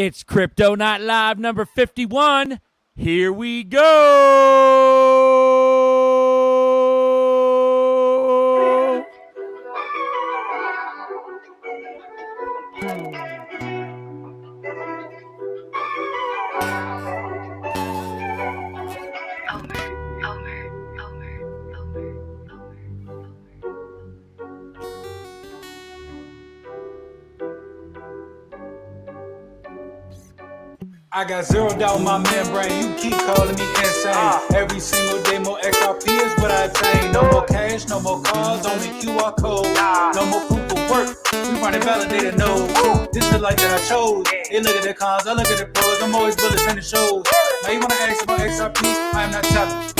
It's Crypto Night Live number 51. Here we go. I got zeroed out my membrane, you keep calling me insane. Every single day more XRP is what I attain. No more cash, no more cars, only QR code. No more proof of work, we running validated nodes. This is the life that I chose. They look at the cons, I look at the pros. I'm always bullish in the shows. Now you wanna ask about XRP, I am not telling.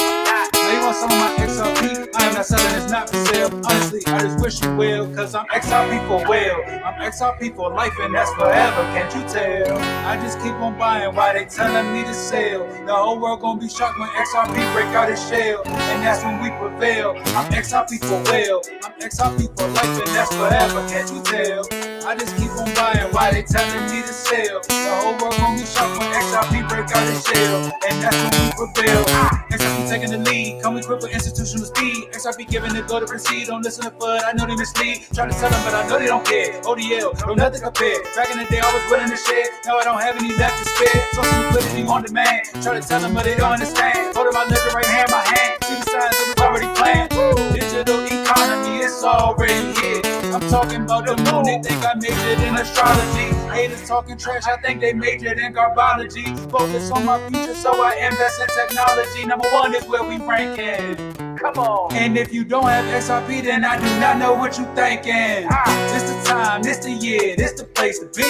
Now you want some of my XRP, I am not selling, it's not for sale. Honestly, I just wish you will, cause I'm XRP for well. I'm XRP for life and that's forever, can't you tell? I just keep on buying while they telling me to sell. The whole world gonna be shocked when XRP break out its shell, and that's when we prevail. I'm XRP for well, I'm XRP for life and that's forever, can't you tell? I just keep on buying while they telling me to sell. The whole world gonna be shocked when XRP break out its shell, and that's when we prevail. XRP taking the lead, come equipped with institutional speed. XRP giving the go to proceed, don't listen to FUD, I know they mislead. Try to tell them but I know they don't care. ODL, no nothing compared. Back in the day I was willing to share, now I don't have any left to spare. Social liquidity on demand, try to tell them but they don't understand. Hold my ledger right hand, my hand, see the signs that was already planned. Digital economy, it's already here. I'm talking about the moon, they think I majored in astrology. Haters talking trash, I think they majored in garbology. Focus on my future, so I invest in technology. Number one is where we ranking. Come on. And if you don't have XRP, then I do not know what you thinking. This the time, this the year, this the place to be.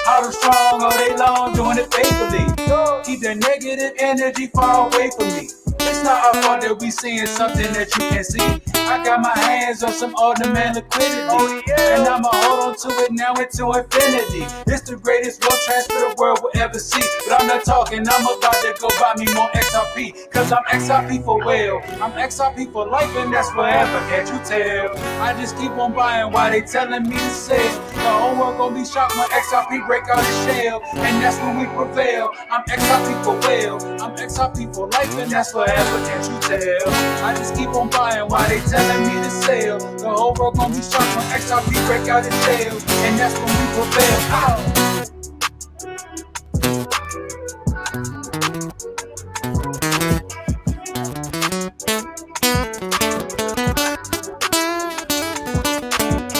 Hard and strong all day long, doing it faithfully. Keep that negative energy far away from me. It's not our fault that we seeing something that you can see. I got my hands on some on-demand liquidity, and I'ma hold on to it now into infinity. It's the greatest wealth transfer the world will ever see. But I'm not talking, I'm about to go buy me more XRP, cause I'm XRP for well. I'm XRP for life and that's forever, can't you tell? I just keep on buying while they telling me to sell. The whole world gonna be shocked when XRP break out its shell, and that's when we prevail. I'm XRP for well, I'm XRP for life and that's forever, can't you tell? I just keep on buying while they telling me to sell. The whole world gonna be shocked when XRP break out its shell, and that's when we prevail.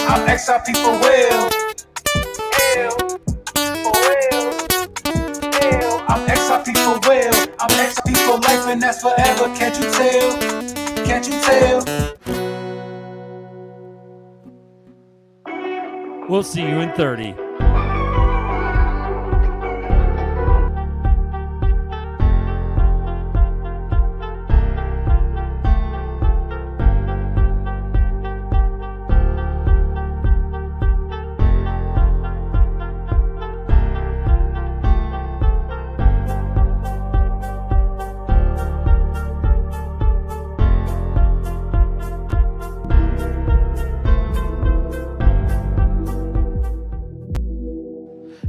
I'm XRP for well. I'm XRP for well. I'm XRP for life and that's forever. Can't you tell? Can't you tell? We'll see you in 30.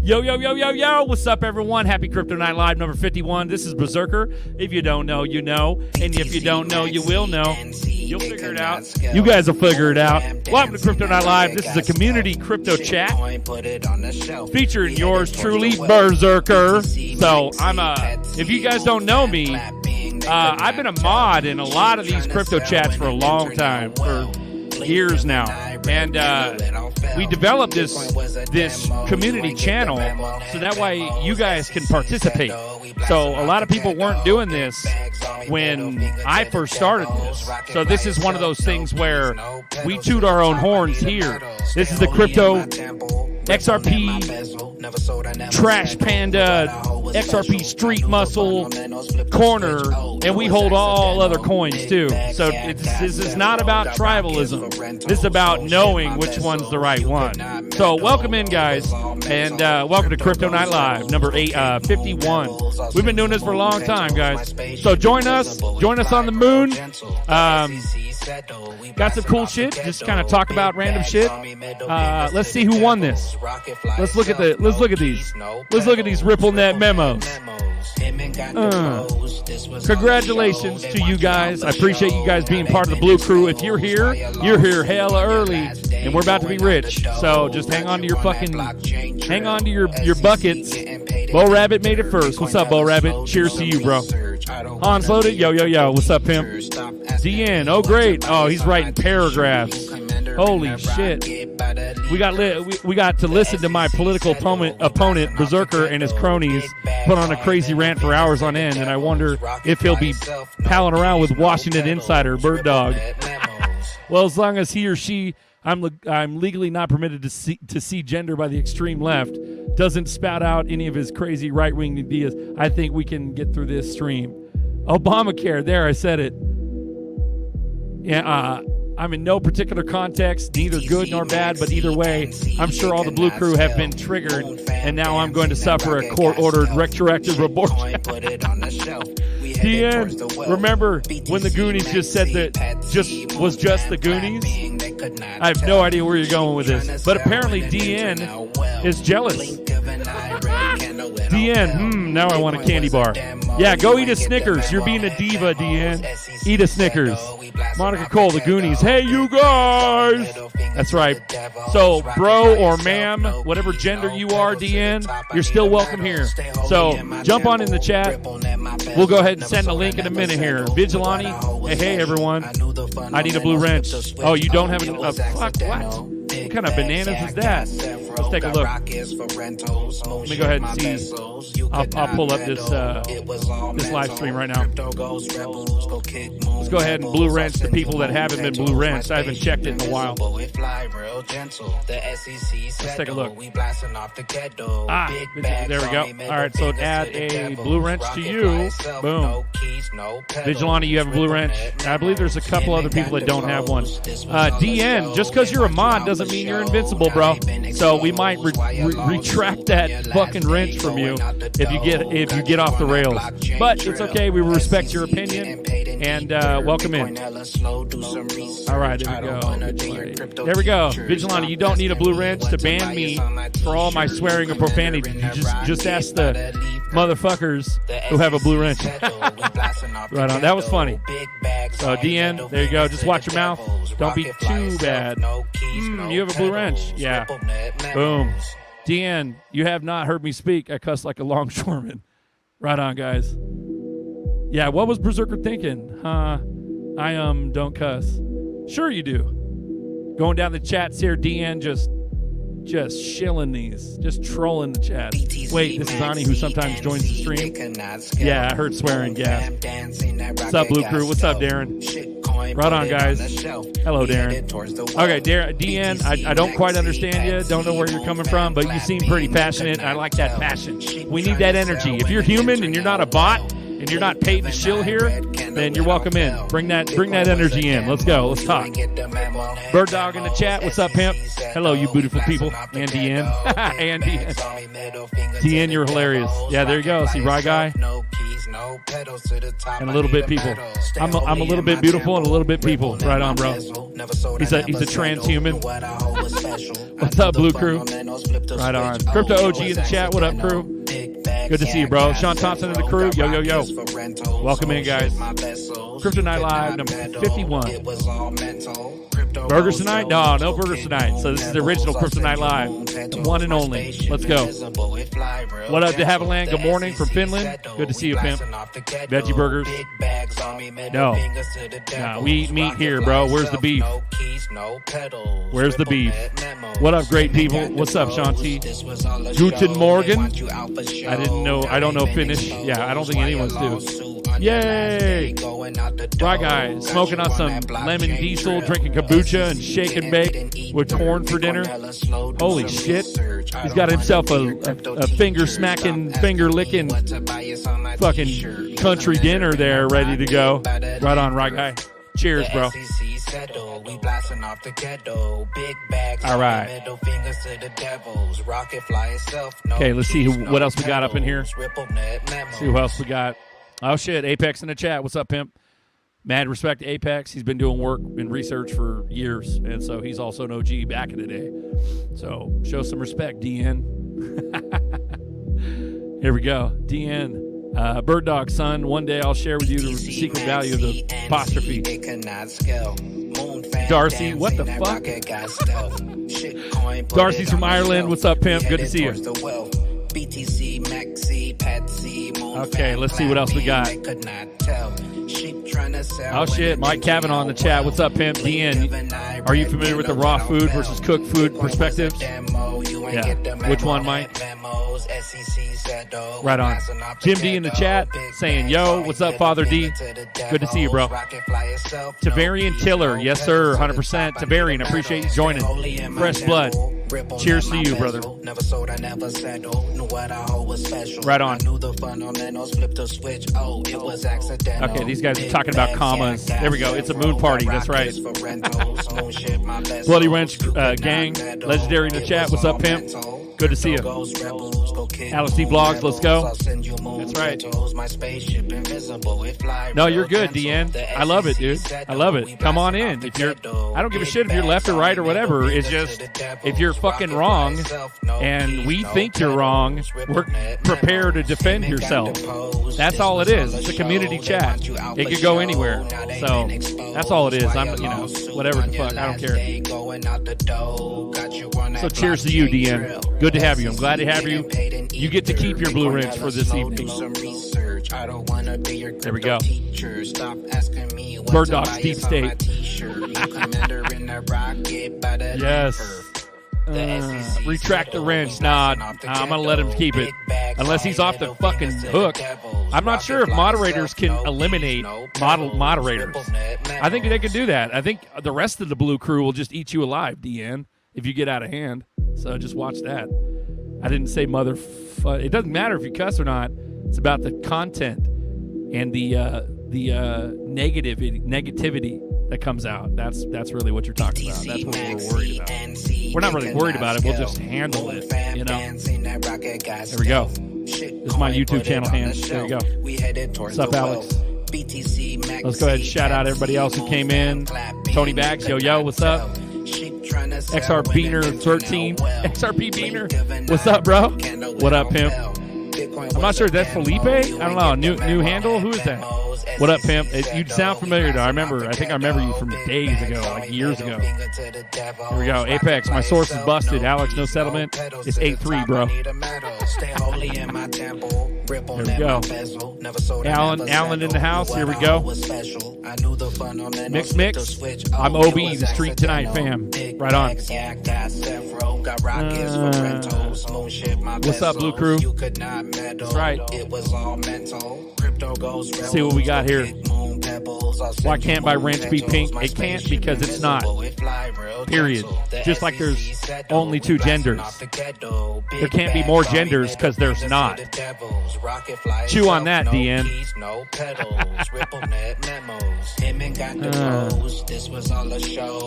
Yo, yo, yo, yo, yo. What's up, everyone? Happy Crypto Night Live number 51. This is Berserker. If you don't know, you know. And if you don't know, you will know. You'll figure it out. You guys will figure it out. Welcome to Crypto Night Live. This is a community crypto chat featuring yours truly, Berserker. So if you guys don't know me, I've been a mod in a lot of these crypto chats for a long time, for years now. And we developed this community channel so that way you guys can participate. So a lot of people weren't doing this when I first started this. So this is one of those things where we toot our own horns here. This is the Crypto XRP Trash Panda XRP Street Muscle Corner, and we hold all other coins too. So this is not about tribalism. This is about knowing which one's the right one. So welcome in, guys, and welcome to Crypto Night Live, number 51. We've been doing this for a long time, guys. So join us on the moon. Got some cool shit. Just kind of talk about random shit. Let's see who won this. Let's look at these. Let's look at these RippleNet memos. Congratulations to you guys. I appreciate you guys being part of the Blue Crew. If you're here hella early, and we're about to be rich. So just hang on to your buckets. Bo Rabbit made it first. What's up, Bo Rabbit? Cheers to you, bro. Hans Loaded. Yo. What's up, pimp? DN. Oh, great. Oh, he's writing paragraphs. Holy shit. We got to listen to my political opponent, Berserker, and his cronies put on a crazy rant for hours on end, and I wonder if he'll be palling around with Washington Insider, Bird Dog. Well, as long as he or she, I'm legally not permitted to see gender by the extreme left, doesn't spout out any of his crazy right-wing ideas, I think we can get through this stream. Obamacare, there, I said it. Yeah, I'm in no particular context, neither good nor bad, but either way, I'm sure all the Blue Crew have been triggered, and now I'm going to suffer a court-ordered retroactive abortion. DN, remember when the Goonies just said that was just the Goonies? I have no idea where you're going with this, but apparently DN is jealous. DN, now I want a candy bar. Yeah, go eat a Snickers. You're being a diva, DN. Eat a Snickers. Monica Cole, the Goonies. Hey, you guys! That's right. So, bro or ma'am, whatever gender you are, DN, you're still welcome here. So, jump on in the chat. We'll go ahead and send a link in a minute here. Vigilante, hey, everyone. I need a blue wrench. Oh, you don't have a fuck, what? What kind of bananas is that? Let's take a look. Let me go ahead and see. I'll pull up this live stream right now. Let's go ahead and blue wrench the people that haven't been blue wrenched. I haven't checked it in a while. Let's take a look. There we go. All right, so add a blue wrench to you. Boom. Vigilante, you have a blue wrench. I believe there's a couple other people that don't have one. DN, just because you're a mod doesn't mean you're invincible, bro. So we might retract that fucking wrench from you if you get off the rails. But it's okay. We respect your opinion, and welcome in. All right, there we go. There we go. Vigilante, you don't need a blue wrench to ban me for all my swearing and profanity. You just ask the motherfuckers who have a blue wrench. Right on. That was funny. So, DN, there you go. Just watch your mouth. Don't be too bad. You have a blue wrench. Yeah. Boom. DN, you have not heard me speak. I cuss like a longshoreman. Right on, guys. Yeah, what was Berserker thinking? I don't cuss. Sure you do. Going down the chats here, DN just shilling these, just trolling the chat. Wait, this is Ani, who sometimes joins the stream. Yeah, I heard swearing gas. What's up, Blue Crew? What's up, Darren? Right on, guys. Hello, Darren. Okay, DN, I don't quite understand you. Don't know where you're coming from, but you seem pretty passionate. I like that passion. We need that energy. If you're human and you're not a bot and you're not paid to shill here, then you're welcome in. Bring that energy in. Let's go. Let's talk. Bird Dog in the chat. What's up, pimp? Hello, you beautiful people. And DN. And DN. DN, you're hilarious. Yeah, there you go. See, Rye Guy. And a little bit people. I'm a little bit beautiful and a little bit people. Right on, bro. He's a transhuman. What's up, Blue Crew? Right on. Crypto OG in the chat. What up, crew? Good to see you, bro. Sean Thompson and the crew. Yo. Welcome in, guys. Crypto Night Live, number 51. Burgers tonight? No burgers tonight. So this is the original Crypto Night Live. The one and only. Let's go. What up, De Haviland? Good morning from Finland. Good to see you, pimp. Veggie burgers. No, we eat meat here, bro. Where's the beef? Where's the beef? What up, great people? What's up, Shanti? Guten Morgen. I don't know Finnish. Yeah, I don't think anyone's do. Yay! Right guy, smoking on some lemon diesel, drinking kombucha, and shake and bake with corn for dinner. Holy shit. He's got himself a finger-smacking, finger-licking fucking country dinner there ready to go. Right on, right guy. Cheers, bro. All right. Okay, let's see what else we got up in here. See who else we got. Oh, shit. Apex in the chat. What's up, pimp? Mad respect to Apex. He's been doing work and research for years, and so he's also an OG back in the day. So show some respect, DN. Here we go. DN. Bird Dog, son. One day I'll share with you the secret value of the apostrophe. Darcy, what the fuck? Darcy's from Ireland. What's up, pimp? Good to see you. Okay, let's see what else we got. Oh, shit. Mike Kavanaugh in the chat. What's up, pimp? DN, are you familiar with the raw food versus cooked food perspectives? Yeah. Which one, Mike? Right on. Jim D in the chat saying, yo, what's up, Father D? Good to see you, bro. Tavarian Tiller. Yes, sir. 100%. Tavarian, appreciate you joining. Fresh blood. Cheers to you, brother. Right on. Okay, these guys are talking about commas. There we go. It's a moon party. That's right. Bloody Wrench gang. Legendary in the chat. What's up, pimp? Good to see you. Alex D Blogs, let's go. That's right. No, you're good, DN. I love it, dude. I love it. Come on in. I don't give a shit if you're left or right or whatever. It's just, if you're fucking wrong and we think you're wrong, we're prepared to defend yourself. That's all it is. It's a community chat. It could go anywhere. So that's all it is. I'm, whatever the fuck. I don't care. So cheers to you, DN. Good to have you. I'm glad to have you. You get to keep your blue wrench for this evening. There we go. Bird Dog's Deep State. Yes. Retract the wrench. Nah, I'm going to let him keep it. Unless he's off the fucking hook. I'm not sure if moderators can eliminate moderators. I think they can do that. I think the rest of the blue crew will just eat you alive, DN, if you get out of hand. So just watch that. I didn't say it doesn't matter if you cuss or not. It's about the content and the negativity that comes out. That's really what you're talking about. That's what we're worried about. We're not really worried about it. We'll just handle it. There we go. This is my YouTube channel, hands. There you go. What's up, Alex? Let's go ahead and shout out everybody else who came in. Tony Bags, yo, what's up? XR Beaner 13. XRP Beaner. What's up, bro? What up, pimp? I'm not sure. Is that Felipe? I don't know. New handle? Who is that? What up, pimp? You sound familiar, though. I think I remember you from days ago, like years ago. Here we go. Apex. My source is busted. Alex, no settlement. It's 8-3, bro. There we go. Alan in the house. Here we go. Mix. I'm OB, the Street Tonight fam. Right on. What's up, Blue Crew? That's right. Let's see what we got here. Why can't my wrench be pink? It can't because it's not. Period. Just like there's only two genders. There can't be more genders because there's not. Chew on that, DN.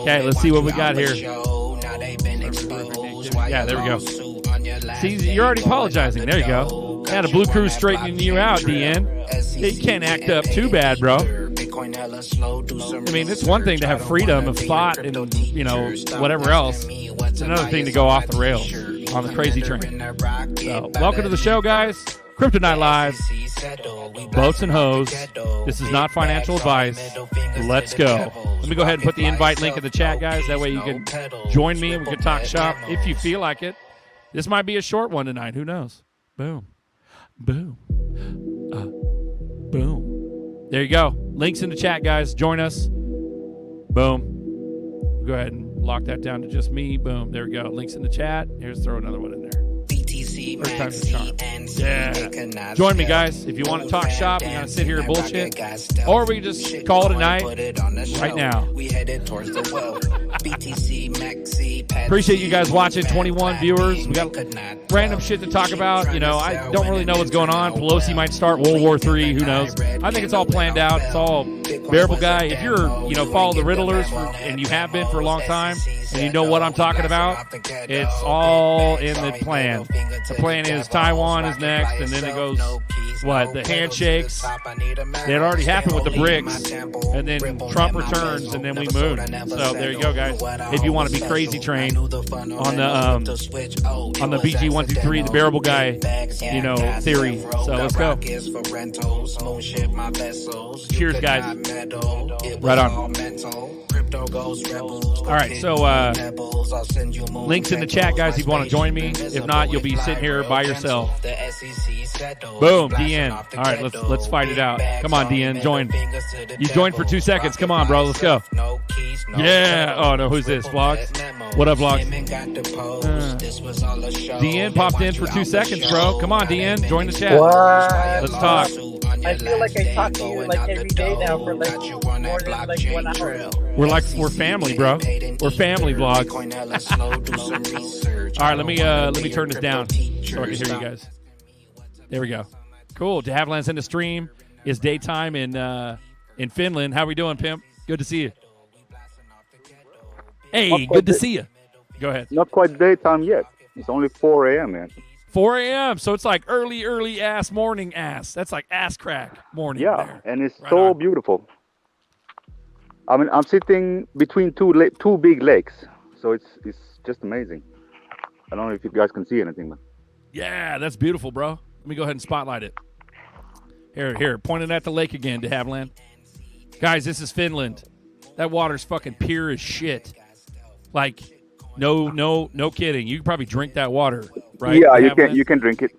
Okay, let's see what we got here. Yeah, there we go. See, you're already apologizing. There you go. Yeah, the Blue Crew's straightening you out, DN. You can't act up too bad, bro. I mean, it's one thing to have freedom of thought and, whatever else. It's another thing to go off the rails on the crazy train. So, welcome to the show, guys. Kryptonite Live. Boats and hoes. This is not financial advice. Let's go. Let me go ahead and put the invite link in the chat, guys. That way you can join me and we can talk shop if you feel like it. This might be a short one tonight. Who knows? Boom. Boom. Boom. There you go. Links in the chat, guys. Join us. Boom. Go ahead and lock that down to just me. Boom. There we go. Links in the chat. Here's throw another one in there. First time's a charm. Yeah. Join me, guys. If you want to talk shop, you're going to sit here and bullshit. Or we can just call it a night right now. Appreciate you guys watching. 21 viewers. We got random shit to talk about. You know, I don't really know what's going on. Pelosi might start World War III. Who knows? I think it's all planned out. It's all bearable, guy. If you're, follow the Riddlers and you have been for a long time and you know what I'm talking about, it's all in the plan. The plan is Taiwan is next, and then it goes, the handshakes. They had already happened with the BRICS, and then Trump returns, and then we moon. So there you go, guys. If you want to be crazy trained on the BG123, the bearable guy, theory. So let's go. Cheers, guys. Right on. All right, so links in the chat, guys, if you want to join me. If not, you'll be sitting here by yourself. Boom, DN. All right, let's fight it out. Come on, DN, join. You joined for 2 seconds. Come on, bro, let's go. Yeah. Oh, no, who's this? Vlogs? What up, Vlogs? DN popped in for 2 seconds, bro. Come on, DN, join the chat. What? Let's talk. I feel like I talk to you like every day now for like more than like 1 hour. We're family, bro. We're family, Vlogs. All right, let me turn this down so I can hear you guys. There we go. Cool. De Havilland's in the stream. It's daytime in Finland. How we doing, pimp? Good to see you. Hey, good to see you. Go ahead. Not quite daytime yet. It's only 4 a.m., man. 4 a.m. So it's like early ass morning ass. That's like ass crack morning. Yeah, there. and it's right so on. beautiful. I mean, I'm sitting between two big lakes, so it's just amazing. I don't know if you guys can see anything, but Yeah, that's beautiful, bro. Let me go ahead and spotlight it. Here, pointing at the lake again, De Havilland. Guys, this is Finland. That water's fucking pure as shit. Like, no kidding. You can probably drink that water, right? yeah, you can drink it.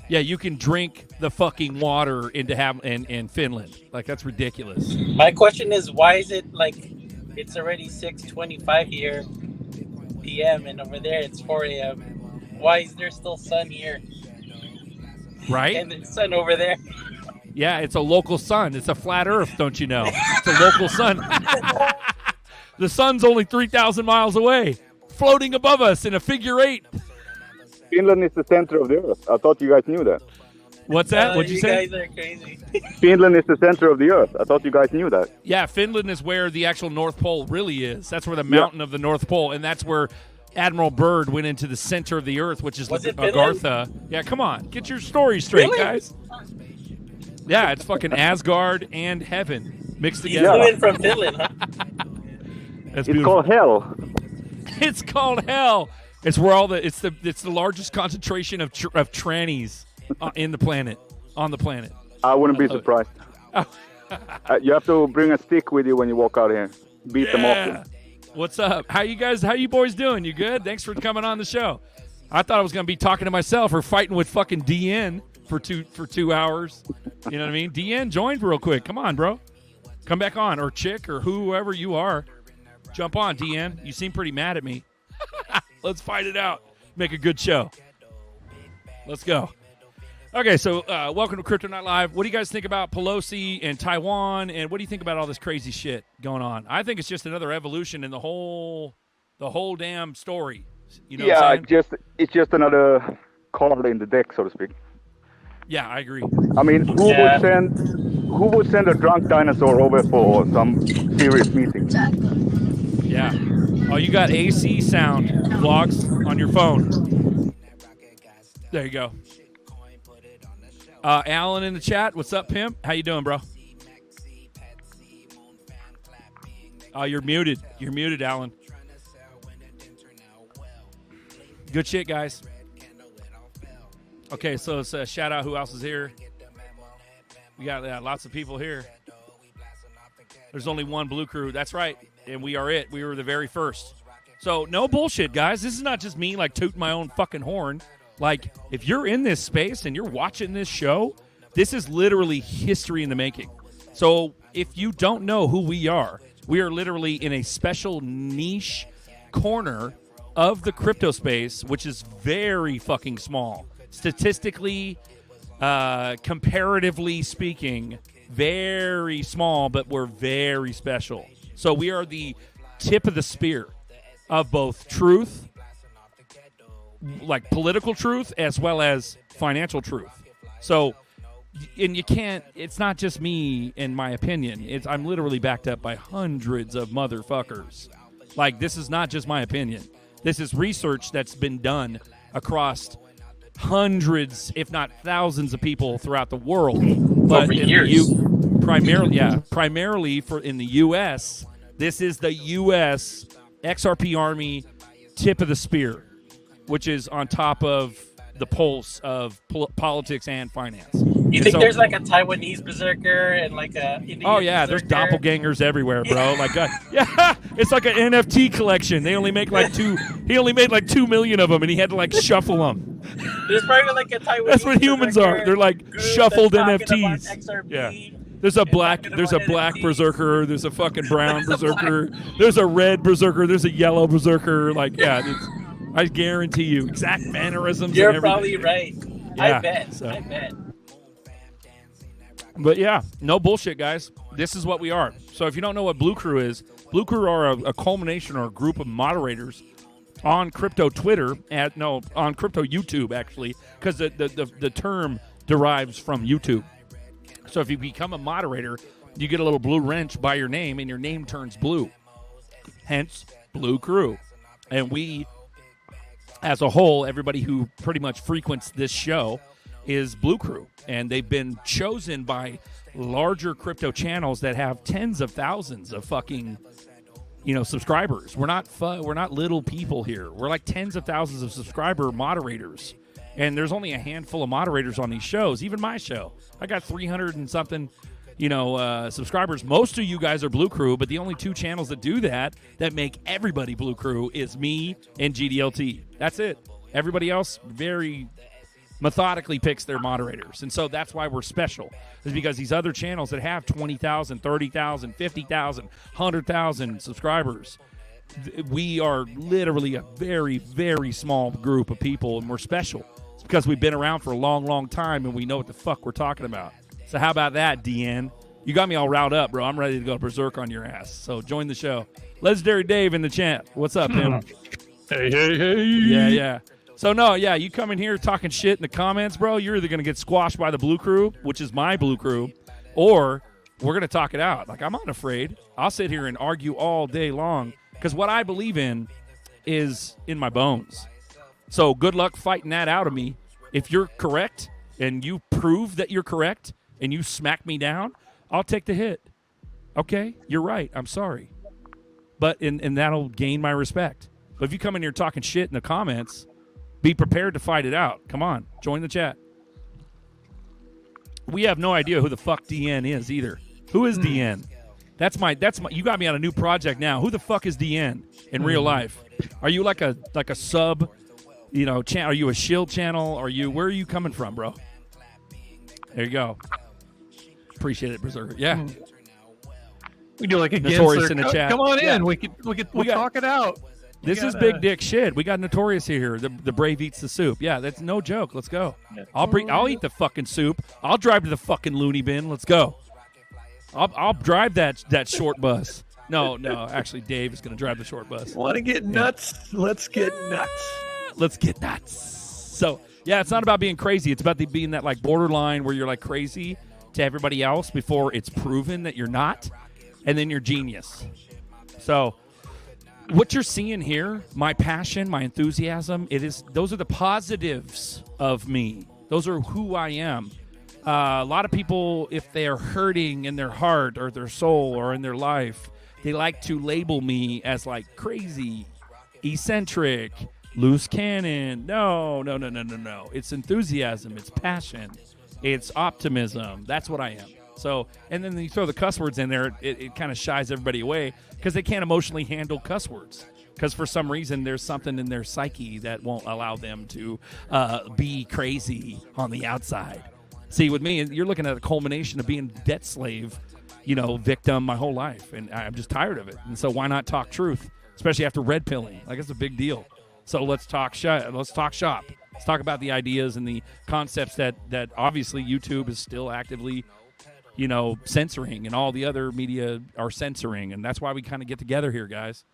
Yeah, you can drink the fucking water in Finland. Like, that's ridiculous. My question is, why is it like it's already 6:25 here p.m. and over there it's 4 a.m. Why is there still sun here? Right? And the sun over there. Yeah, it's a local sun. It's a flat Earth, don't you know? It's a local sun. The sun's only 3,000 miles away, floating above us in a figure eight. Finland is the center of the earth. I thought you guys knew that. What's that? What'd you say? You guys are crazy. Finland is the center of the earth. I thought you guys knew that. Yeah, Finland is where the actual North Pole really is. That's where the mountain of the North Pole, and that's where Admiral Byrd went into the center of the earth, which is Agartha. Yeah, come on. Get your story straight, Really? guys. Yeah, it's fucking Asgard and heaven mixed together. You flew in from Finland, huh? That's It's beautiful. called hell. It's called hell. It's where all the it's the largest concentration of trannies on the planet. I wouldn't be surprised. You have to bring a stick with you when you walk out here. Beat them off. What's up? How you boys doing? You good? Thanks for coming on the show. I thought I was gonna be talking to myself or fighting with fucking DN for 2 hours. You know what I mean? DN joined real quick. Come on, bro. Come back on, or chick, or whoever you are. Jump on, DN. You seem pretty mad at me. Let's fight it out. Make a good show. Let's go. Okay, so welcome to Crypto Night Live. What do you guys think about Pelosi and Taiwan, and what do you think about all this crazy shit going on? I think it's just another evolution in the whole damn story. You know what I'm saying? It's just another card in the deck, so to speak. Yeah, I agree. I mean, who would send a drunk dinosaur over for some serious meeting? Yeah. Oh, you got AC sound vlogs on your phone. There you go. Alan in the chat. What's up, pimp? How you doing, bro? Oh, you're muted. You're muted, Alan. Good shit, guys. Okay, so it's a shout out. Who else is here? We got lots of people here. There's only one Blue Crew. That's right. And we are it. We were the very first. So no bullshit, guys. This is not just me like tooting my own fucking horn. Like, if you're in this space and you're watching this show, this is literally history in the making. So if you don't know who we are literally in a special niche corner of the crypto space, which is very fucking small. Statistically, comparatively speaking, very small, but we're very special. So we are the tip of the spear of both truth, like political truth, as well as financial truth. So, and you can't, it's not just me and my opinion. I'm literally backed up by hundreds of motherfuckers. Like, this is not just my opinion. This is research that's been done across hundreds, if not thousands of people throughout the world. But over years. Primarily for in the U.S., this is the U.S. XRP Army tip of the spear, which is on top of the pulse of politics and finance. You think there's like a Taiwanese berserker and like a Indian there's berserker? doppelgangers everywhere, bro. Like, it's like an NFT collection. They only make like two. He only made like 2 million of them, and he had to like shuffle them. There's probably like a Taiwanese. That's what humans berserker are. They're like group shuffled that's talking about NFTs. XRP. Yeah. There's a black NFTs. berserker. There's a fucking brown berserker. There's a red berserker. There's a yellow berserker. Like, I guarantee you, exact mannerisms. You're and everything. probably right. Yeah, I bet. so. I bet. But yeah, no bullshit, guys. This is what we are. So if you don't know what Blue Crew is, Blue Crew are a culmination or a group of moderators on crypto Twitter, on crypto YouTube, actually, because the term derives from YouTube. So if you become a moderator, you get a little blue wrench by your name, and your name turns blue. Hence, Blue Crew. And we, as a whole, everybody who pretty much frequents this show is Blue Crew. And they've been chosen by larger crypto channels that have tens of thousands of fucking, subscribers. We're not little people here. We're like tens of thousands of subscriber moderators. And there's only a handful of moderators on these shows. Even my show, I got 300 and something, subscribers. Most of you guys are Blue Crew, but the only two channels that do that make everybody Blue Crew is me and GDLT. That's it. Everybody else very methodically picks their moderators. And so that's why we're special, is because these other channels that have 20,000, 30,000, 50,000, 100,000 subscribers, we are literally a very, very small group of people, and we're special. It's because we've been around for a long, long time, and we know what the fuck we're talking about. So how about that, DN? You got me all riled up, bro. I'm ready to go berserk on your ass. So join the show. Legendary Dave in the chat. What's up, him? Hey. Yeah. So, no, you come in here talking shit in the comments, bro, you're either going to get squashed by the Blue Crew, which is my Blue Crew, or we're going to talk it out. Like, I'm not afraid. I'll sit here and argue all day long, because what I believe in is in my bones. So good luck fighting that out of me. If you're correct and you prove that you're correct and you smack me down, I'll take the hit. Okay, you're right. I'm sorry. But and that'll gain my respect. But if you come in here talking shit in the comments, be prepared to fight it out. Come on, join the chat. We have no idea who the fuck DN is either. Who is DN? That's my. You got me on a new project now. Who the fuck is DN in real life? Are you like a sub? Channel? Are you a shield channel? Where are you coming from, bro? There you go. Appreciate it, Berserker. Yeah. We do like a Notorious in the chat. Come on Yeah. in. We'll talk it out. This is big dick shit. We got Notorious here. The brave eats the soup. Yeah, that's no joke. Let's go. I'll eat the fucking soup. I'll drive to the fucking loony bin. Let's go. I'll drive that short bus. No. Actually, Dave is going to drive the short bus. Want to get nuts? Let's get nuts. Let's get nuts. So, yeah, it's not about being crazy. It's about being that like borderline where you're like crazy to everybody else before it's proven that you're not, and then you're genius. So, what you're seeing here, my passion, my enthusiasm, those are the positives of me. Those are who I am. A lot of people, if they are hurting in their heart or their soul or in their life, they like to label me as like crazy, eccentric, loose cannon. No. It's enthusiasm. It's passion. It's optimism. That's what I am. So, and then you throw the cuss words in there, it kind of shies everybody away because they can't emotionally handle cuss words. because for some reason there's something in their psyche that won't allow them to be crazy on the outside. See, with me, you're looking at a culmination of being debt slave, victim my whole life, and I'm just tired of it. And so why not talk truth, especially after red pilling? Like, it's a big deal. So let's talk Let's talk shop. Let's talk about the ideas and the concepts that obviously YouTube is still actively, censoring, and all the other media are censoring, and that's why we kind of get together here, guys.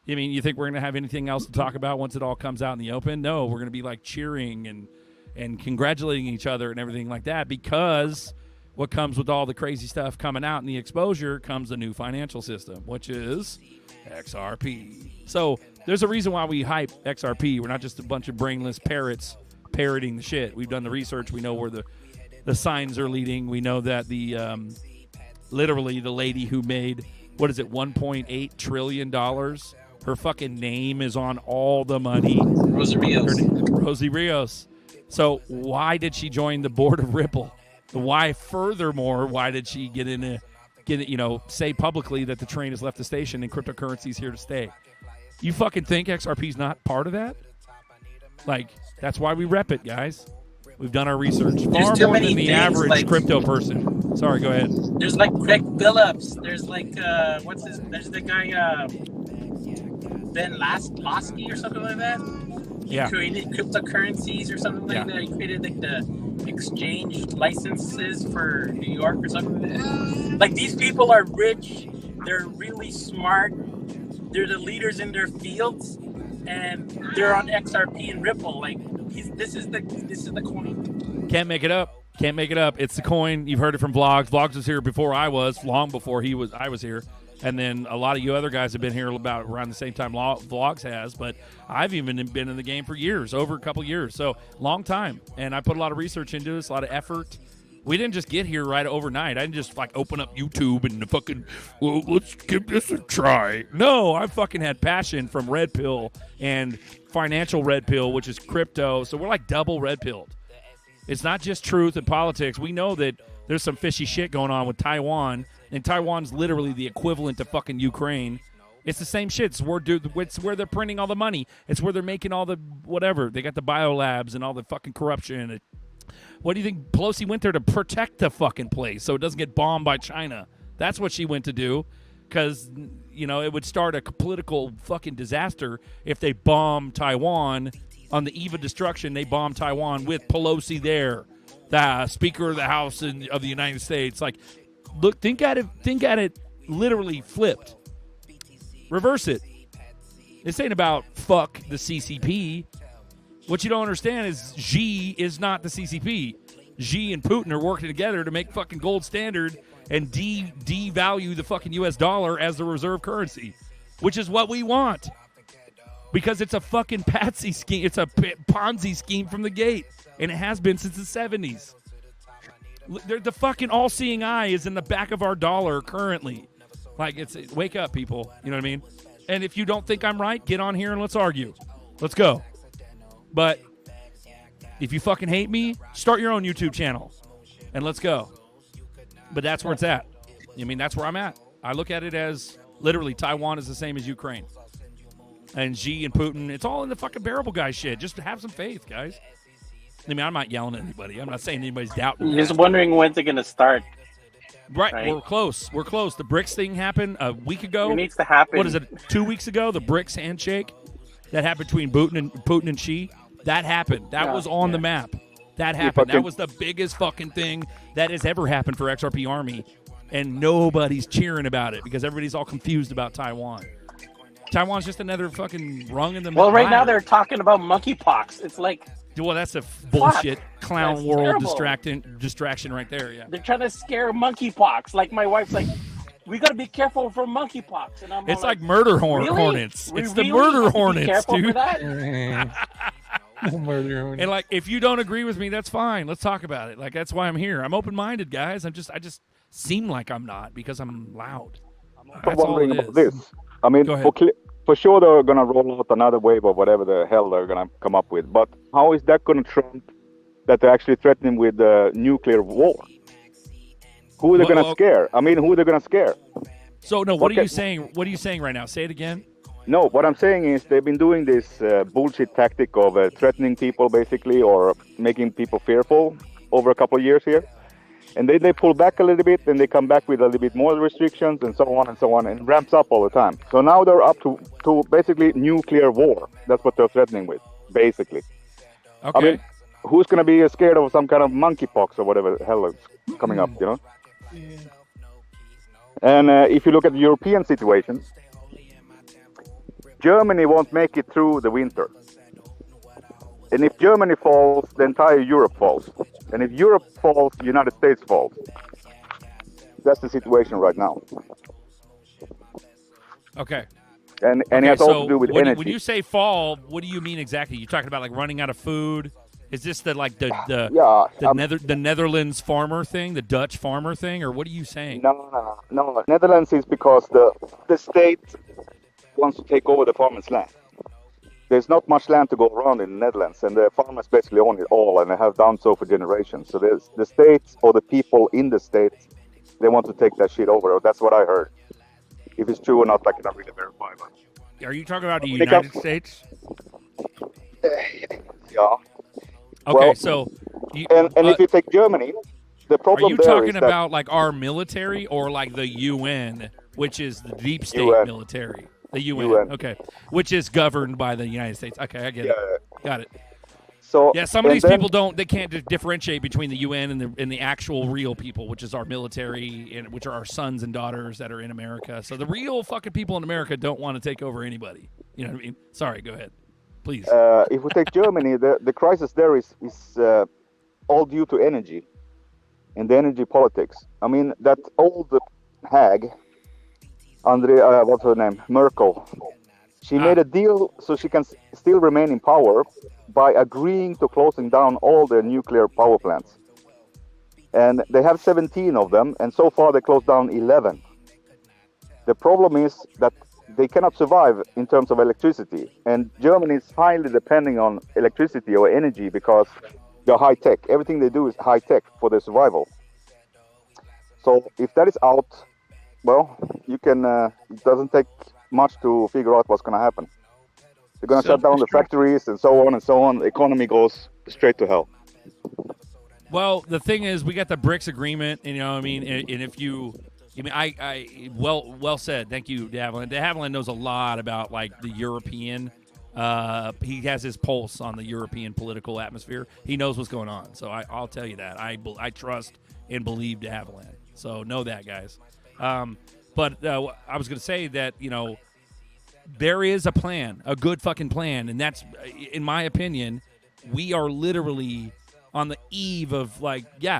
I mean, you think we're going to have anything else to talk about once it all comes out in the open? No, we're going to be like cheering and congratulating each other and everything like that, because what comes with all the crazy stuff coming out and the exposure comes a new financial system, which is XRP. So there's a reason why we hype XRP. We're not just a bunch of brainless parrots parroting the shit. We've done the research. We know where the signs are leading. We know that literally the lady who made, $1.8 trillion, her fucking name is on all the money. Rosie Rios. Rosie Rios. So why did she join the board of Ripple? Furthermore, why did she say publicly that the train has left the station and cryptocurrency is here to stay? You fucking think XRP's not part of that? Like, that's why we rep it, guys. We've done our research. Far more than the average crypto person. Sorry, go ahead. There's like Craig Billups. There's like, there's the guy, Ben Lasky or something like that. He created cryptocurrencies or something like that. He created like the exchange licenses for New York or something like that. Like, these people are rich. They're really smart. They're the leaders in their fields, and they're on XRP and Ripple. Like, this is the coin. Can't make it up. It's the coin. You've heard it from Vlogs. Vlogs was here before I was, long before I was here. And then a lot of you other guys have been here about around the same time Vlogs has, but I've even been in the game for years, over a couple years. So, long time. And I put a lot of research into this, a lot of effort. We didn't just get here right overnight. I didn't just open up YouTube and let's give this a try. No, I fucking had passion from Red Pill and financial Red Pill, which is crypto. So we're like double Red Pilled. It's not just truth and politics. We know that there's some fishy shit going on with Taiwan, and Taiwan's literally the equivalent to fucking Ukraine. It's the same shit. It's where they're printing all the money. It's where they're making all the whatever. They got the biolabs and all the fucking corruption. What do you think? Pelosi went there to protect the fucking place so it doesn't get bombed by China. That's what she went to do, because, it would start a political fucking disaster if they bomb Taiwan. On the eve of destruction, they bomb Taiwan with Pelosi there, the Speaker of the House of the United States. Like, look, think at it literally flipped. Reverse it. This ain't about fuck the CCP. What you don't understand is Xi is not the CCP. Xi and Putin are working together to make fucking gold standard and devalue the fucking U.S. dollar as the reserve currency, which is what we want. Because it's a fucking patsy scheme. It's a Ponzi scheme from the gate. And it has been since the 70s. The fucking all-seeing eye is in the back of our dollar currently. Like, wake up, people. You know what I mean? And if you don't think I'm right, get on here and let's argue. Let's go. But if you fucking hate me, start your own YouTube channel. And let's go. But that's where it's at. I mean, that's where I'm at. I look at it as literally Taiwan is the same as Ukraine. And Xi and Putin, it's all in the fucking bearable guy shit. Just have some faith, guys. I mean, I'm not yelling at anybody. I'm not saying anybody's doubting. I'm just wondering when's it going to start. Right, we're close. The BRICS thing happened a week ago. It needs to happen. What is it, 2 weeks ago? The BRICS handshake that happened between Putin and Xi. That happened. That was on the map. That happened. That was the biggest fucking thing that has ever happened for XRP Army. And nobody's cheering about it because everybody's all confused about Taiwan. Taiwan's just another fucking rung in the Well, right now they're talking about monkeypox. It's like, well, that's a bullshit clown world distraction right there. Yeah, they're trying to scare monkeypox. Like, my wife's like, we got to be careful for monkeypox, and I'm it's like murder hornets. It's the murder hornets, dude. Murder hornets. And like, if you don't agree with me, that's fine. Let's talk about it. Like, that's why I'm here. I'm open-minded, guys. I just seem like I'm not because I'm loud. I'm wondering about this. I mean, for sure they're going to roll out another wave of whatever the hell they're going to come up with. But how is that going to trump that they're actually threatening with nuclear war? Who are they going to scare? I mean, who are they going to scare? So, no, what are you saying? What are you saying right now? Say it again. No, what I'm saying is they've been doing this bullshit tactic of threatening people, basically, or making people fearful over a couple of years here. And then they pull back a little bit, then they come back with a little bit more restrictions, and so on, and it ramps up all the time. So now they're up to basically nuclear war. That's what they're threatening with, basically. Okay. I mean, who's going to be scared of some kind of monkeypox or whatever the hell is coming up, you know? And if you look at the European situation, Germany won't make it through the winter. And if Germany falls, the entire Europe falls. And if Europe falls, the United States falls. That's the situation right now. Okay. And it has all to do with energy. When you say fall, what do you mean exactly? You talking about like running out of food? Is this the Netherlands farmer thing, the Dutch farmer thing, or what are you saying? No. Netherlands is because the state wants to take over the farmers' land. There's not much land to go around in the Netherlands, and the farmers basically own it all, and they have done so for generations. So there's the states or the people in the states, they want to take that shit over. That's what I heard. If it's true or not, I cannot really verify. But are you talking about the United States? Yeah. Okay, well, so if you take Germany, the problem are you there talking is about like our military or like the UN, which is the deep state military? The UN, okay, which is governed by the United States. Okay, I get it. Got it. So yeah, some of these people they can't differentiate between the UN and the actual real people, which is our military, and which are our sons and daughters that are in America. So the real fucking people in America don't want to take over anybody. You know what I mean? Sorry, go ahead, please. If we take Germany, the crisis there is all due to energy and the energy politics. I mean, that old hag, what's her name? Merkel. She made a deal so she can still remain in power by agreeing to closing down all their nuclear power plants. And they have 17 of them, and so far they closed down 11. The problem is that they cannot survive in terms of electricity. And Germany is highly depending on electricity or energy because they're high tech. Everything they do is high tech for their survival. So if that is out, well, you can. It doesn't take much to figure out what's going to happen. They're going to shut down the factories and so on and so on. The economy goes straight to hell. Well, the thing is, we got the BRICS agreement, and, you know what I mean? And if you, well said. Thank you, De Havilland. De Havilland knows a lot about, like, the European. He has his pulse on the European political atmosphere. He knows what's going on. So I'll tell you that. I trust and believe De Havilland. So know that, guys. But I was going to say that, there is a plan, a good fucking plan. And that's, in my opinion, we are literally on the eve of,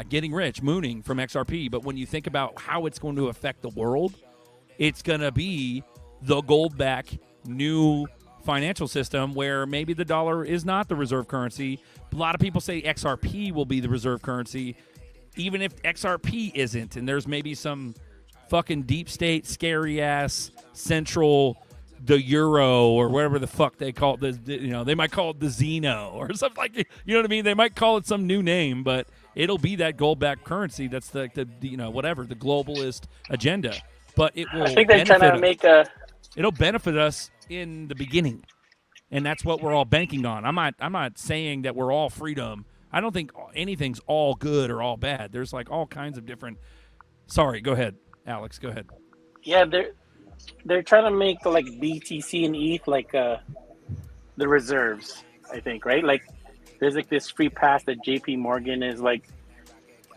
getting rich, mooning from XRP. But when you think about how it's going to affect the world, it's going to be the gold-backed new financial system where maybe the dollar is not the reserve currency. A lot of people say XRP will be the reserve currency, even if XRP isn't. And there's maybe some fucking deep state, scary ass central, the euro or whatever the fuck they call it. They might call it the Xeno or something like. You know what I mean? They might call it some new name, but it'll be that gold-backed currency. That's the whatever the globalist agenda. But it will. I think they're trying to make a. It'll benefit us in the beginning, and that's what we're all banking on. I'm not saying that we're all freedom. I don't think anything's all good or all bad. There's like all kinds of different. Sorry, go ahead, Alex. Go ahead. Yeah, they're trying to make like BTC and ETH like the reserves. I think, right? Like there's like this free pass that JP Morgan is like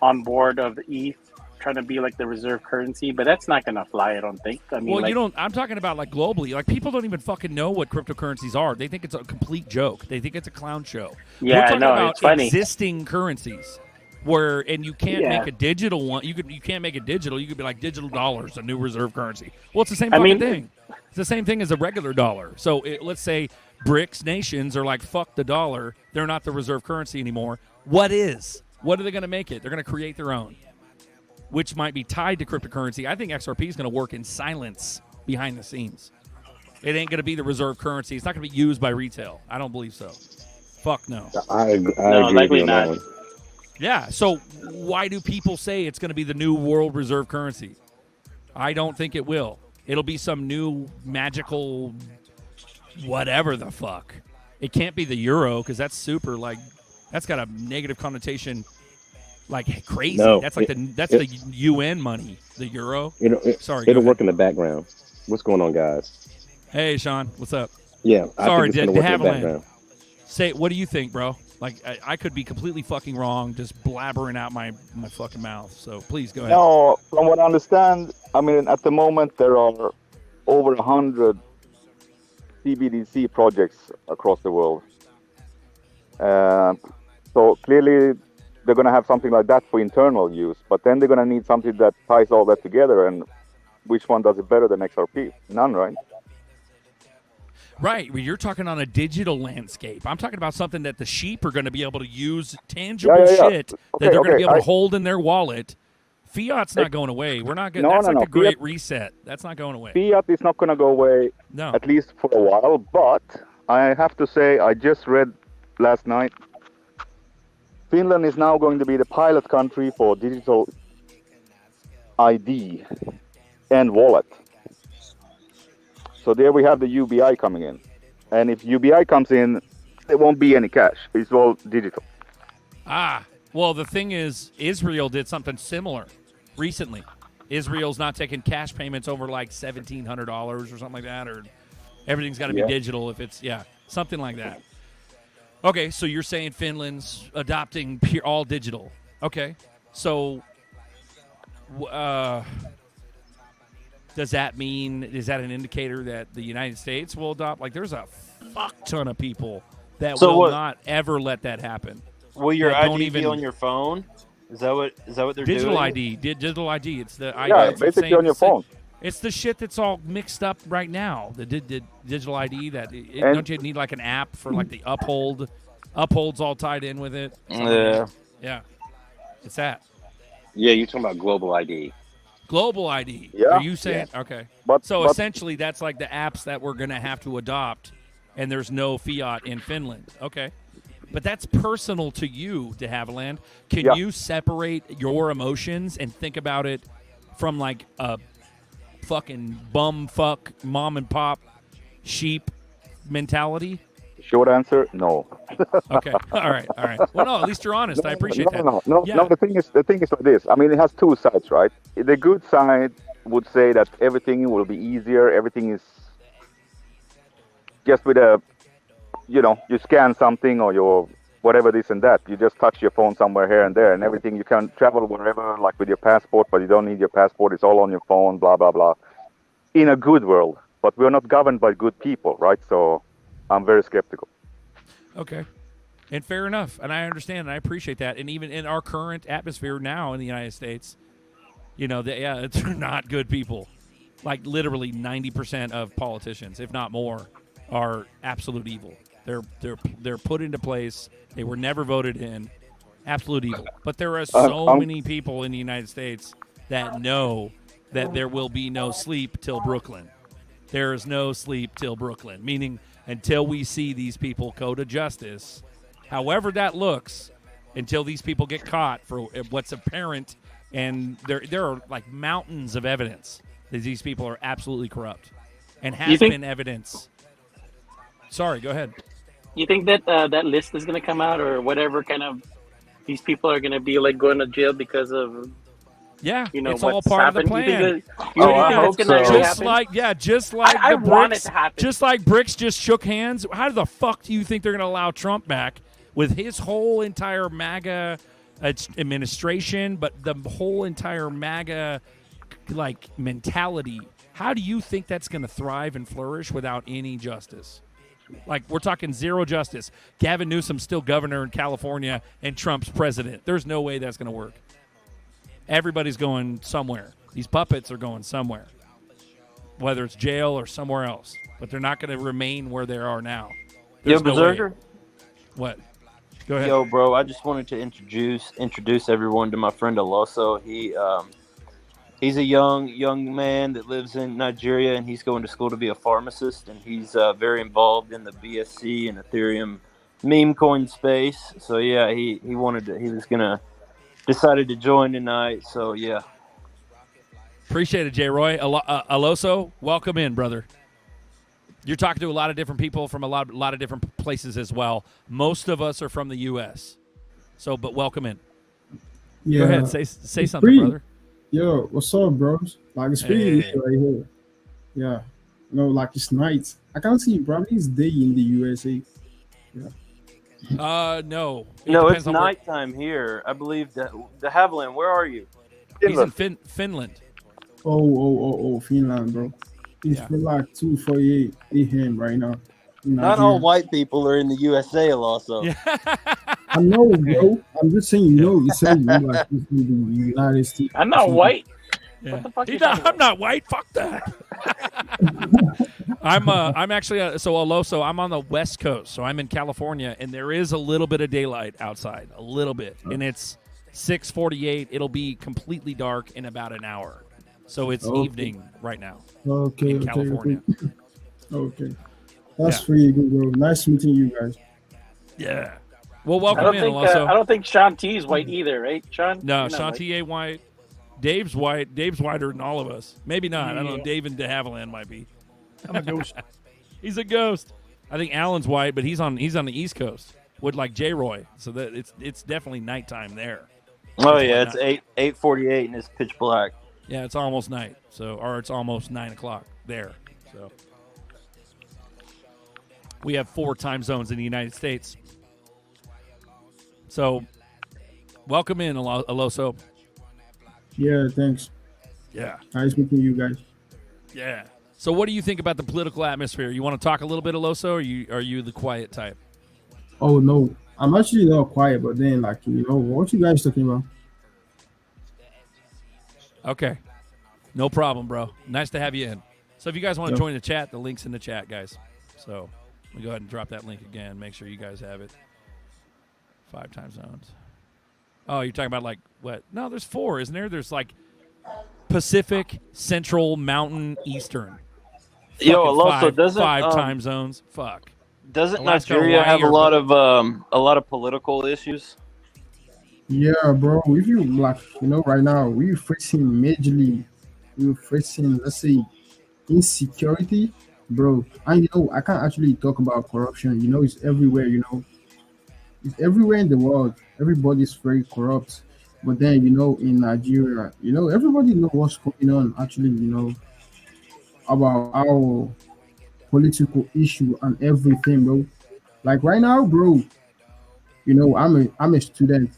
on board of the ETH, trying to be like the reserve currency, but that's not gonna fly. I don't think. I mean, well, I'm talking about like globally. Like people don't even fucking know what cryptocurrencies are. They think it's a complete joke. They think it's a clown show. Yeah, we're talking about it's funny. Existing currencies, and you can't make a digital one. You can't make it digital. You could be like digital dollars, a new reserve currency. Well, it's the same fucking thing. It's the same thing as a regular dollar. So let's say BRICS nations are like, fuck the dollar. They're not the reserve currency anymore. What is? What are they going to make it? They're going to create their own, which might be tied to cryptocurrency. I think XRP is going to work in silence behind the scenes. It ain't going to be the reserve currency. It's not going to be used by retail. I don't believe so. Fuck no. I agree likely with not. that. Yeah, so why do people say it's going to be the new world reserve currency? I don't think it will. It'll be some new magical whatever the fuck. It can't be the euro because that's super like that's got a negative connotation like crazy. No, that's like the UN money, the euro. It'll work in the background. What's going on, guys? Hey, Sean, what's up? Yeah, sorry, I think it's gonna work in the background. Say, what do you think, bro? Like, I could be completely fucking wrong, just blabbering out my fucking mouth. So please go ahead. No, from what I understand, I mean, at the moment there are over 100 CBDC projects across the world. So clearly they're going to have something like that for internal use, but then they're going to need something that ties all that together. And which one does it better than XRP? None, right? Right. Well, you're talking on a digital landscape. I'm talking about something that the sheep are going to be able to use tangible shit that they're going to be able to hold in their wallet. Fiat's not going away. We're not going. That's like a great reset. That's not going away. Fiat is not going to go away, at least for a while. But I have to say, I just read last night, Finland is now going to be the pilot country for digital ID and wallet. So there we have the UBI coming in. And if UBI comes in, there won't be any cash. It's all digital. Well, the thing is, Israel did something similar recently. Israel's not taking cash payments over like $1,700 or something like that, or everything's got to be digital if it's, something like that. Okay, so you're saying Finland's adopting all digital. Okay, so does that mean, is that an indicator that the United States will adopt? Like, there's a fuck ton of people that will not ever let that happen. Will your ID be on your phone? Is that what they're digital doing? Digital ID. It's the ID. Yeah, basically on your phone. It's the shit that's all mixed up right now. The digital ID. Don't you need like an app for like the Uphold? Uphold's all tied in with it. Yeah. It's that. Yeah, you're talking about global ID. Global ID. Yeah. Are you saying? Yeah. Okay. But essentially, that's like the apps that we're going to have to adopt, and there's no fiat in Finland. Okay. But that's personal to you, De Havilland. Can you separate your emotions and think about it from like a fucking bum-fuck mom-and-pop sheep mentality? Short answer, no. Okay. All right. Well, no, at least you're honest. I appreciate that. No. The thing is like this. I mean, it has two sides, right? The good side would say that everything will be easier. Everything is just with you scan something or your whatever this and that. You just touch your phone somewhere here and there, and everything. You can travel wherever, like with your passport, but you don't need your passport. It's all on your phone. Blah blah blah. In a good world, but we're not governed by good people, right? So I'm very skeptical. Okay. And fair enough. And I understand and I appreciate that. And even in our current atmosphere now in the United States, they're not good people. Like literally 90% of politicians, if not more, are absolute evil. They're put into place. They were never voted in. Absolute evil. But there are so many people in the United States that know that there will be no sleep till Brooklyn. There is no sleep till Brooklyn, meaning until we see these people go to justice, however that looks, until these people get caught for what's apparent, and there are like mountains of evidence that these people are absolutely corrupt, and has been evidence. Sorry, go ahead. You think that that list is going to come out, or whatever kind of these people are going to be like going to jail because of? Yeah, it's all part of the plan. Just like BRICS just shook hands. How the fuck do you think they're going to allow Trump back with his whole entire MAGA administration, but the whole entire MAGA like mentality? How do you think that's going to thrive and flourish without any justice? Like, we're talking zero justice. Gavin Newsom's still governor in California, and Trump's president. There's no way that's going to work. Everybody's going somewhere. These puppets are going somewhere, whether it's jail or somewhere else. But they're not going to remain where they are now. There's Berserker? What? Go ahead. Yo, bro, I just wanted to introduce everyone to my friend Aloso. He's a young man that lives in Nigeria, and he's going to school to be a pharmacist, and he's very involved in the BSC and Ethereum meme coin space. So yeah, he decided to join tonight. So yeah, appreciate it, J. Roy. Aloso, welcome in, brother. You're talking to a lot of different people from a lot of different places as well. Most of us are from the U.S. So, but welcome in. Yeah. Go ahead, say something, brother. Yo, what's up, bros? Like it's pretty late right here. Yeah, like it's night. I can't see probably it's day in the USA. Yeah. No. No, it's nighttime here. I believe that the Haviland. Where are you? He's in Finland. Oh, Finland, bro. It's like 2:48 a.m. right now. Not all white people are in the USA, also. Yeah. I know, bro. I'm just saying, you said you like in the United States. I'm not white. Yeah. What the fuck I'm not white. Fuck that. I'm actually so Aloso. I'm on the West Coast, so I'm in California, and there is a little bit of daylight outside, a little bit, and it's 6:48. It'll be completely dark in about an hour, so it's evening right now. In California. Okay. That's pretty good, bro. Nice meeting you guys. Yeah. Well, welcome in, Aloso. I don't think Sean T is white either, right, Sean? No, Sean T ain't white. Dave's white. Dave's whiter than all of us. Maybe not. I don't know. Dave and de Havilland might be. I'm a ghost. He's a ghost. I think Alan's white, but he's on the East Coast with like J. Roy. So that it's definitely nighttime there. Oh yeah, it's 8:48 and it's pitch black. Yeah, it's almost night. Or it's almost 9:00 there. So we have 4 time zones in the United States. So welcome in, Aloso. Yeah, thanks. Yeah. Nice meeting you guys. Yeah. So what do you think about the political atmosphere? You want to talk a little bit, Aloso, or are you the quiet type? Oh, no. I'm actually not quiet, but then, what you guys talking about? Okay. No problem, bro. Nice to have you in. So if you guys want to join the chat, the link's in the chat, guys. So we go ahead and drop that link again. Make sure you guys have it. 5 time zones. Oh, you're talking about like what? No, there's 4, isn't there? There's like Pacific, Central, Mountain, Eastern. Yo, Aloso, doesn't 5 time zones? Fuck. Doesn't Nigeria have a lot of political issues? Yeah, bro. If you right now we're facing let's say insecurity, bro. And I can't actually talk about corruption. It's everywhere. It's everywhere in the world. Everybody's very corrupt. But then, in Nigeria, everybody knows what's going on actually, about our political issue and everything, bro. Like right now, bro, I'm a student.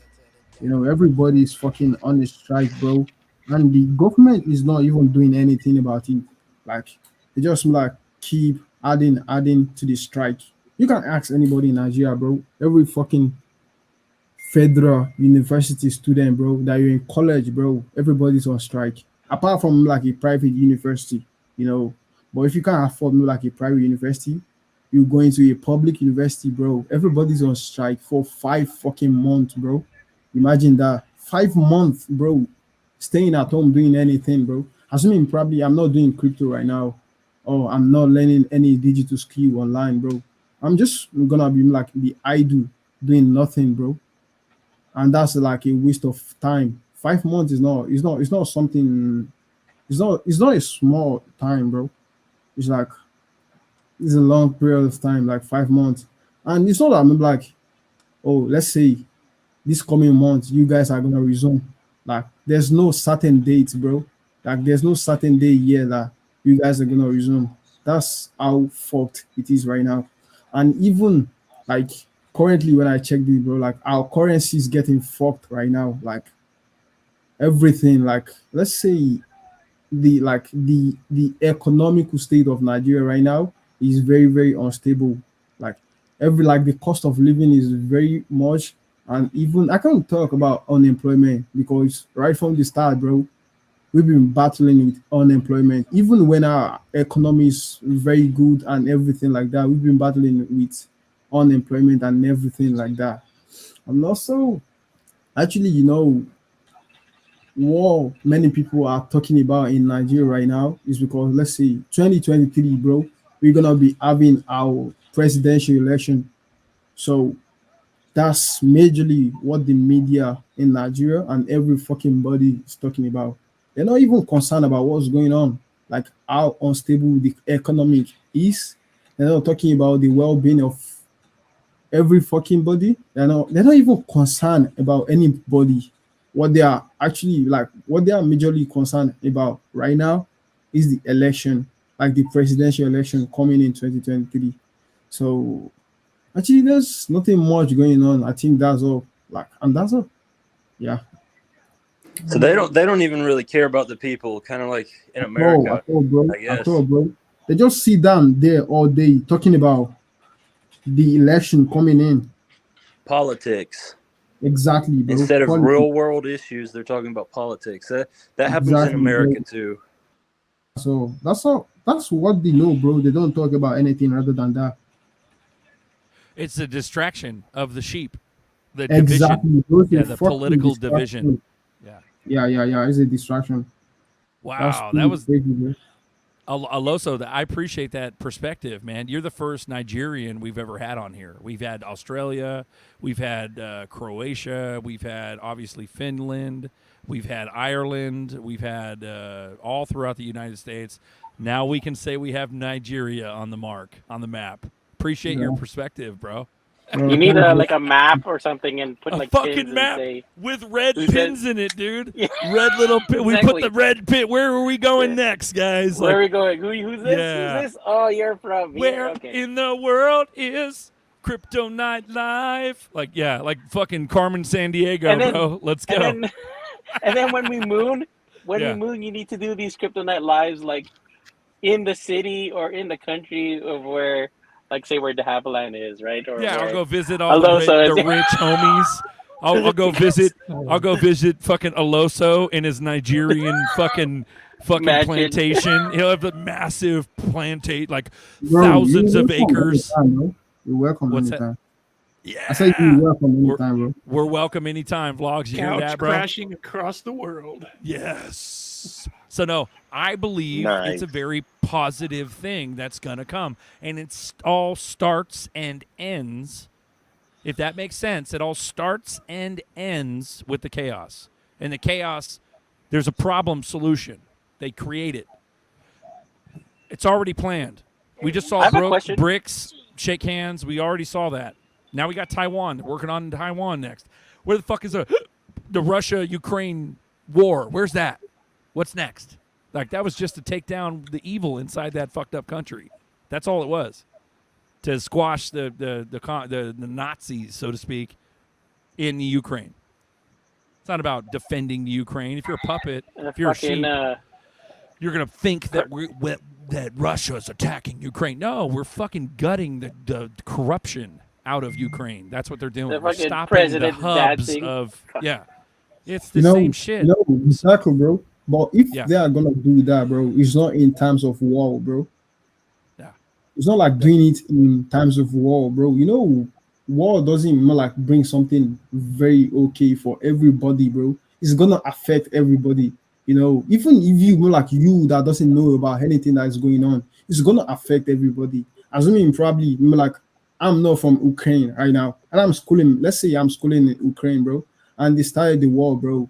Everybody's fucking on the strike, bro. And the government is not even doing anything about it. Like, they just keep adding to the strike. You can ask anybody in Nigeria, bro. Every fucking federal university student, bro, that you're in college, bro, everybody's on strike. Apart from a private university, But if you can't afford a private university, you go into a public university, bro. Everybody's on strike for 5 fucking months, bro. Imagine that. 5 months, bro. Staying at home doing anything, bro. Assuming probably I'm not doing crypto right now, or I'm not learning any digital skill online, bro. I'm just gonna be idle, doing nothing, bro. And that's a waste of time. 5 months is not something. It's not a small time, bro. It's a long period of time, 5 months. And it's not that I'm let's say this coming month you guys are gonna resume. There's no certain date, bro. There's no certain day here that you guys are gonna resume. That's how fucked it is right now. And even currently when I check this, bro, our currency is getting fucked right now. Everything, let's say the economical state of Nigeria right now is very, very unstable. The cost of living is very much, and even I can't talk about unemployment because right from the start, bro, we've been battling with unemployment. Even when our economy is very good and everything like that, we've been battling with unemployment and everything like that. And also, actually, what many people are talking about in Nigeria right now is because, let's say 2023, bro, we're gonna be having our presidential election. So that's majorly what the media in Nigeria and every fucking body is talking about. They're not even concerned about what's going on, how unstable the economy is, They're not talking about the well-being of every fucking body. They're not even concerned about anybody. What they are actually like, what they are majorly concerned about right now is the election, like the presidential election coming in 2023. So actually, there's nothing much going on. I think that's all. Like, and that's all. Yeah. So they don't even really care about the people, kind of like in America. At all, bro. They just sit down there all day talking about the election coming in. Politics. Exactly, bro. Instead of real world issues, they're talking about politics. That happens in America too. So that's all. That's what they know, bro. They don't talk about anything other than that. It's a distraction of the sheep. The exactly. division. Yeah, the political division. Yeah. It's a distraction. Wow, that was crazy, bro. Aloso, I appreciate that perspective, man. You're the first Nigerian we've ever had on here. We've had Australia, we've had Croatia, we've had obviously Finland, we've had Ireland, we've had all throughout the United States. Now we can say we have Nigeria on the map. Appreciate your perspective, bro. You need like a map or something and put like fucking pins map and say, with red pins in it, dude. Yeah. Red little pin. Exactly. We put the red pin. Where are we going next, guys? Where are we going? Who's this? Yeah. Who's this? Oh, you're from here. Where Okay. in the world is Crypto Night Live? Like fucking Carmen Sandiego, bro. Let's go. And then when we moon, you need to do these Crypto Night Lives like in the city or in the country of where. Like, say where De Havilland is, right? Or I'll go visit all the rich homies. I'll go visit. I'll go visit fucking Aloso in his Nigerian fucking plantation. He'll have a massive plantation, like thousands of acres. You're welcome anytime. Yeah, I said you're welcome anytime, bro. We're welcome anytime. Vlogs, you hear that, bro? Crashing across the world. Yes. So no, I believe it's a very positive thing that's going to come. And it all starts and ends, if that makes sense, it all starts and ends with the chaos. And the chaos, there's a problem solution. They create it. It's already planned. We just saw BRICS shake hands. We already saw that. Now we got Taiwan. Working on Taiwan next. Where the fuck is the Russia-Ukraine war? Where's that? What's next? Like, that was just to take down the evil inside that fucked up country. That's all it was. To squash the Nazis, so to speak, in the Ukraine. It's not about defending the Ukraine. If you're a puppet, if you're a sheep, you're going to think that that Russia's attacking Ukraine. No, we're fucking gutting the corruption out of Ukraine. That's what they're doing. We're stopping the hubs of... Yeah. It's the same shit. No, exactly, bro. But if they are gonna do that, bro, it's not in times of war, bro. Yeah. It's not like doing it in times of war, bro. You know, war doesn't like bring something very okay for everybody, bro. It's gonna affect everybody. You know, even if you like you that doesn't know about anything that is going on, it's gonna affect everybody. Assuming probably like I'm not from Ukraine right now, and I'm schooling. Let's say I'm schooling in Ukraine, bro, and they started the war, bro.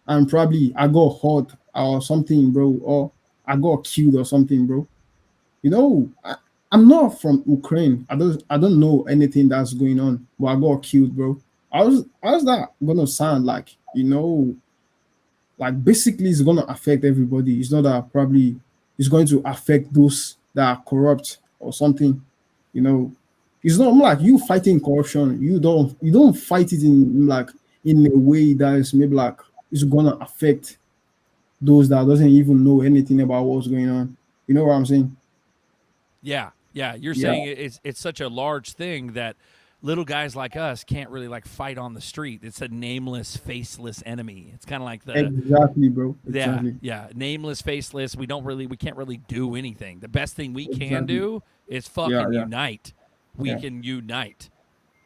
And probably I got hurt or something, bro, or I got killed or something, bro. You know, I'm not from Ukraine. I don't know anything that's going on, but I got killed, bro. How's that gonna sound like? You know, like basically it's gonna affect everybody. It's not that probably it's going to affect those that are corrupt or something. You know, it's not like you fighting corruption. You don't fight it in a way that is maybe like it's gonna affect those that doesn't even know anything about what's going on. You know what I'm saying? Yeah. You're saying it's such a large thing that little guys like us can't really like fight on the street. It's a nameless, faceless enemy. It's kind of like the exactly, bro. Exactly. Yeah. Nameless, faceless. We can't really do anything. The best thing we can do is fucking unite. We can unite.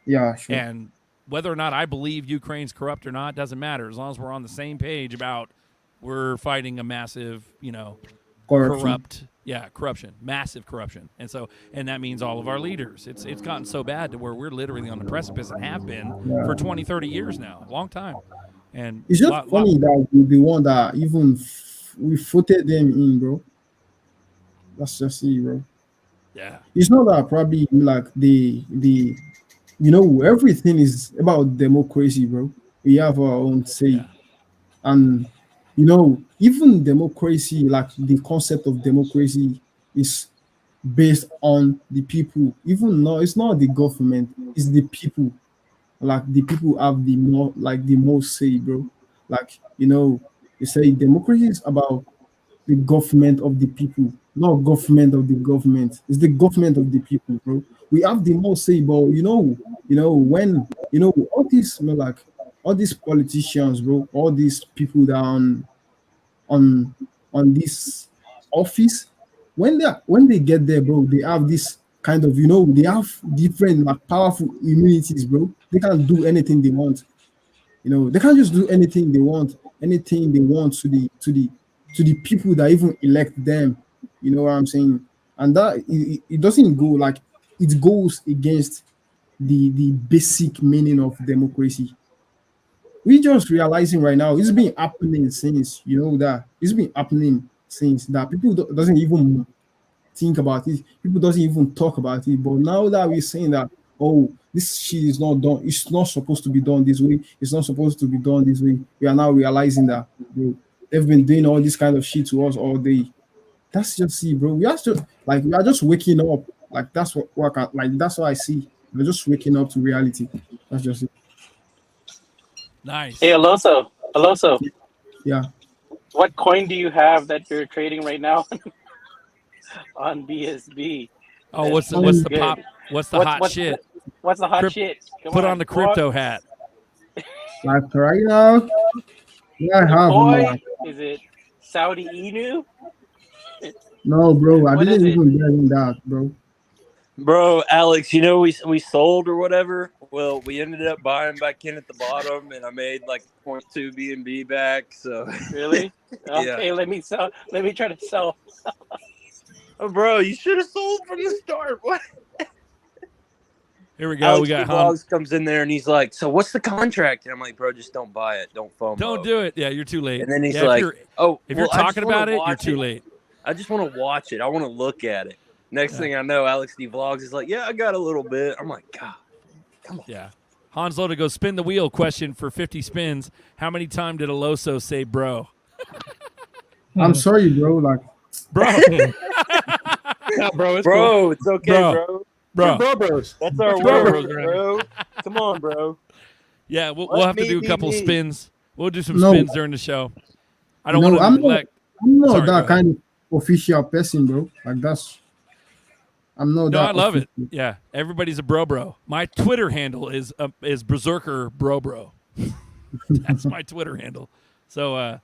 Yeah, sure. And whether or not I believe Ukraine's corrupt or not doesn't matter, as long as we're on the same page about we're fighting a massive, corruption, massive corruption. And that means all of our leaders. It's gotten so bad to where we're literally on the precipice and have been for 20, 30 years now, a long time. And it's just funny that the one that even we footed them in, bro. Let's just see, bro. Yeah. It's not that probably like the everything is about democracy, bro. We have our own say. Yeah. And even democracy, like the concept of democracy is based on the people. Even no, it's not the government, it's the people. Like the people have the most say, bro. Like, they say democracy is about the government of the people, not government of the government. It's the government of the people, bro. We have the most say, but when all these like all these politicians, bro, all these people that are on on this office, when they get there, bro, they have this kind of they have different like powerful immunities, bro. They can do anything they want. They can't just do anything they want, to the people that even elect them. You know what I'm saying? And that it doesn't go like it goes against the basic meaning of democracy. We just realizing right now it's been happening since that it's been happening since that people doesn't even think about it. People doesn't even talk about it. But now that we're saying that, oh, this shit is not done. It's not supposed to be done this way. It's not supposed to be done this way. We are now realizing that, bro, they've been doing all this kind of shit to us all day. That's just see, bro. We are just waking up. Like that's that's what I see. We're just waking up to reality. That's just it. Nice. Hey, Alonso. Yeah. What coin do you have that you're trading right now on BSB? Oh, what's the good. pop? What's the hot shit? What's the hot shit? Put on the crypto hat. Like right now, yeah, I have Boy, one. is it Saudi Inu? No, bro, I What didn't is it? even get in that, bro. Bro, Alex, we sold or whatever. Well, we ended up buying back in at the bottom, and I made like 0.2 BNB back. So Really? Yeah. Okay, let me try to sell. Oh, bro, you should have sold from the start. What? Here we go. Alex We got Vlogs comes in there and he's like, "So what's the contract?" And I'm like, "Bro, just don't buy it. Don't FOMO. Don't do it. Yeah, you're too late. And then he's Yeah, like, "Oh, if you're well, I just talking wanna about it, you're watch too late." I just want to watch it. I want to look at it." Next thing I know, Alex D Vlogs is like, "Yeah, I got a little bit." I'm like, "God, come on." Yeah. Hans Loda goes, spin the wheel question for 50 spins. How many times did Aloso say bro? I'm sorry, bro. Like, Bro. Yeah, bro, It's okay, bro. Bro. bros. That's our word, bro. Come on, bro. Yeah, we'll have to do a couple spins. We'll do some No. spins during the show. I don't No, want to I'm neglect. I'm not Sorry, go that ahead. kind of official person, bro. Like I'm not No, that. I love it. official. Yeah, everybody's a bro. My Twitter handle is Berserker Bro. That's my Twitter handle. So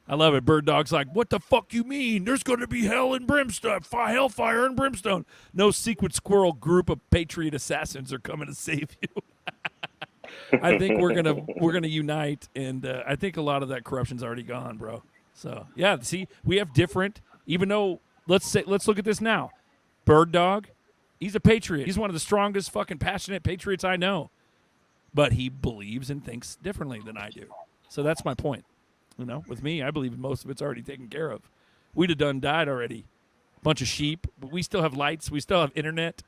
I love it. Bird Dog's like, what the fuck you mean? There's going to be hell and brimstone, hellfire and brimstone. No secret squirrel group of patriot assassins are coming to save you. I think we're gonna unite, and I think a lot of that corruption's already gone, bro. So yeah, see, we have different. Even though let's look at this now. Bird Dog, he's a patriot. He's one of the strongest, fucking passionate patriots I know. But he believes and thinks differently than I do. So that's my point. With me, I believe most of it's already taken care of. We'd have died already. Bunch of sheep, but we still have lights. We still have internet.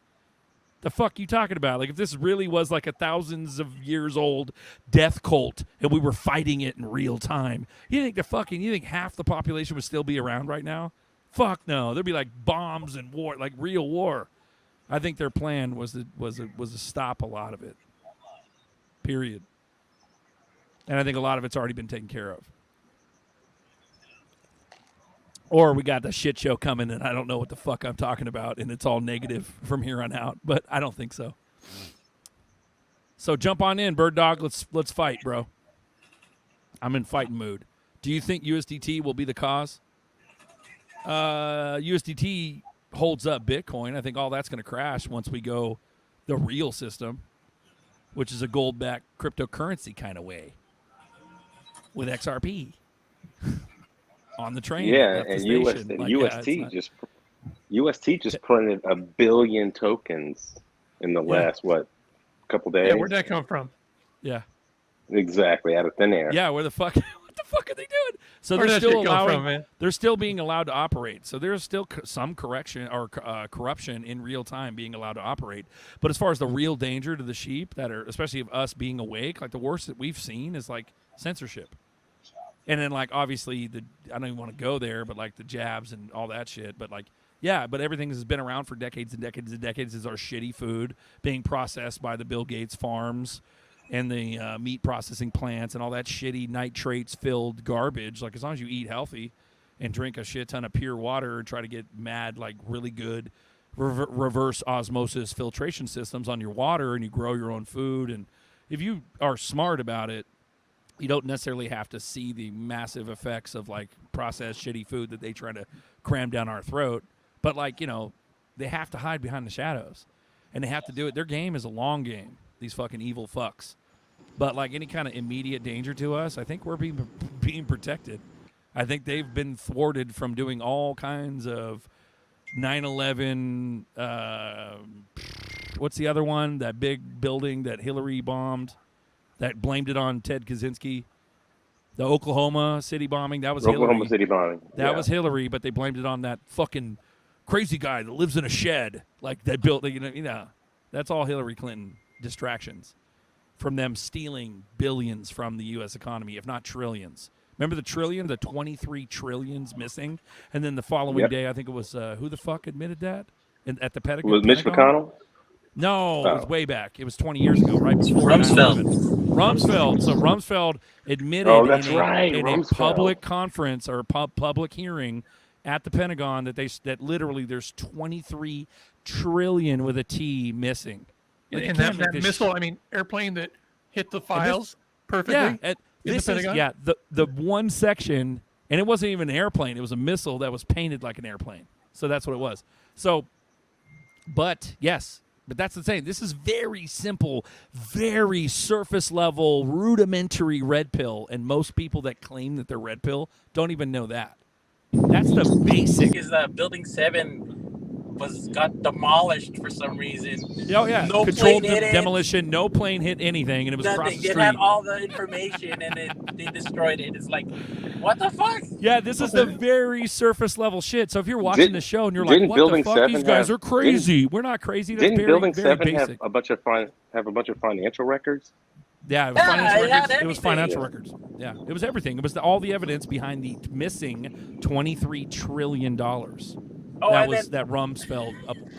The fuck you talking about? Like, if this really was like a thousands of years old death cult and we were fighting it in real time, you think half the population would still be around right now? Fuck no. There'd be like bombs and war, like real war. I think their plan was to stop a lot of it. Period. And I think a lot of it's already been taken care of. Or we got the shit show coming and I don't know what the fuck I'm talking about and it's all negative from here on out, but I don't think so. So jump on in, Bird Dog. Let's fight, bro. I'm in fighting mood. Do you think USDT will be the cause? USDT holds up Bitcoin. I think all that's going to crash once we go the real system, which is a gold-backed cryptocurrency kind of way with XRP on the train. Yeah, and UST just printed 1 billion tokens in the last couple days. Yeah, where'd that come from? Yeah, exactly, out of thin air. yeah. What the fuck are they doing? So Where they're did that still shit come allowing. from, man? They're still being allowed to operate. So there's still some corruption in real time being allowed to operate. But as far as the real danger to the sheep that are, especially of us being awake, like the worst that we've seen is like censorship. And then like obviously I don't even want to go there, but like the jabs and all that shit. But like yeah, but everything has been around for decades and decades and decades. Is our shitty food being processed by the Bill Gates farms and the meat processing plants and all that shitty nitrates-filled garbage. Like, as long as you eat healthy and drink a shit ton of pure water and try to get mad, like, really good reverse osmosis filtration systems on your water and you grow your own food. And if you are smart about it, you don't necessarily have to see the massive effects of, like, processed shitty food that they try to cram down our throat. But, like, you know, they have to hide behind the shadows. And they have to do it. Their game is a long game, these fucking evil fucks. But, like, any kind of immediate danger to us, I think we're being protected. I think they've been thwarted from doing all kinds of 9/11. What's the other one? That big building that Hillary bombed, that blamed it on Ted Kaczynski. The Oklahoma City bombing, that was Oklahoma Hillary. City bombing. That was Hillary, but they blamed it on that fucking crazy guy that lives in a shed. Like, that built, you know, that's all Hillary Clinton distractions from them stealing billions from the U.S. economy, if not trillions. Remember the trillion, the 23 trillions missing? And then the following day, I think it was, who the fuck admitted that? At the Pentagon? Was Mitch McConnell? No, it was way back. It was 20 years ago, right before Rumsfeld. 9/11. Rumsfeld. So Rumsfeld admitted in a public conference or public hearing at the Pentagon that literally there's 23 trillion with a T missing. Like, And that missile, I mean, airplane that hit the files perfectly. Yeah, in the Pentagon? yeah. The one section, and it wasn't even an airplane. It was a missile that was painted like an airplane. So that's what it was. So, but yes. But that's the thing. This is very simple, very surface level, rudimentary red pill, and most people that claim that they're red pill don't even know that. That's the basic. Is Building 7 got demolished for some reason? Oh yeah, No controlled plane hit demolition. No plane hit anything, and it was across Nothing. the It street. had all the information, and they destroyed it. It's like, what the fuck? Yeah, this is the very surface level shit. So if you're watching the show and you're like, didn't "What Building the fuck? 7 These guys have- are crazy." We're not crazy. That's Didn't very, Building very 7 have basic. a bunch of financial records? Yeah, it was financial it had records. It was everything. financial records. Yeah, it was everything. It was all the evidence behind the missing $23 trillion. Oh, That and was then- that Rumsfeld.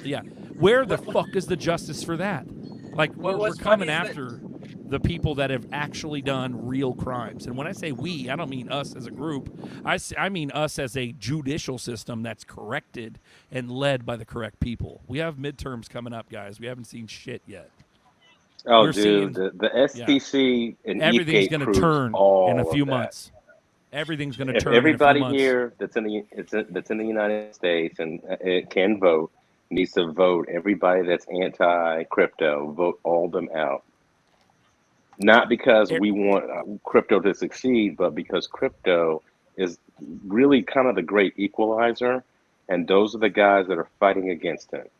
Yeah, where the fuck is the justice for that? Like, we're what's coming funny is after the people that have actually done real crimes. And when I say we, I don't mean us as a group. I mean us as a judicial system that's corrected and led by the correct people. We have midterms coming up, guys. We haven't seen shit yet. Oh, We're dude, seeing- the STC and Everything's going going to to turn all in a few of that. months. Everything's going to If turn in a few everybody months. here that's in the United States and it can vote needs to vote. Everybody that's anti-crypto, vote all them out. Not because we want crypto to succeed, but because crypto is really kind of the great equalizer, and those are the guys that are fighting against it,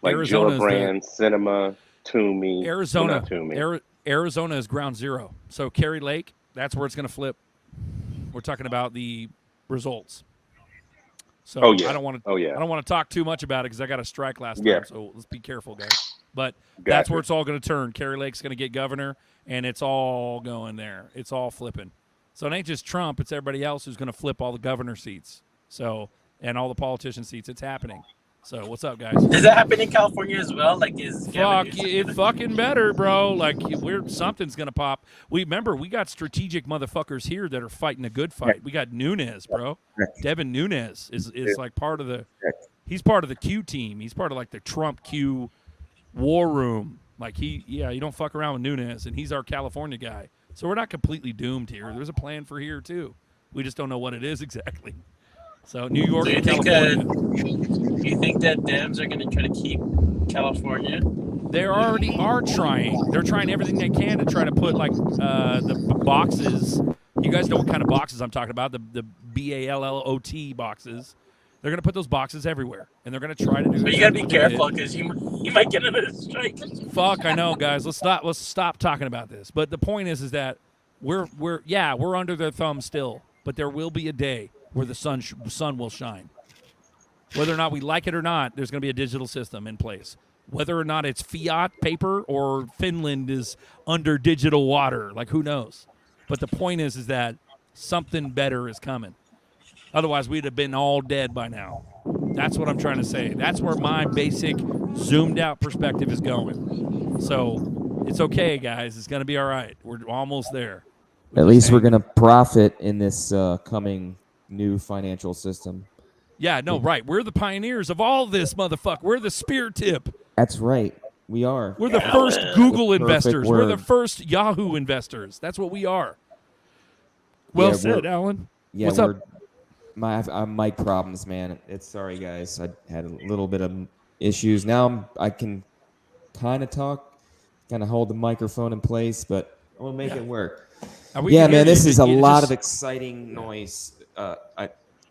like Arizona's Gillibrand, Cinema, Toomey. Arizona, well, not Toomey. Arizona is ground zero. So Kerry Lake, that's where it's going to flip. We're talking about the results. So Oh, yeah. I don't want to. Oh, yeah. I don't want to talk too much about it because I got a strike last Yeah. time. So let's be careful, guys. But that's where it's all going to turn. Kerry Lake's going to get governor, and it's all going there. It's all flipping. So it ain't just Trump; it's everybody else who's going to flip all the governor seats. So and all the politician seats. It's happening. So what's up, guys? Does that happen in California as well? Like, is Fuck, it fucking better, bro. Like, something's gonna pop. We got strategic motherfuckers here that are fighting a good fight. We got Nunes, bro. Devin Nunes is like part of the. He's part of the Q team. He's part of like the Trump Q war room. Like you don't fuck around with Nunes, and he's our California guy. So we're not completely doomed here. There's a plan for here too. We just don't know what it is exactly. So New York and California. Do you think that Dems are going to try to keep California? They already are trying. They're trying everything they can to try to put like the boxes. You guys know what kind of boxes I'm talking about? The BALLOT boxes. They're going to put those boxes everywhere, and they're going to try to do. But you got to be careful because you might get another strike. Fuck, I know, guys. Let's stop talking about this. But the point is that we're under their thumb still. but there will be a day where the sun will shine. Whether or not we like it or not, there's going to be a digital system in place. Whether or not it's fiat paper or Finland is under digital water, like who knows? But the point is that something better is coming. Otherwise, we'd have been all dead by now. That's what I'm trying to say. That's where my basic zoomed-out perspective is going. So it's okay, guys. It's going to be all right. We're almost there. At least we're going to profit in this coming new financial system. Yeah, no, right. We're the pioneers of all this, motherfucker. We're the spear tip. That's right. We are. We're the first Google investors. word. We're the first Yahoo investors. That's what we are. Well said, Alan. Yeah, what's up? I'm mic problems, man. It's sorry, guys. I had a little bit of issues. Now I can kind of talk, kind of hold the microphone in place, but we'll make it work. Yeah, man, this is a lot of exciting noise.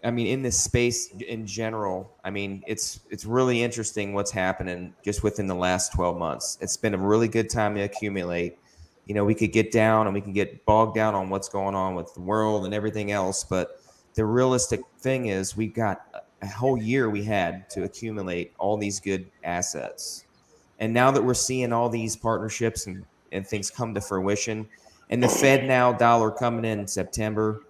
I mean, in this space in general, I mean, it's really interesting what's happening just within the last 12 months. It's been a really good time to accumulate. You know, we could get down and we can get bogged down on what's going on with the world and everything else, but the realistic thing is we've got a whole year we had to accumulate all these good assets. And now that we're seeing all these partnerships and things come to fruition, and the Fed now dollar coming in September,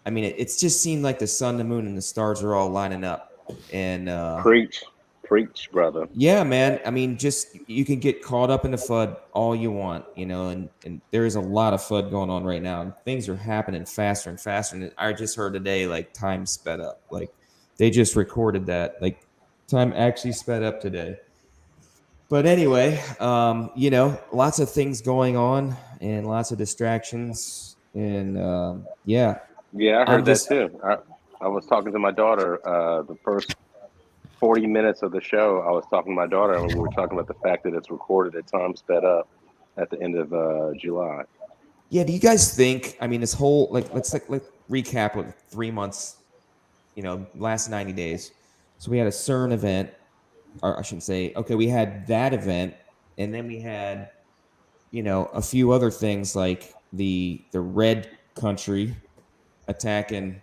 I mean, it's just seemed like the sun, the moon, and the stars are all lining up. And Preach, brother. Yeah, man. I mean, just you can get caught up in the FUD all you want, you know, and there is a lot of FUD going on right now. And things are happening faster and faster. And I just heard today, like, time sped up. Like, they just recorded that. Like, time actually sped up today. But anyway, you know, lots of things going on and lots of distractions. And, yeah. Yeah, I heard that too. I was talking to my daughter the first 40 minutes of the show. I was talking to my daughter, and we were talking about the fact that it's recorded at time sped up at the end of July. Yeah, do you guys think, I mean, this whole, like, let's recap with 3 months, you know, last 90 days. So we had a CERN event, or I shouldn't say, okay, we had that event, and then we had, you know, a few other things like the red country attacking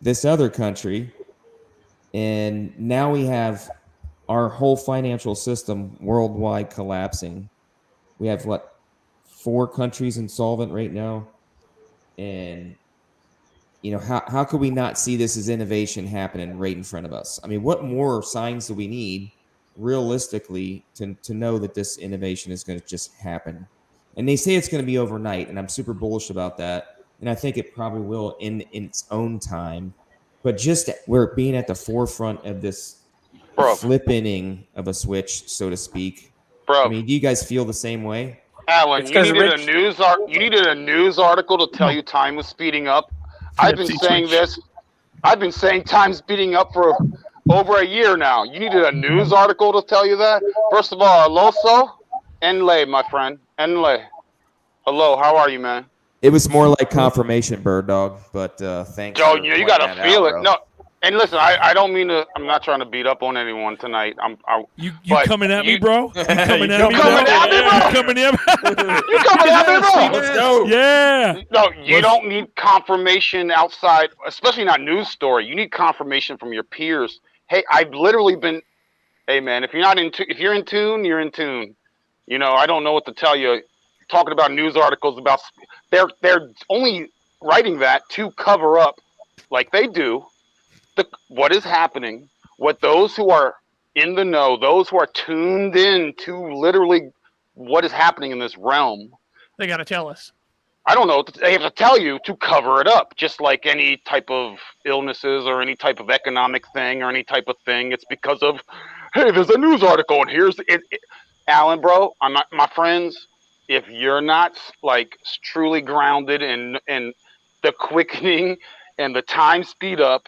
this other country. And now we have our whole financial system worldwide collapsing. We have, 4 countries insolvent right now. And, you know, how could we not see this as innovation happening right in front of us? I mean, what more signs do we need realistically to know that this innovation is going to just happen? And they say it's going to be overnight, and I'm super bullish about that. And I think it probably will in its own time. But just we're being at the forefront of this flip-inning of a switch, so to speak. Bro, I mean, do you guys feel the same way? Alan, you needed a news article to tell you time was speeding up. I've been saying this. I've been saying time's speeding up for over a year now. You needed a news article to tell you that? First of all, Aloso, Enle, my friend. Enle. Hello, how are you, man? It was more like confirmation, Bird Dog, but thanks. Joe, you gotta feel it. No, and listen, I don't mean to. I'm not trying to beat up on anyone tonight. You coming at me, bro? You coming at me, bro? You coming at me, bro? Let's go. Yeah. No, you don't need confirmation outside, especially not news story. You need confirmation from your peers. Hey, I've literally been. Hey, man, if you're in tune, you're in tune. You know, I don't know what to tell you. Talking about news articles about. They're only writing that to cover up, like they do, what is happening, what those who are in the know, those who are tuned in to literally what is happening in this realm. They got to tell us. I don't know. They have to tell you to cover it up, just like any type of illnesses or any type of economic thing or any type of thing. It's because of, hey, there's a news article and here's it. Alan, bro, my friends, if you're not like truly grounded in the quickening and the time speed up,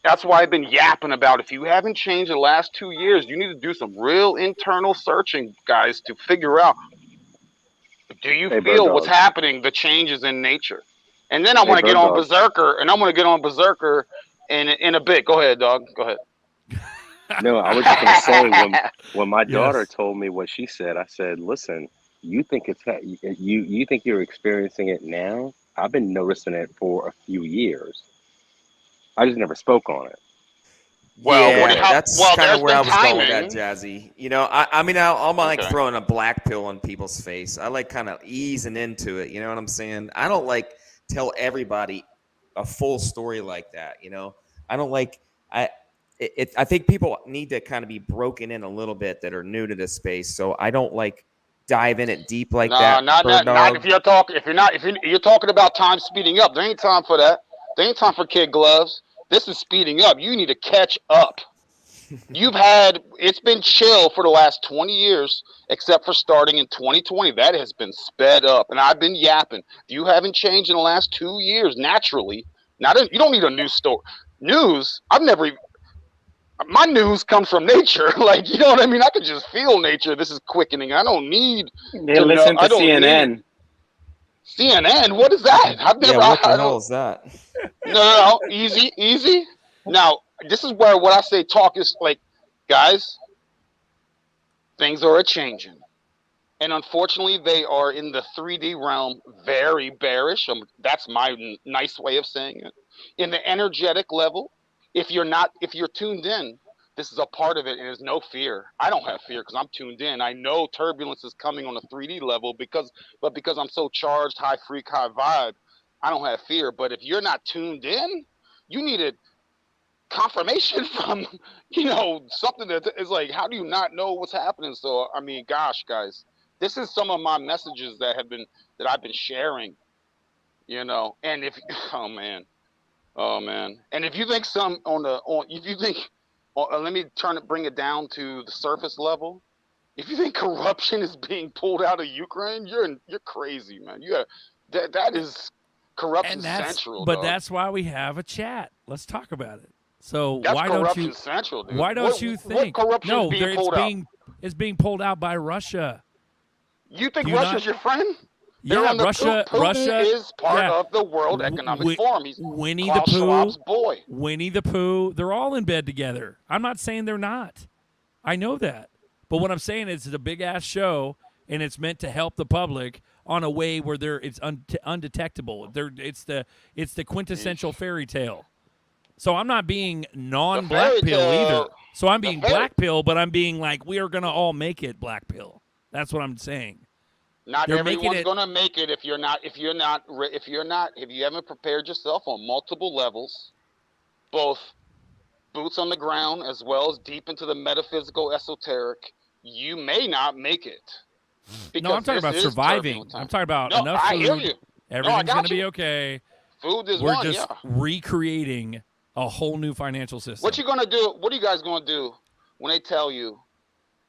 that's why I've been yapping about. If you haven't changed the last 2 years, you need to do some real internal searching, guys, to figure out, do you feel what's happening, the changes in nature? And then I want to get on Berserker, and I'm going to get on Berserker in a bit. Go ahead, dog. Go ahead. No, I was just going to say, when my daughter told me what she said, I said, listen, you think you think you're experiencing it now, I've been noticing it for a few years. I just never spoke on it. Well, that's kind of where I was going with that, timing. Jazzy. You know, I'm like throwing a black pill on people's face. I like kind of easing into it. You know what I'm saying? I don't like tell everybody a full story like that. You know, I don't like I think people need to kind of be broken in a little bit that are new to this space. So I don't like dive in it deep like that. Not if you're talking. If you're talking about time speeding up, there ain't time for that. There ain't time for kid gloves. This is speeding up. You need to catch up. It's been chill for the last 20 years, except for starting in 2020. That has been sped up, and I've been yapping. If you haven't changed in the last 2 years, naturally, you don't need a news story. News, my news comes from nature. Like, you know what I mean? I could just feel nature. This is quickening. I don't need to listen to CNN. CNN? What is that? I've never. What the hell is that? No. Easy. Now, this is where what I say talk is like, guys, things are a-changing. And unfortunately, they are in the 3D realm very bearish. That's my nice way of saying it. In the energetic level, if you're tuned in, this is a part of it, and there's no fear. I don't have fear because I'm tuned in. I know turbulence is coming on a 3D level because I'm so charged, high freak, high vibe, I don't have fear. But if you're not tuned in, you needed confirmation from, something that is like, how do you not know what's happening? So, I mean, gosh, guys, this is some of my messages that I've been sharing, and if, oh man. And if you think let me bring it down to the surface level. If you think corruption is being pulled out of Ukraine, you're crazy, man. That is corruption central. But that's why we have a chat. Let's talk about it. So that's why don't you? Central, dude. Why don't you think? No, it's being pulled out by Russia. You think Russia's your friend? Yeah, Russia is part of the World Economic Forum. He's Winnie Klaus the Pooh, Schwab's boy. Winnie the Pooh. They're all in bed together. I'm not saying they're not. I know that. But what I'm saying is it's a big ass show, and it's meant to help the public on a way where it's undetectable. It's the quintessential fairy tale. So I'm not being non-black pill either. So I'm being black pill, but I'm being like, we are gonna all make it black pill. That's what I'm saying. Not everyone's gonna make it if you haven't prepared yourself on multiple levels, both boots on the ground as well as deep into the metaphysical, esoteric. You may not make it. No, I'm talking about surviving. I'm talking about enough food. I hear you. Everything's gonna be okay. Food is We're just recreating a whole new financial system. What you gonna do? What are you guys gonna do when they tell you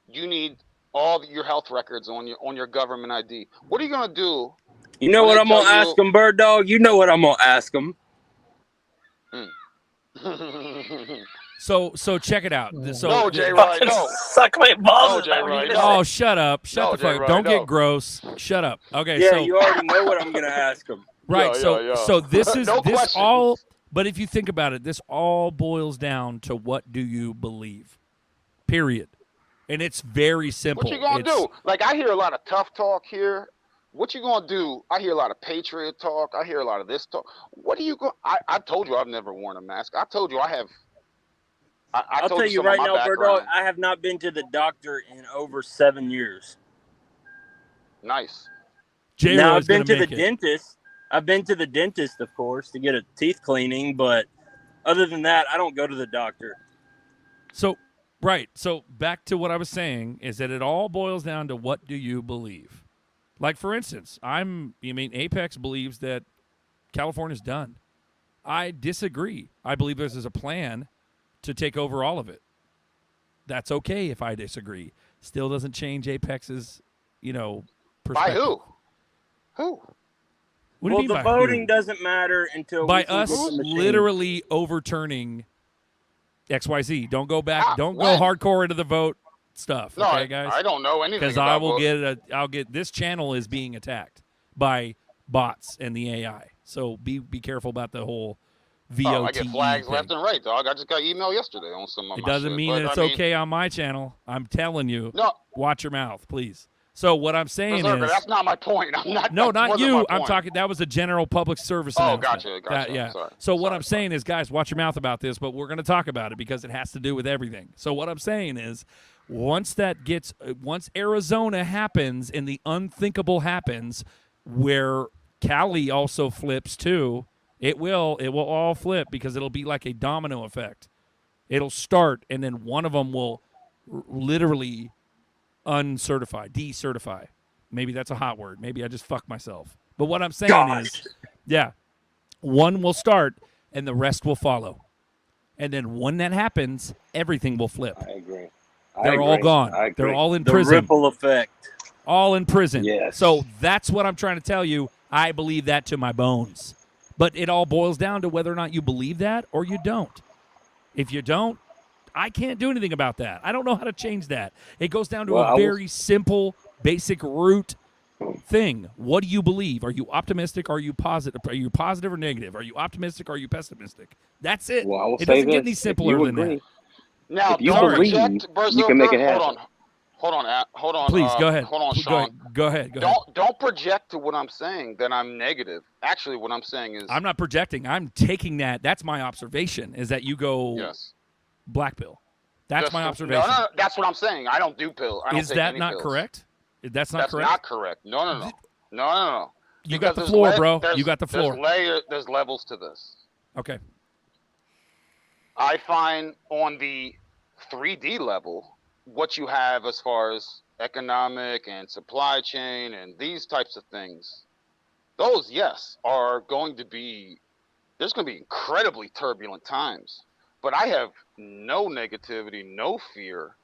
you need all your health records on your government ID? What are you gonna do? You know what I'm gonna ask them, Bird Dog? You know what I'm gonna ask them. So check it out. So, no, Jay Wright, no. Suck my balls. No, Jay Wright, no. Oh, shut up. Shut the fuck up. Don't get gross. Shut up. Okay. Yeah, so you already know what I'm gonna ask them. Right. Yeah. So this is No this questions. all. But if you think about it, this all boils down to what do you believe? Period. And it's very simple. What you gonna do? Like, I hear a lot of tough talk here. What you gonna do? I hear a lot of patriot talk. I hear a lot of this talk. What are you going? I told you I've never worn a mask. I told you I have. I'll tell you right now, Bird Dog, I have not been to the doctor in over 7 years. Nice. Now I've been to the dentist. I've been to the dentist, of course, to get a teeth cleaning, but other than that, I don't go to the doctor. So, right. So back to what I was saying is that it all boils down to what do you believe? Like, for instance, Apex believes that California's done. I disagree. I believe there's a plan to take over all of it. That's okay if I disagree. Still doesn't change Apex's, perspective. By who? Who? What do you mean the by voting who? doesn't matter until by we can us get the machine. literally overturning XYZ. Don't go back. Don't when? go hardcore into the vote stuff. No, okay, guys? I don't know anything. Because I will get this channel is being attacked by bots and the AI. So be careful about the whole VOT. I get flags left and right, dog. I just got email yesterday on some of my It doesn't shit, mean but that it's okay on my channel. I'm telling you. No. Watch your mouth, please. So what I'm saying Berserker, is, that's not my point. I'm not. no, that not wasn't you. my I'm point. talking. That was a general public service. Oh, announcement. gotcha. Yeah. Sorry. So what I'm saying is, guys, watch your mouth about this, but we're going to talk about it because it has to do with everything. So what I'm saying is, once Arizona happens and the unthinkable happens, where Cali also flips too, it will all flip because it'll be like a domino effect. It'll start, and then one of them will literally decertify. Maybe that's a hot word. Maybe I just fucked myself. But what I'm saying is, one will start and the rest will follow. And then when that happens, everything will flip. I agree. They're all gone. They're all in prison. The ripple effect. All in prison. Yes. So that's what I'm trying to tell you. I believe that to my bones. But it all boils down to whether or not you believe that or you don't. If you don't, I can't do anything about that. I don't know how to change that. It goes down to a very simple, basic root thing. What do you believe? Are you optimistic? Are you positive? Are you positive or negative? Are you optimistic? Or are you pessimistic? That's it. Well, I will it say doesn't get this. any If simpler you than agree, that. Now, if you don't believe, project, Berserker. you can make it happen. Hold on. Please go ahead. Hold on, Sean. Go ahead. Don't project to what I'm saying that I'm negative. Actually, what I'm saying is I'm not projecting. I'm taking that. That's my observation. Is that you go black pill? That's my observation. No, that's what I'm saying. I don't do pills. I don't Is take that any not pills. correct? That's not That's correct. not correct. No. You Because got the there's floor, bro. You got the floor. There's levels to this. Okay. I find on the 3D level, what you have as far as economic and supply chain and these types of things, those, yes, are going to be, there's going to be incredibly turbulent times. But I have no negativity, no fear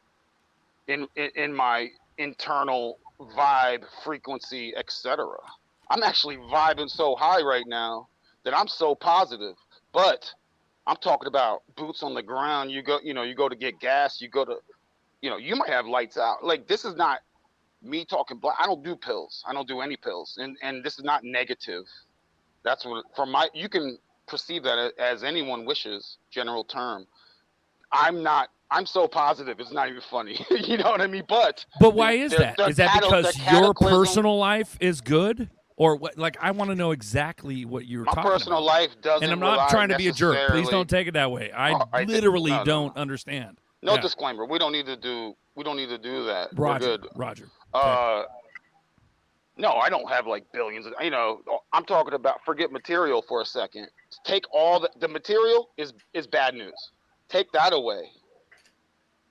in my internal vibe, frequency, etc. I'm actually vibing so high right now that I'm so positive. But I'm talking about boots on the ground. You go to get gas. You go to, you might have lights out. Like, this is not me talking black. I don't do pills. I don't do any pills. And this is not negative. That's what, you can perceive that as anyone wishes, general term. I'm so positive. It's not even funny. You know what I mean? But why is that? Is that because your personal life is good? Or what? Like, I want to know exactly what you're talking about. My personal life doesn't. And I'm not trying to be a jerk. Please don't take it that way. I literally don't understand. No disclaimer. We don't need to do that. Roger. We're good. Roger. No, I don't have like billions. I'm talking about, forget material for a second. Take all the material is bad news. Take that away.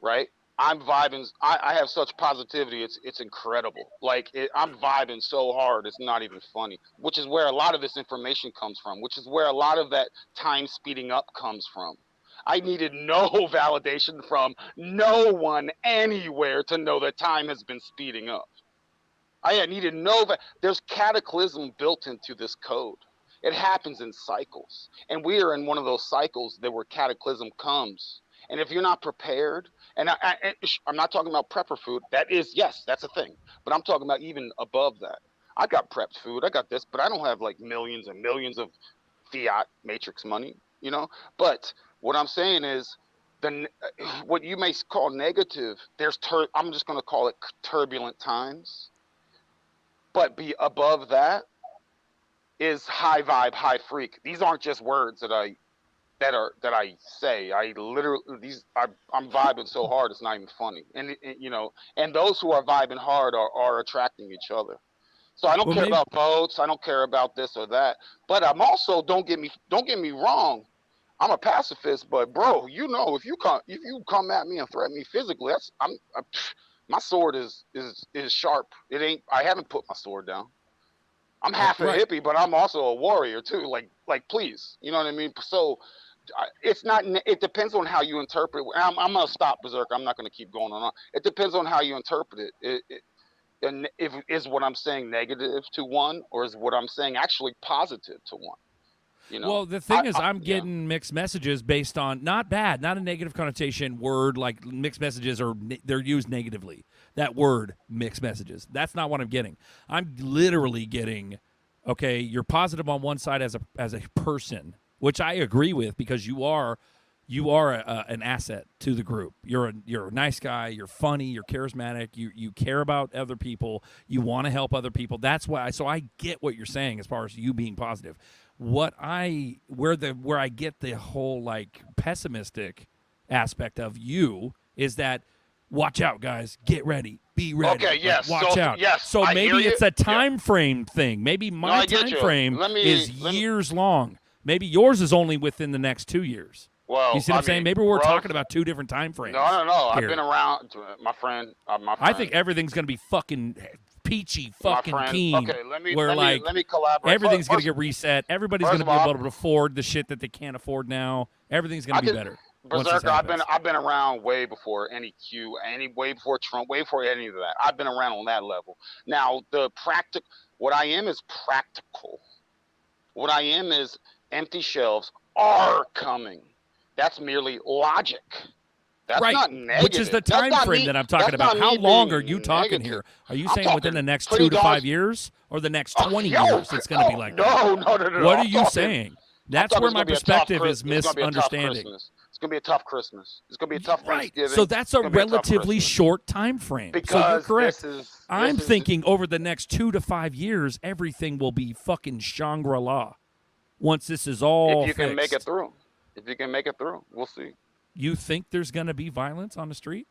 Right? I'm vibing. I have such positivity. It's incredible. Like, I'm vibing so hard. It's not even funny. Which is where a lot of this information comes from. Which is where a lot of that time speeding up comes from. I needed no validation from no one anywhere to know that time has been speeding up. I needed there's cataclysm built into this code. It happens in cycles. And we are in one of those cycles where cataclysm comes. And if you're not prepared, and I'm not talking about prepper food. That is, yes, that's a thing. But I'm talking about even above that. I got prepped food. I got this, but I don't have like millions and millions of fiat matrix money, But what I'm saying is, what you may call negative, I'm just going to call it turbulent times. But above that is high vibe, high freak. These aren't just words that I say. I literally, I'm vibing so hard it's not even funny. And those who are vibing hard are attracting each other. So I don't care about votes. I don't care about this or that. But I'm also, don't get me wrong, I'm a pacifist. But bro, if you come at me and threaten me physically, my sword is sharp. I haven't put my sword down. I'm half a hippie, but I'm also a warrior too. Like please, you know what I mean? So it's not. It depends on how you interpret. I'm gonna stop, Berserker. I'm not gonna keep going on. It depends on how you interpret it. And is what I'm saying negative to one, or is what I'm saying actually positive to one? Well, the thing is, I'm getting mixed messages based on not a negative connotation word, like mixed messages they're used negatively. That word, mixed messages. That's not what I'm getting. I'm literally getting, okay, you're positive on one side as a person, which I agree with because you are you are an asset to the group. You're a nice guy. You're funny. You're charismatic. You care about other people. You want to help other people. That's why. So I get what you're saying as far as you being positive. Where I get the whole like pessimistic aspect of you is that watch out, guys. Get ready. Be ready. Okay, yes. Watch out. Yes, so I maybe hear it's you. a time frame thing. Maybe my time frame is Let me- years long. Maybe yours is only within the next 2 years. Well, You see what I'm saying? Maybe we're talking about two different time frames. No. I've here. been around, my friend. I think everything's going to be fucking peachy, fucking friend. keen. Okay, let me collaborate. Everything's going to First- get reset. Everybody's first going to of be all- able to afford the shit that they can't afford now. Everything's going to be better. once this Berserker, happens. I've been around way before any Q, way before Trump, way before any of that. I've been around on that level. Now what I am is practical. What I am is empty shelves are coming. That's merely logic. That's right, not negative. which is the time frame that I'm talking about. How long are you talking here? Are you saying within the next 2 to 5 years or the next 20 years it's going to be like that? No. What are you saying? That's where my perspective is misunderstanding. It's going to be a tough Christmas. It's going to be a tough Thanksgiving. So that's a relatively short time frame. So you're correct. I'm thinking over the next 2 to 5 years, everything will be fucking Shangri-La. Once this is all if you can make fixed. it through. If you can make it through, we'll see. You think there's going to be violence on the street?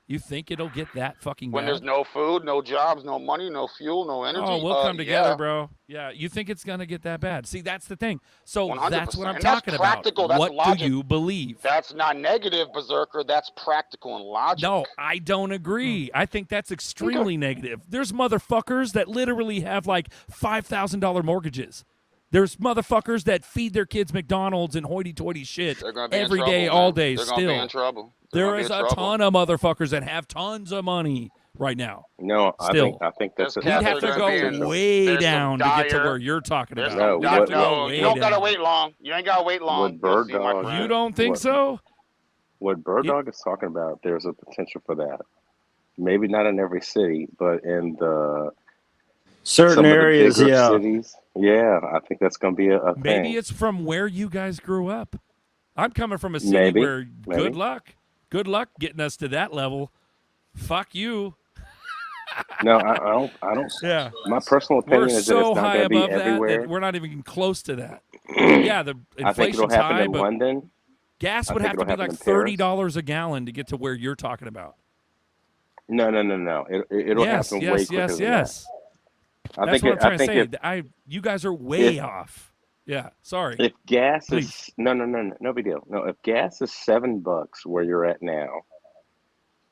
You think it'll get that fucking When bad? there's no food, no jobs, no money, no fuel, no energy. Oh, we'll come together, yeah. bro. Yeah, you think it's going to get that bad. See, that's the thing. So 100%. that's what I'm And that's talking about. practical. That's What logic. do you believe? That's not negative, Berserker. That's practical and logic. No, I don't agree. I think that's extremely negative. There's motherfuckers that literally have like $5,000 mortgages. There's motherfuckers that feed their kids McDonald's and hoity-toity shit They're gonna be in every trouble, day, man. all day They're still. gonna be in trouble. They're There gonna be is in a trouble. ton of motherfuckers that have tons of money right now. No, Still. I think that's We'd have to go way down to get to where you're talking about. No, We'd have to go No, way you don't down. gotta wait long. You ain't gotta wait long. What You'll see, my Bird Dog- friend. You don't think so? What Bird Dog is talking about, there's a potential for that. Maybe not in every city, but in the certain some of the areas, bigger yeah. cities. Yeah, I think that's going to be a thing. Maybe it's from where you guys grew up. I'm coming from a city Maybe, where maybe. good luck getting us to that level. Fuck you. No, I don't. Yeah. My personal opinion We're is that so it's not high going to be above that everywhere. that we're not even close to that. Yeah, the I think it'll inflation's happen high, in but London. gas I would think have to it'll be happen like in Paris. $30 a gallon to get to where you're talking about. No. It'll yes, happen way yes, quicker yes, than yes. that. I That's think what I'm trying I to think say. You guys are way if- off. Yeah, sorry. If gas Please. is no big deal. No, if gas is $7 where you're at now,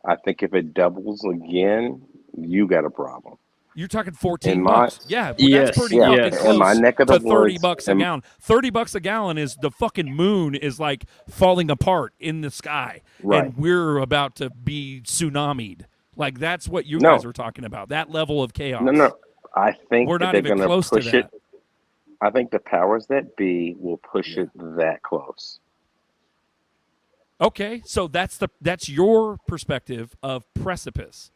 I think if it doubles again, you got a problem. You're talking 14 In my- bucks. Yeah, well, Yes, that's pretty yeah. fucking In close my neck of to the 30 woods, bucks a in- gallon. 30 bucks a gallon is the fucking moon is like falling apart in the sky. Right. And we're about to be tsunamied. Like that's what you No. guys were talking about. That level of chaos. No. I think We're that not they're even going to close to push that. it. I think the powers that be will push it that close. Okay, so that's your perspective of precipice.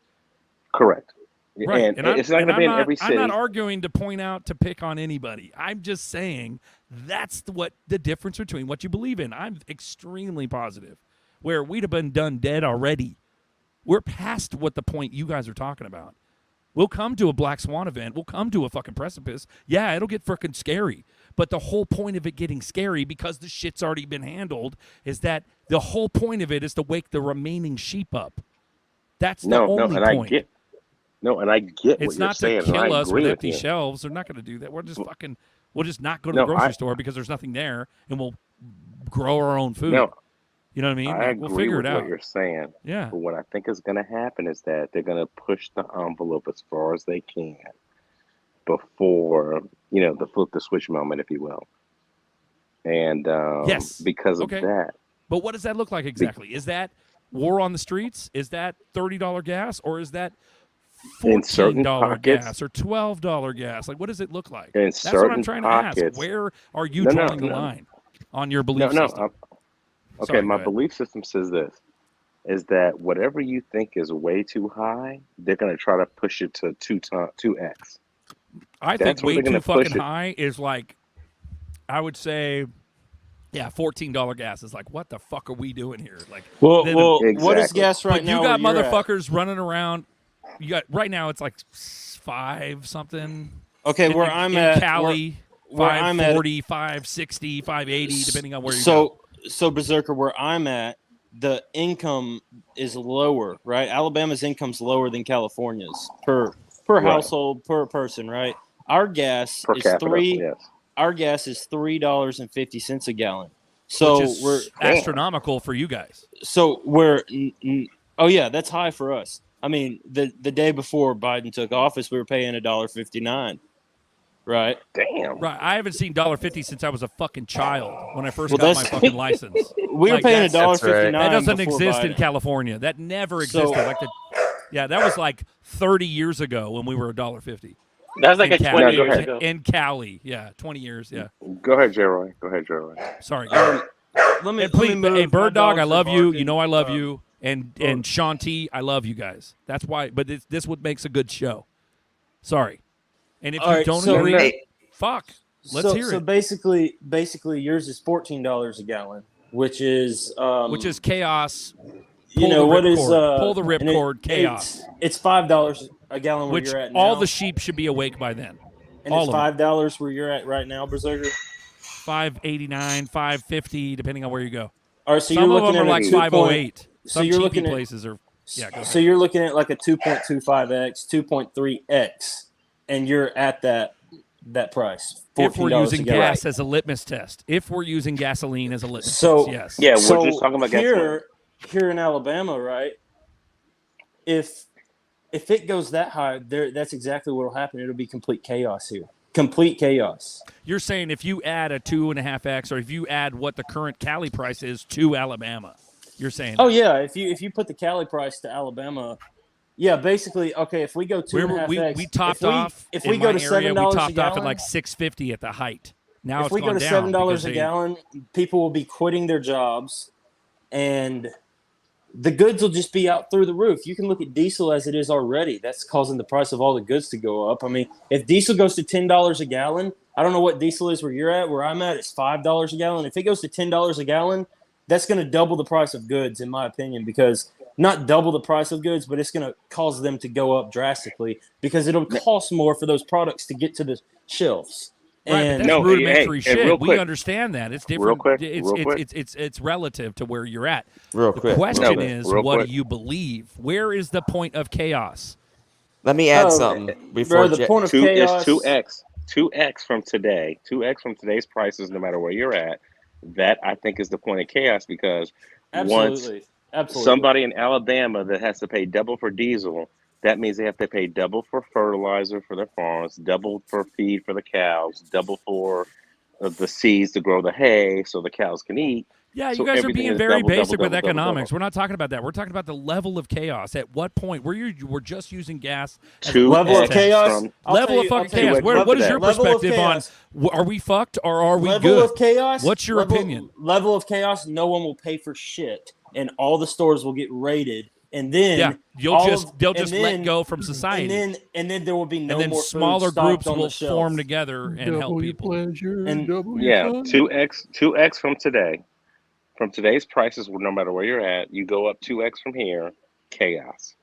Correct. Right. And it's not going to be in every city. I'm not arguing to point out to pick on anybody. I'm just saying that's what the difference between what you believe in. I'm extremely positive. Where we'd have been done dead already. We're past what the point you guys are talking about. We'll come to a Black Swan event. We'll come to a fucking precipice. Yeah, it'll get freaking scary. But the whole point of it getting scary, because the shit's already been handled, is that the whole point of it is to wake the remaining sheep up. That's the only and point. I get what It's you're not saying. to and I kill us agree with with empty you. shelves. They're not going to do that. We'll just not go to No, the grocery I- store because there's nothing there, and we'll grow our own food. No, You know what I mean? I Like, agree we'll figure with it out. what you're saying. Yeah. But what I think is going to happen is that they're going to push the envelope as far as they can before, the flip the switch moment, if you will. And Yes. because of Okay. that, But what does that look like exactly? Is that war on the streets? Is that $30 gas? Or is that In certain $14 pockets- gas or $12 gas? Like, what does it look like? In That's what I'm certain trying to pockets- ask. Where are you No, drawing the no. line on your belief no. system? Okay, Sorry, my go ahead. belief system says this, is that whatever you think is way too high, they're going to try to push it to 2x. I That's think where way they're gonna too fucking push it. high is like, I would say Yeah, $14 gas is like, what the fuck are we doing here? Like, well, Exactly. what is gas right but now? you got where you're at? motherfuckers running around. You got right now it's like 5 something. Okay, where I'm at, Cali, where I'm at, 540, 560, 580, depending on where you so go. so Berserker, where I'm at, the income is lower, right? Alabama's income's lower than California's per household, per person, right? Our gas Per is capita, yes. Our gas is $3.50 a gallon. So Which is we're astronomical for you guys. So we're oh yeah, that's high for us. I mean, the day before Biden took office, we were paying $1.59, right? Damn. Right. I haven't seen $1.50 since I was a fucking child when I first got my that's- fucking license. We were paying that's- $1.59. That doesn't before exist in Biden. California. That never existed. That was like 30 years ago when we were $1.50. That was like in a 20 years Cali. ago. In Cali, yeah, 20 years, yeah. Go ahead, J-Roy. Sorry. Go ahead. Let me move. Hey, Bird Dog, I love you. You know I love you. And Sean T, I love you guys. That's why. But this what makes a good show. Sorry. And if you don't agree, fuck. Let's hear so it. basically, yours is $14 a gallon, which is chaos. You know what is pull the and ripcord chaos. It's $5 a gallon where Which you're at now. all the sheep should be awake by then. And all it's $5 where you're at right now, Berserker. $5.89, $5.50, depending on where you go. All right, so some you're of looking them at are like $5.08. So Some you're cheapy looking at places are. Yeah, go ahead. So you're looking at like a 2.25x, 2.3x, and you're at that price. If we're $14 using a gallon. gas as a litmus test, if we're using gasoline as a litmus So test, yes. Yeah, so we're just talking about gasoline. here in Alabama, right? If it goes that high, that's exactly what will happen. It'll be complete chaos here. Complete chaos. You're saying if you add a 2.5x, or if you add what the current Cali price is to Alabama, you're saying. Oh yeah, if you put the Cali price to Alabama, yeah, basically, okay. If we go 2.5x, we topped off. If in we go my to area, $7 we topped a gallon, off at like $6.50 at the height. Now if it's we gone go to down $7 a gallon, people will be quitting their jobs, and the goods will just be out through the roof. You can look at diesel as it is already. That's causing the price of all the goods to go up. I mean, if diesel goes to $10 a gallon, I don't know what diesel is where you're at. Where I'm at, it's $5 a gallon. If it goes to $10 a gallon, that's going to double the price of goods, in my opinion, because not double the price of goods, but it's going to cause them to go up drastically because it'll cost more for those products to get to the shelves. Right, And but that's rudimentary shit. real quick, we understand that. It's different. Real quick, It's relative to where you're at. Real The quick. question is, real what quick. do you believe? Where is the point of chaos? Let me add something before the point of Two chaos. is 2x from today. 2x from today's prices, no matter where you're at. That I think is the point of chaos because once somebody in Alabama that has to pay double for diesel, that means they have to pay double for fertilizer for their farms, double for feed for the cows, double for the seeds to grow the hay so the cows can eat. Yeah, So you guys are everything being is very double, basic double, with double, double, economics. double. We're not talking about that. We're talking about the level of chaos. At what point? We're just using gas. As Two a level of test. chaos. Level of fucking chaos. What is your Level of perspective on? chaos. Are we fucked or are we Level good? of chaos. What's your opinion? Level of chaos. No one will pay for shit, and all the stores will get raided. And then they'll just let go from society. And then there will be no and then more smaller food stocked groups on the will shelf. form together and help people. Pleasure, And- double Yeah, your fun. 2x from today. From today's prices, no matter where you're at, you go up 2x from here, chaos.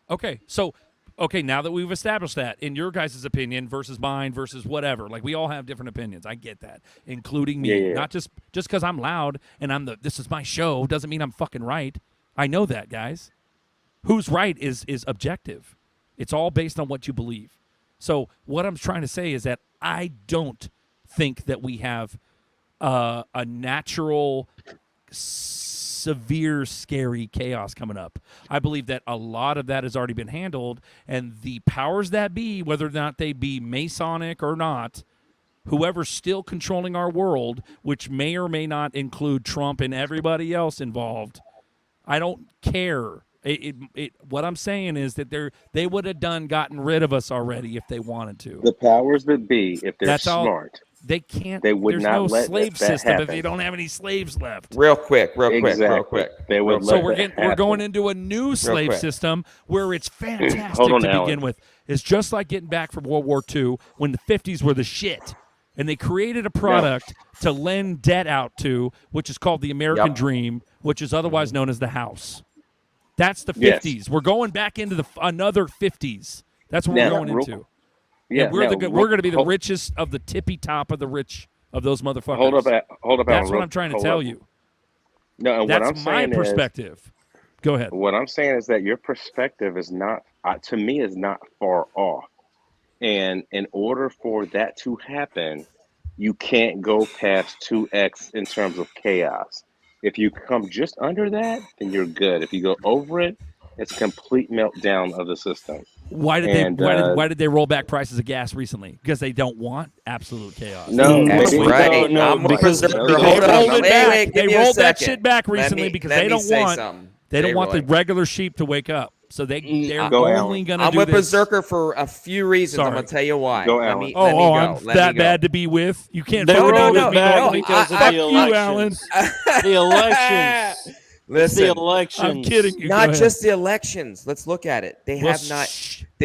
Okay, so now that we've established that, in your guys' opinion versus mine versus whatever, like we all have different opinions. I get that, including me. Yeah. Not just because I'm loud and this is my show doesn't mean I'm fucking right. I know that, guys. Who's right is objective. It's all based on what you believe. So what I'm trying to say is that I don't think that we have a natural, severe, scary chaos coming up. I believe that a lot of that has already been handled, and the powers that be, whether or not they be Masonic or not, whoever's still controlling our world, which may or may not include Trump and everybody else involved, I don't care. What I'm saying is that they would have gotten rid of us already if they wanted to. The powers that be, if they're That's all. smart, They can't. They would there's not no let slave that system if happen. they don't have any slaves left. Real quick. Exactly. They would So let we're that we're going happen. into a new slave quick. system where it's fantastic Hold on, to Alan. begin with. It's just like getting back from World War II when the 50s were the shit. and they created a product to lend debt out to, which is called the American Dream, which is otherwise known as the house. That's the 50s. Yes. We're going back into another 50s. That's what we're going into. Yeah, we're going to be the richest of the tippy top of the rich of those motherfuckers. Hold up. That's what I'm trying to tell you. No, that's what I'm my saying perspective. Go ahead. What I'm saying is that your perspective is not, to me, is not far off. And in order for that to happen, you can't go past 2x in terms of chaos. If you come just under that, then you're good. If you go over it, it's a complete meltdown of the system. Why did they roll back prices of gas recently? Because they don't want absolute chaos. No, that's right. No, because they rolled that shit back recently because they don't want the regular sheep to wake up. So they're only going to do this. I'm with Berserker for a few reasons. I'm going to tell you why. Let me go. I'm that bad to be with? You can't vote with me because of the elections. You, Alan. The elections. Listen, the elections. I'm kidding you. Not just the elections. Let's look at it. They have not.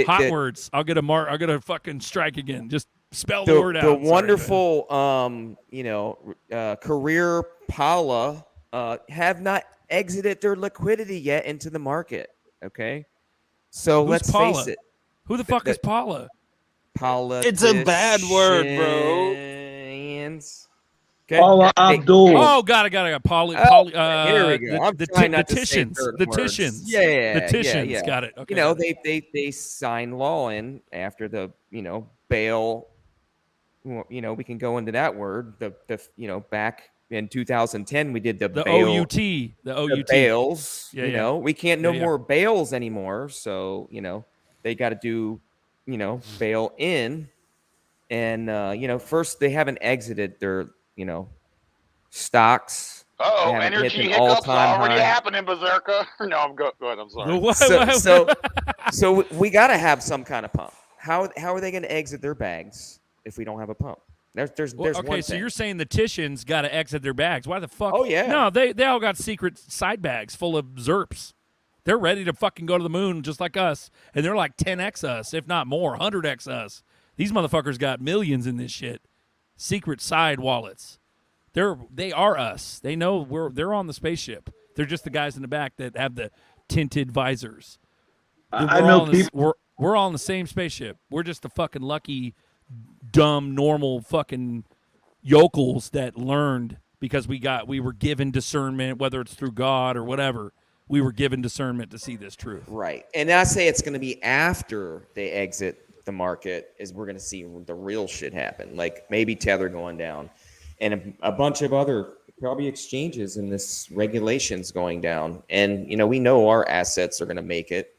Hot words. I'll get a fucking strike again. Just spell the word out. The wonderful, career Paula have not exited their liquidity yet into the market. Okay, so let's face it. Who the fuck is Paula? Paula. It's a bad word, bro. Okay. Paula Abdul. Oh, got it. Paula. Here we go. The Titians. Yeah. The Titians. Got it. Okay. They signed law in after the bail. We can go into that word. The back in 2010 we did the bail, OUT. The OUT bails. We can't more bails anymore. So they got to do bail in, and first they haven't exited their stocks. Energy hiccups already happening, Berserker. No, go ahead. I'm sorry. So we got to have some kind of pump. How are they going to exit their bags if we don't have a pump? There's okay, one so thing. you're saying the Titians got to exit their bags. Why the fuck? Oh, yeah. No, they all got secret side bags full of Zerps. They're ready to fucking go to the moon just like us. And they're like 10x us, if not more, 100x us. These motherfuckers got millions in this shit. Secret side wallets. They are us. They know they're on the spaceship. They're just the guys in the back that have the tinted visors. I know people. We're all in the same spaceship. We're just the fucking lucky, dumb, normal fucking yokels that learned because we were given discernment, whether it's through God or whatever. We were given discernment to see this truth. Right. And I say it's going to be after they exit the market is we're going to see the real shit happen. Like maybe Tether going down and a bunch of other probably exchanges and this regulations going down. And, we know our assets are going to make it.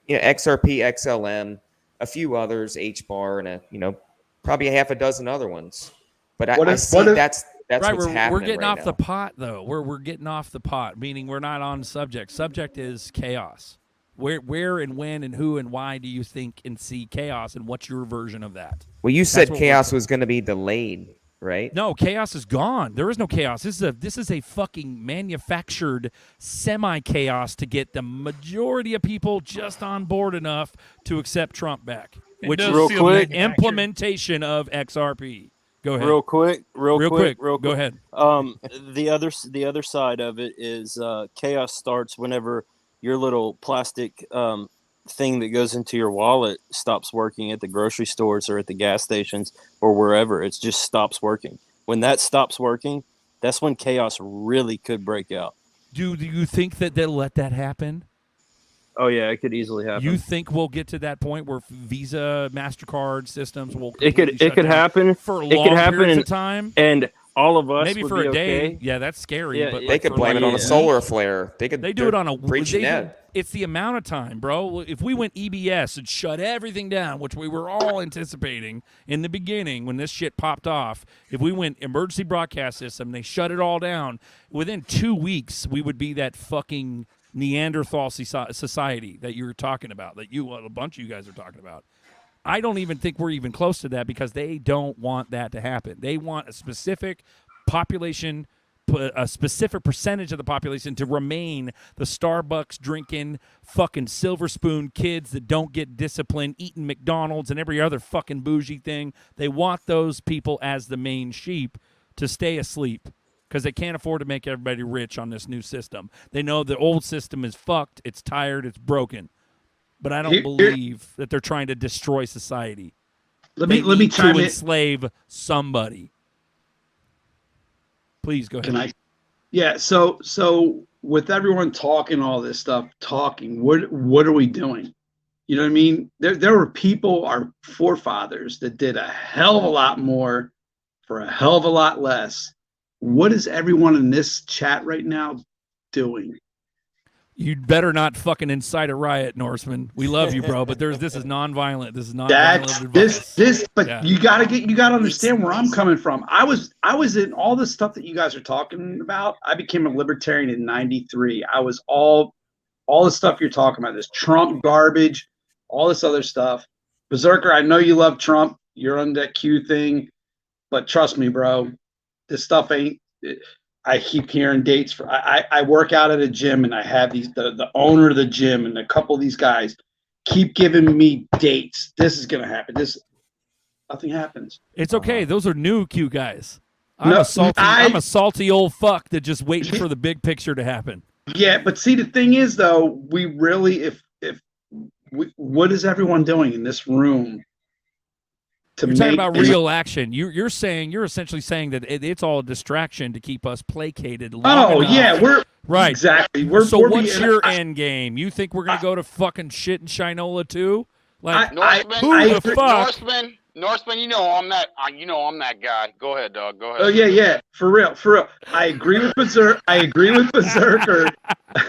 XRP, XLM, a few others, HBAR, and probably a half a dozen other ones. But I see that's right, what's happening. We're getting right off now. the pot, though. We're getting off the pot, meaning we're not on subject. Subject is chaos. Where and when and who and why do you think and see chaos, and what's your version of that? Well, you said chaos was going to be delayed, right? No, chaos is gone. There is no chaos. This is a fucking manufactured semi-chaos to get the majority of people just on board enough to accept Trump back, which is real quick implementation of XRP. Go ahead. Real quick. Go ahead. The other side of it is chaos starts whenever your little plastic thing that goes into your wallet stops working at the grocery stores or at the gas stations or wherever. It just stops working. When that stops working, that's when chaos really could break out. Do you think that they'll let that happen? Oh yeah, it could easily happen. You think we'll get to that point where Visa, MasterCard systems will? It could happen for long periods of time, and all of us maybe would for be a day. okay. Yeah, that's scary. Yeah, but they could blame it on a solar flare. They do it on a preaching that. It's the amount of time, bro. If we went EBS and shut everything down, which we were all anticipating in the beginning when this shit popped off, if we went emergency broadcast system, they shut it all down. Within 2 weeks, we would be that fucking Neanderthal society that you were talking about, that a bunch of you guys are talking about. I don't even think we're even close to that because they don't want that to happen. They want a specific population a specific percentage of the population to remain the Starbucks drinking fucking silver spoon kids that don't get disciplined, eating McDonald's and every other fucking bougie thing. They want those people as the main sheep to stay asleep because they can't afford to make everybody rich on this new system. They know the old system is fucked, it's tired, it's broken. But I don't believe that they're trying to destroy society. Let me chime in. Enslave somebody. Please go ahead. Yeah. So with everyone talking all this stuff, what are we doing? You know what I mean? There were people, our forefathers, that did a hell of a lot more for a hell of a lot less. What is everyone in this chat right now doing? You'd better not fucking incite a riot, Norseman. We love you, bro, but this is nonviolent. This is nonviolent advice. But you gotta understand where I'm coming from. I was in all the stuff that you guys are talking about. I became a libertarian in '93. I was all the stuff you're talking about, this Trump garbage, all this other stuff. Berserker, I know you love Trump. You're on that Q thing, but trust me, bro, this stuff ain't. I keep hearing dates for. I work out at a gym and I have the owner of the gym and a couple of these guys keep giving me dates. This is gonna happen. Nothing happens. It's okay. Those are new Q guys. I'm a salty old fuck that just waiting for the big picture to happen. Yeah, but see, the thing is though, we really what is everyone doing in this room? You're talking about real action. You're essentially saying that it's all a distraction to keep us placated. We're right. Exactly. So what's your end game? You think we're gonna go to fucking shit in Shinola too? Like Norseman, you know I'm that guy. Go ahead, dog. Go ahead. Oh yeah, for real. I agree with Berserker.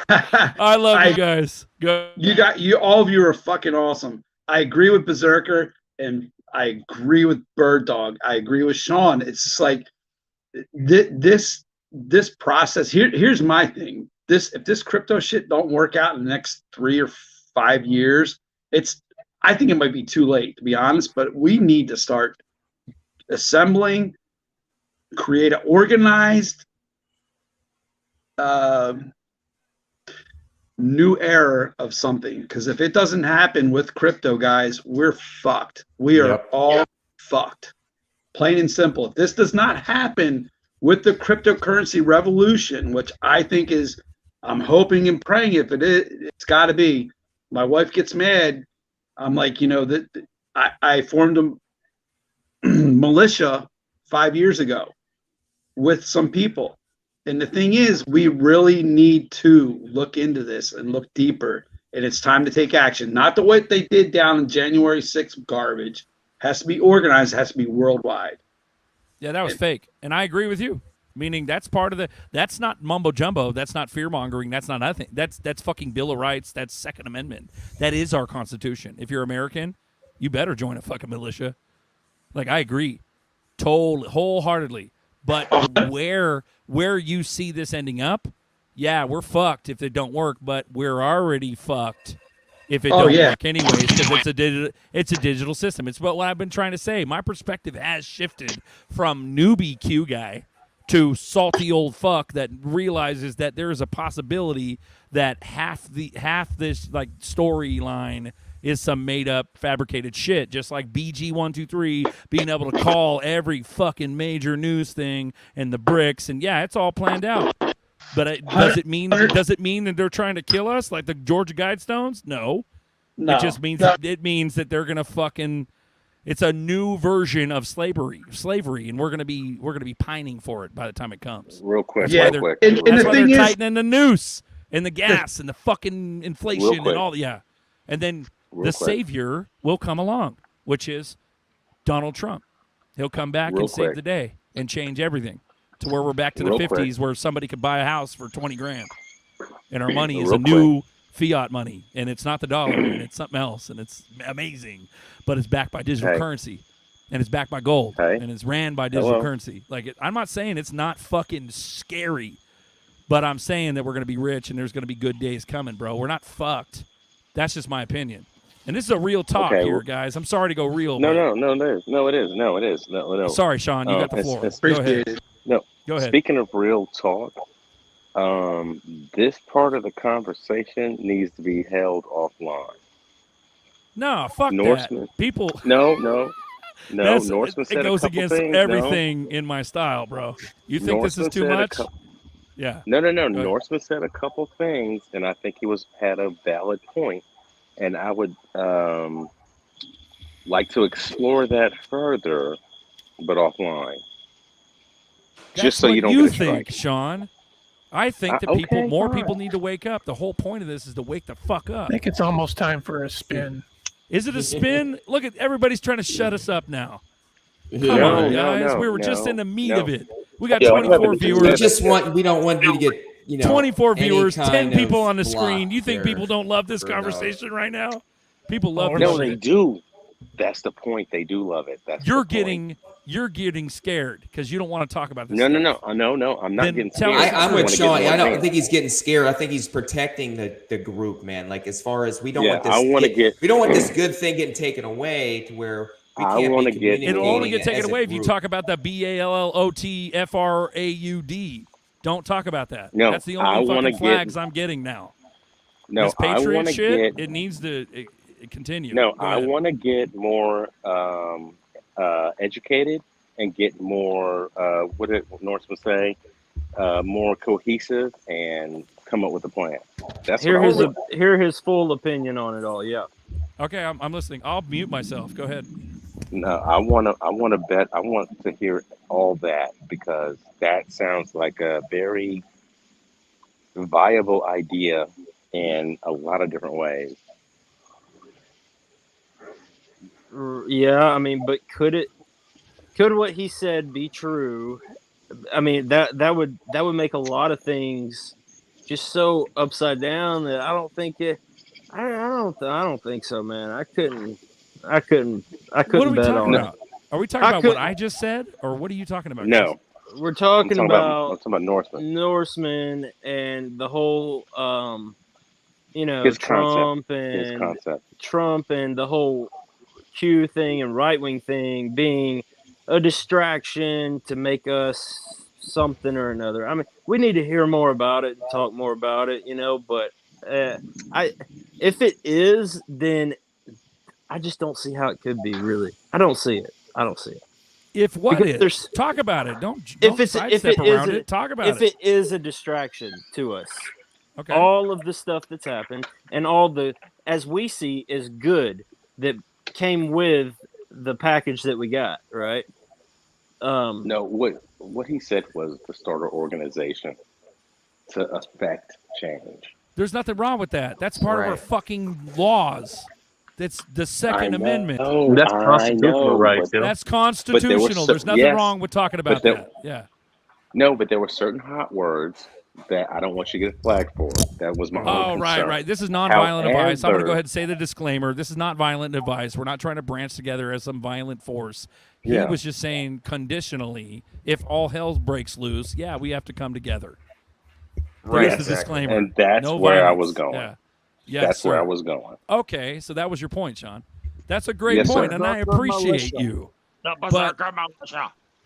I love you guys. Go. All of you are fucking awesome. I agree with Berserker and I agree with Bird Dog. I agree with Sean. It's just like this process. Here's my thing. If this crypto shit don't work out in the next 3 or 5 years, I think it might be too late, to be honest. But we need to start assembling, create an organized new era of something, because if it doesn't happen with crypto, guys, we're fucked. We are all fucked, plain and simple. If this does not happen with the cryptocurrency revolution, which I think is, I'm hoping and praying, if it is, it's got to be. My wife gets mad. I'm like, that I formed a militia 5 years ago with some people. And the thing is, we really need to look into this and look deeper. And it's time to take action. Not the way they did down in January 6th garbage. Has to be organized. Has to be worldwide. Yeah, that was fake. And I agree with you. Meaning that's part of that's not mumbo jumbo. That's not fear mongering. That's not nothing. That's fucking Bill of Rights. That's Second Amendment. That is our Constitution. If you're American, you better join a fucking militia. Like, I agree. Totally, wholeheartedly. But where you see this ending up, yeah, we're fucked if it don't work, but we're already fucked if it don't work anyways, because it's a digital system. It's what I've been trying to say. My perspective has shifted from newbie Q guy to salty old fuck that realizes that there is a possibility that half this like storyline is some made-up, fabricated shit, just like BG123 being able to call every fucking major news thing and the bricks, and yeah, it's all planned out. But does it mean that they're trying to kill us like the Georgia Guidestones? No. It just means that they're gonna fucking. It's a new version of slavery, and we're gonna be pining for it by the time it comes. Real quick, that's why they're tightening the noose and the gas and the fucking inflation and all. Yeah, and then. The savior will come along, which is Donald Trump. He'll come back and save the day and change everything to where we're back to the 50s where somebody could buy a house for $20,000. And our money is a new fiat money. And it's not the dollar, and it's something else. And it's amazing. But it's backed by digital currency. And it's backed by gold. And it's ran by digital currency. I'm not saying it's not fucking scary. But I'm saying that we're going to be rich and there's going to be good days coming, bro. We're not fucked. That's just my opinion. And this is a real talk here, guys. I'm sorry to go real. No, it is. No, it is. Sorry, Sean. You got the floor. Go ahead. No. Go ahead. Speaking of real talk, this part of the conversation needs to be held offline. No, fuck Norseman. that. People. No. Norseman said it goes a couple against things. everything in my style, bro. You think Norseman this is too much? Yeah. No. Norseman said a couple things, and I think he had a valid point, and I would like to explore that further, but offline. That's just so what you don't you get a strike. think, Sean. I think that Okay, more fine. people need to wake up. The whole point of this is to wake the fuck up. I think it's almost time for a spin. Is it a spin? Look at everybody's trying to shut us up now. Come No, on, no, guys. no, we were just no, in the meat no. of it. We got Yeah, 24 viewers. We don't want you to get 24 any viewers, kind 10 people of on the block screen. You think there people don't love this for conversation right now? People love No, this they shit. do. That's the point. They do love it. That's You're the point. getting scared because you don't want to talk about this. No. stuff. I'm not Then getting tell scared. us- I'm I with wanna Sean. get I more don't fans. think he's getting scared. I think he's protecting the group, man. Like as far as we don't want this. I want to get. We don't want this good thing getting taken away to where we I can't wanna be get- It'll only get communicating taken as a away if you group. talk about the BALLOTFRAUD. Don't talk about that. No, That's the I only wanna fucking flags I'm getting now. No, This I Patriot want to shit, get. it needs to continue. No, Go I ahead. want to get more educated and get more. What did Norseman say? More cohesive and come up with a plan. That's Hear what I his want. hear his full opinion on it all. Yeah. Okay, I'm listening. I'll mute myself. Go ahead. No, I want to bet. I want to hear all that because that sounds like a very viable idea in a lot of different ways. Yeah, I mean, but could what he said be true? I mean, that would make a lot of things just so upside down that I don't think it. I don't think so, man. I couldn't What are we bet talking on about? it. Are we talking about what I just said, or what are you talking about? No, We're talking I'm about talking about Norseman. Norseman and the whole, His Trump concept. His and concept. Trump and the whole Q thing and right wing thing being a distraction to make us something or another. I mean, we need to hear more about it and talk more about it, But if it is, then I just don't see how it could be. Really, I don't see it. If what Because is? there's- Talk about it. Don't If it sidestep is around it. Talk about if it is a distraction to us, Okay. all of the stuff that's happened and all the, as we see, is good that came with the package that we got, right? No, what he said was to start an organization to affect change. There's nothing wrong with that. That's part of our Right. fucking laws. That's the Second I Amendment. know, That's I constitutional know, right, but- Bill. That's But there was constitutional. There's nothing yes, wrong with talking about but there- that. Yeah. No, but there were certain hot words that I don't want you to get flagged for. That was my Oh, own right, concern. right. This is nonviolent advice. I'm going to go However- ahead and say the disclaimer. This is not violent advice. We're not trying to branch together as some violent force. He Yeah. was just saying conditionally, if all hell breaks loose, yeah, we have to come together. Right, There's the exactly. disclaimer. And that's No where I violence. was going. Yeah. Yes, That's where sir. I was going. Okay, so that was your point, Sean. That's a great Yes, point, sir. and I appreciate you. But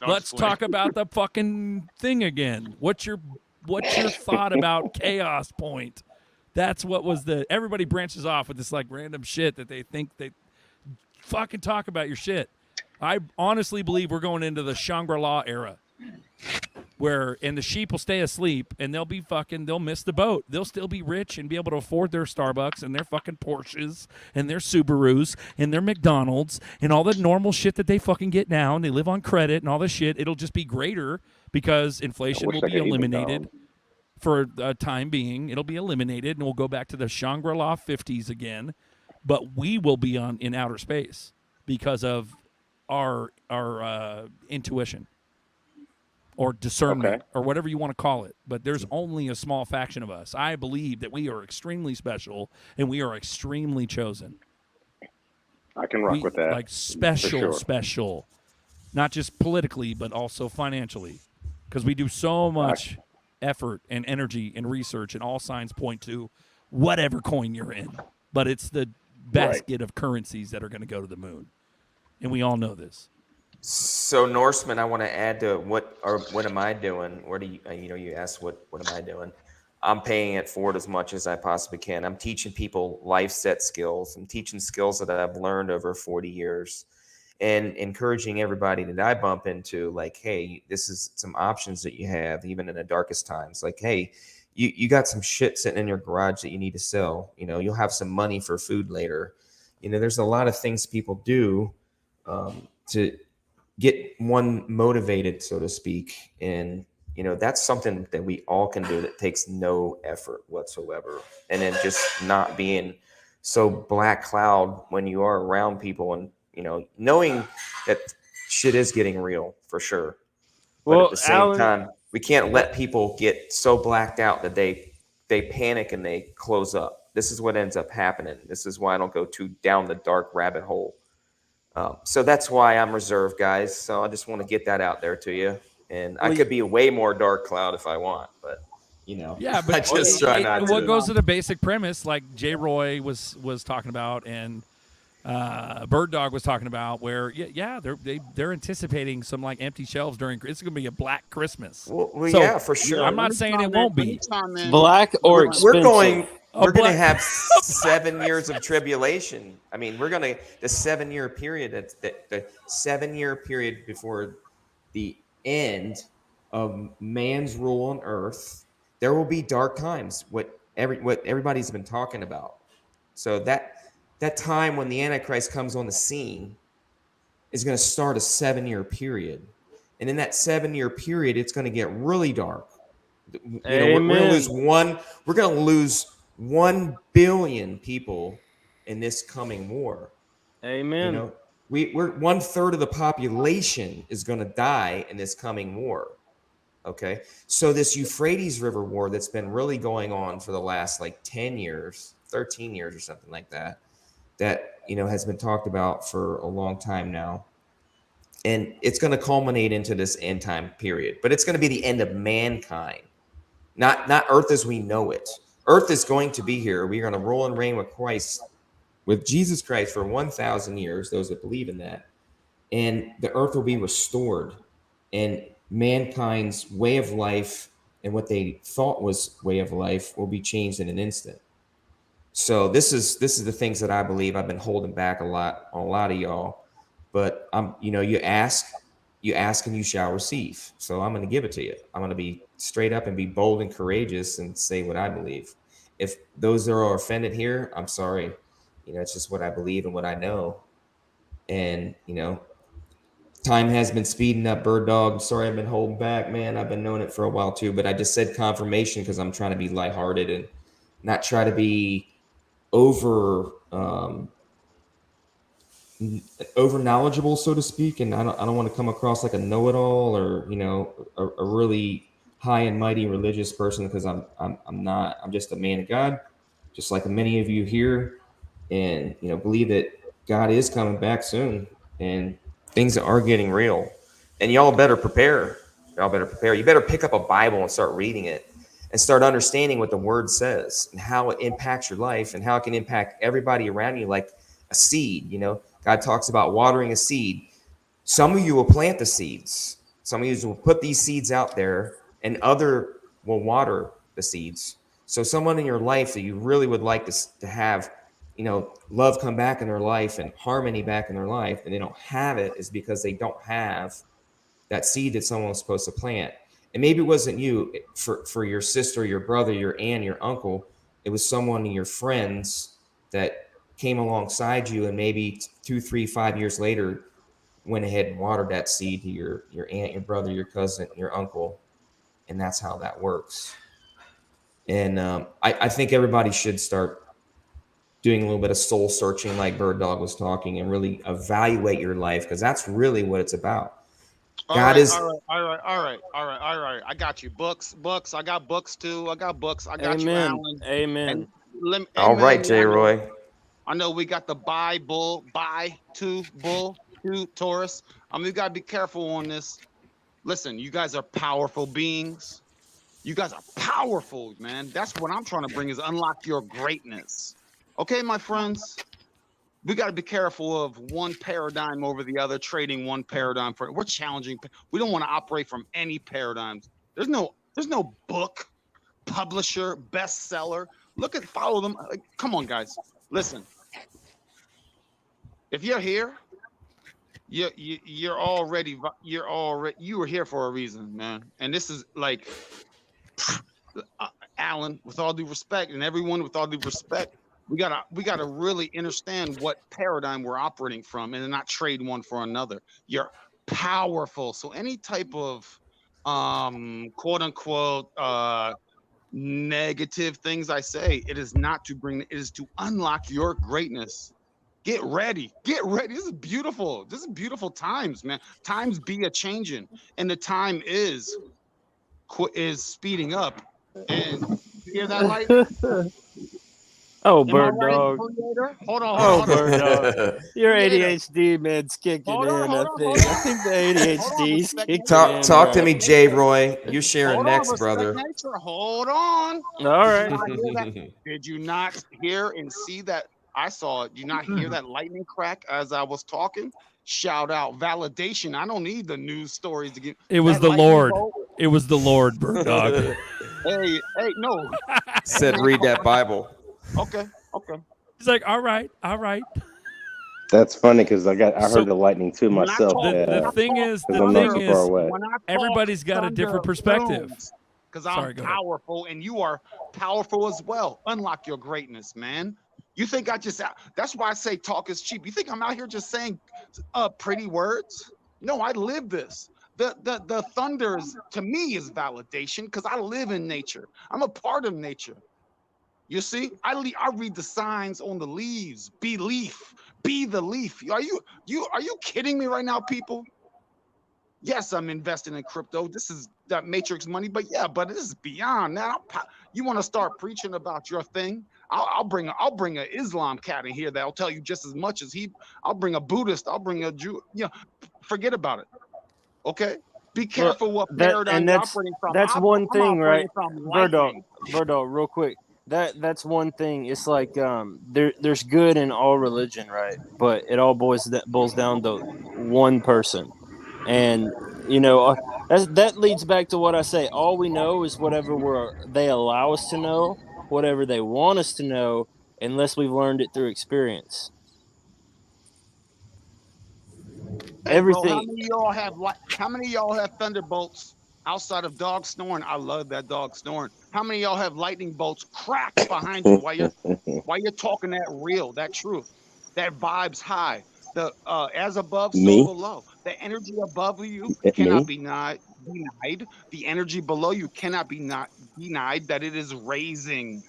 let's talk about the fucking thing again. What's your thought about chaos point? That's what was everybody branches off with this like random shit that they think they fucking talk about your shit. I honestly believe we're going into the Shangri-La era and the sheep will stay asleep and they'll miss the boat. They'll still be rich and be able to afford their Starbucks and their fucking Porsches and their Subarus and their McDonald's and all the normal shit that they fucking get now, and they live on credit and all this shit. It'll just be greater because inflation wish will I be could eat eliminated McDonald's. for a time being. It'll be eliminated and we'll go back to the Shangri-La 50s again, but we will be in outer space because of our intuition or discernment, Okay. or whatever you want to call it. But there's only a small faction of us. I believe that we are extremely special and we are extremely chosen. I can rock with that. Like special, sure. special. Not just politically, but also financially. Because we do so much effort and energy and research, and all signs point to whatever coin you're in. But it's the basket of currencies that are going to go to the moon. And we all know this. So Norseman, I want to add to what am I doing? Where do you asked what am I doing? I'm paying it forward as much as I possibly can. I'm teaching people life set skills. I'm teaching skills that I've learned over 40 years and encouraging everybody that I bump into, like, hey, this is some options that you have, even in the darkest times. Like, hey, you got some shit sitting in your garage that you need to sell. You'll have some money for food later. There's a lot of things people do to get one motivated, so to speak. And that's something that we all can do that takes no effort whatsoever. And then just not being so black cloud when you are around people and, knowing that shit is getting real for sure. But at the same time, we can't let people get so blacked out that they panic and they close up. This is what ends up happening. This is why I don't go too down the dark rabbit hole. So that's why I'm reserved, guys. So I just want to get that out there to you. And I could be a way more dark cloud if I want, but yeah, but I just try not to. What goes to the basic premise, like Jay Roy was talking about, and Bird Dog was talking about, where they're anticipating some like empty shelves during. It's going to be a Black Christmas. Well, so, yeah, for sure. I'm not saying it won't be black or expensive. We're going to have 7 years of tribulation. I mean, the 7-year period, the 7-year period before the end of man's rule on earth, there will be dark times, what everybody's been talking about. So that time when the Antichrist comes on the scene is going to start a 7-year period. And in that 7-year period, it's going to get really dark. We're going to lose 1 billion people in this coming war. Amen. We're 1/3 of the population is going to die in this coming war. Okay. So this Euphrates River war that's been really going on for the last 10 years, 13 years or something like that has been talked about for a long time now. And it's going to culminate into this end time period, but it's going to be the end of mankind, not earth as we know it. Earth is going to be here. We're going to rule and reign with Jesus Christ for 1,000 years, those that believe in that. And the earth will be restored, and mankind's way of life and what they thought was way of life will be changed in an instant. So this is the things that I believe. I've been holding back a lot on a lot of y'all, but you ask and you shall receive. So I'm going to give it to you. I'm going to be straight up and be bold and courageous and say what I believe. If those that are offended here, I'm sorry. It's just what I believe and what I know. And, time has been speeding up, Bird Dog. Sorry, I've been holding back, man. I've been knowing it for a while too, but I just said confirmation because I'm trying to be lighthearted and not try to be over knowledgeable, so to speak. And I don't want to come across like a know-it-all or, a really high and mighty religious person, because I'm not. I'm just a man of God, just like many of you here, and believe that God is coming back soon, and things are getting real. And y'all better prepare. You better pick up a Bible and start reading it and start understanding what the Word says and how it impacts your life and how it can impact everybody around you, like a seed. God talks about watering a seed. Some of you will plant the seeds. Some of you will put these seeds out there, and other will water the seeds. So someone in your life that you really would like to have, love come back in their life and harmony back in their life, and they don't have it, is because they don't have that seed that someone was supposed to plant. And maybe it wasn't you, for your sister, your brother, your aunt, your uncle. It was someone in your friends that came alongside you, and maybe 2, 3, 5 years later went ahead and watered that seed to your aunt, your brother, your cousin, your uncle. And that's how that works. And I think everybody should start doing a little bit of soul searching, like Bird Dog was talking, and really evaluate your life, because that's really what it's about. All right. I got you. Books. I got books too. I got books. I got you, Alan. Amen. All right, J. Roy. I know we got the Bible, bull, Taurus. We gotta be careful on this. Listen, you guys are powerful beings. You guys are powerful, man. That's what I'm trying to bring, is unlock your greatness. Okay, my friends? we got to be careful of one paradigm over the other, trading one paradigm for. We're challenging. We don't want to operate from any paradigms. There's no book, publisher, bestseller. Follow them. Like, come on, guys. Listen. If you're here, you were here for a reason, man. And this is like, Alan, with all due respect, and everyone with all due respect, we gotta really understand what paradigm we're operating from, and not trade one for another. You're powerful, so any type of quote unquote negative things I say, it is not to bring, it is to unlock your greatness. Get ready. This is beautiful. This is beautiful times, man. Times be a changing, and the time is speeding up. And hear that light? Oh, Bird Dog. Hold on. Oh, Bird Dog. Your ADHD man's kicking in, I think. I think the ADHD's kicking in. Talk to me, J. Roy. You're sharing next, brother. Nature. Hold on. All right. Did you not hear and see that? I saw it. Did you not hear that lightning crack as I was talking? Shout out validation. I don't need the news stories to get. It was the Lord. It was the Lord, Bird Dog. Hey, no. Said read that Bible. Okay. He's like, all right. That's funny because I heard the lightning too myself. The thing is, everybody's got a different perspective. Because I'm powerful and you are powerful as well. Unlock your greatness, man. You think that's why I say talk is cheap. You think I'm out here just saying pretty words? No, I live this. The thunder to me is validation because I live in nature. I'm a part of nature. You see, I read the signs on the leaves. Be the leaf. Are you kidding me right now, people? Yes, I'm investing in crypto. This is that matrix money, but this is beyond that. You want to start preaching about your thing? I'll bring a Islam cat in here that'll tell you just as much as he. I'll bring a Buddhist. I'll bring a Jew. Forget about it. Okay. Be careful what paradigm you're operating from. That's one thing, right? Bird Dog, real quick. That's one thing. It's like there's good in all religion, right? But it all boils down to one person, and that leads back to what I say. All we know is whatever they allow us to know, whatever they want us to know, unless we've learned it through experience. Everything. Bro, how many of y'all have thunderbolts outside of dog snoring? I love that dog snoring. How many of y'all have lightning bolts crack behind you while you're talking that real, that truth, that vibes high? The as above, so below. The energy above you cannot be denied. The energy below you cannot be denied that it is raising.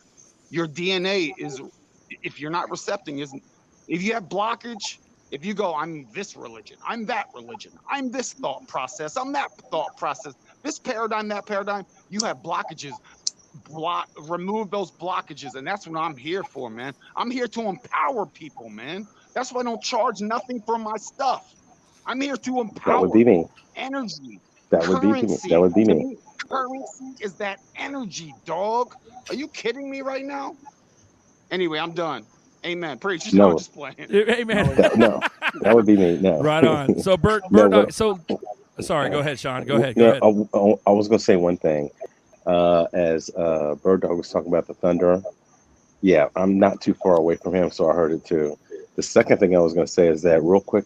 Your DNA is, if you're not recepting, if you have blockage, if you go, I'm this religion, I'm that religion, I'm this thought process, I'm that thought process, this paradigm, that paradigm, you have blockages. Remove those blockages, and that's what I'm here for, man. I'm here to empower people, man. That's why I don't charge nothing for my stuff. I'm here to empower. That would be me. Energy. That would be me. That would be me. Currency is that energy, dog. Are you kidding me right now? Anyway, I'm done. Amen. Preach. No. I'm just playing. Amen. No, that would be me. No. Right on. So, Bird Dog. So, sorry. Go ahead, Sean. Go ahead. I was going to say one thing. As Bird Dog was talking about the thunder. Yeah, I'm not too far away from him, so I heard it too. The second thing I was going to say is that real quick,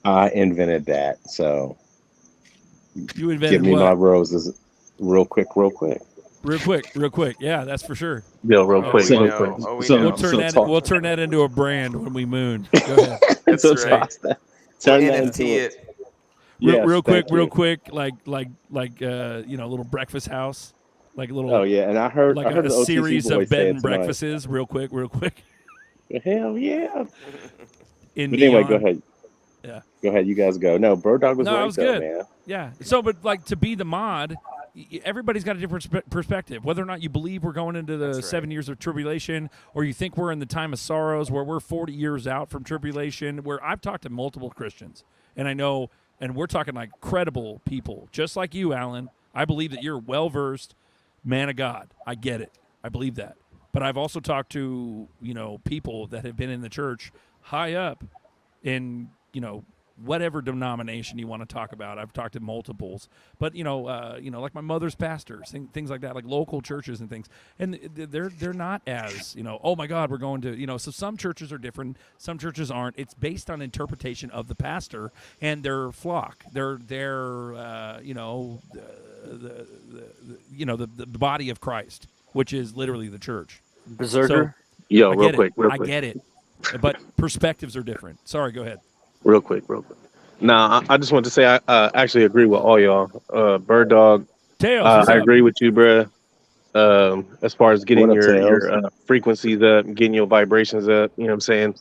I invented that. So you invented give me what? my roses real quick. Real quick. Yeah, that's for sure. Real quick. We'll turn that into a brand when we moon. Go ahead. That's right. Turn NFT it. Yes, real quick, like little breakfast house, like a little. Oh yeah, and I heard a the series OTC of bed and tonight. breakfasts. Real quick. Hell yeah. Anyway, go ahead. Yeah. Go ahead. You guys go. No, Bird Dog was right, that was though, good. man. Yeah. So, but like to be the mod, everybody's got a different perspective. Whether or not you believe we're going into the 7 years of tribulation, or you think we're in the time of sorrows, where we're 40 years out from tribulation. Where I've talked to multiple Christians, and I know, and we're talking like credible people, just like you, Alan. I believe that you're a well-versed man of God. I get it. I believe that. But I've also talked to, people that have been in the church high up in, whatever denomination you want to talk about. I've talked to multiples, but like my mother's pastors, things like that, like local churches and things. And they're not as, oh my God, we're going to, so some churches are different. Some churches aren't. It's based on interpretation of the pastor and their flock. Their the body of Christ, which is literally the church. Berserker. So, Yo, I real get quick. I get it, but perspectives are different. Sorry, go ahead. Real quick. Nah, I just want to say I actually agree with all y'all. Bird Dog, Tails, I agree with you, bruh. As far as getting What up, your frequencies up, getting your vibrations up, you know what I'm saying?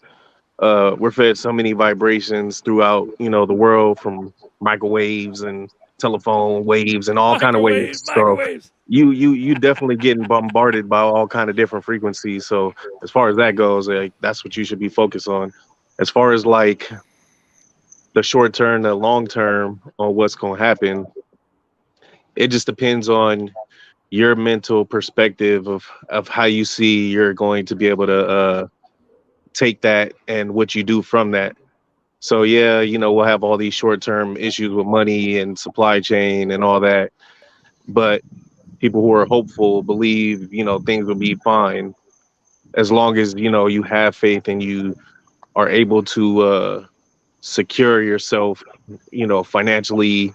We're fed so many vibrations throughout, the world, from microwaves and telephone waves and all kind of waves. So you definitely getting bombarded by all kind of different frequencies. So as far as that goes, that's what you should be focused on. As far as like the short term, the long term on what's going to happen, it just depends on your mental perspective of how you see you're going to be able to take that and what you do from that. So yeah, we'll have all these short term issues with money and supply chain and all that, but people who are hopeful believe things will be fine as long as you have faith and you are able to secure yourself, financially,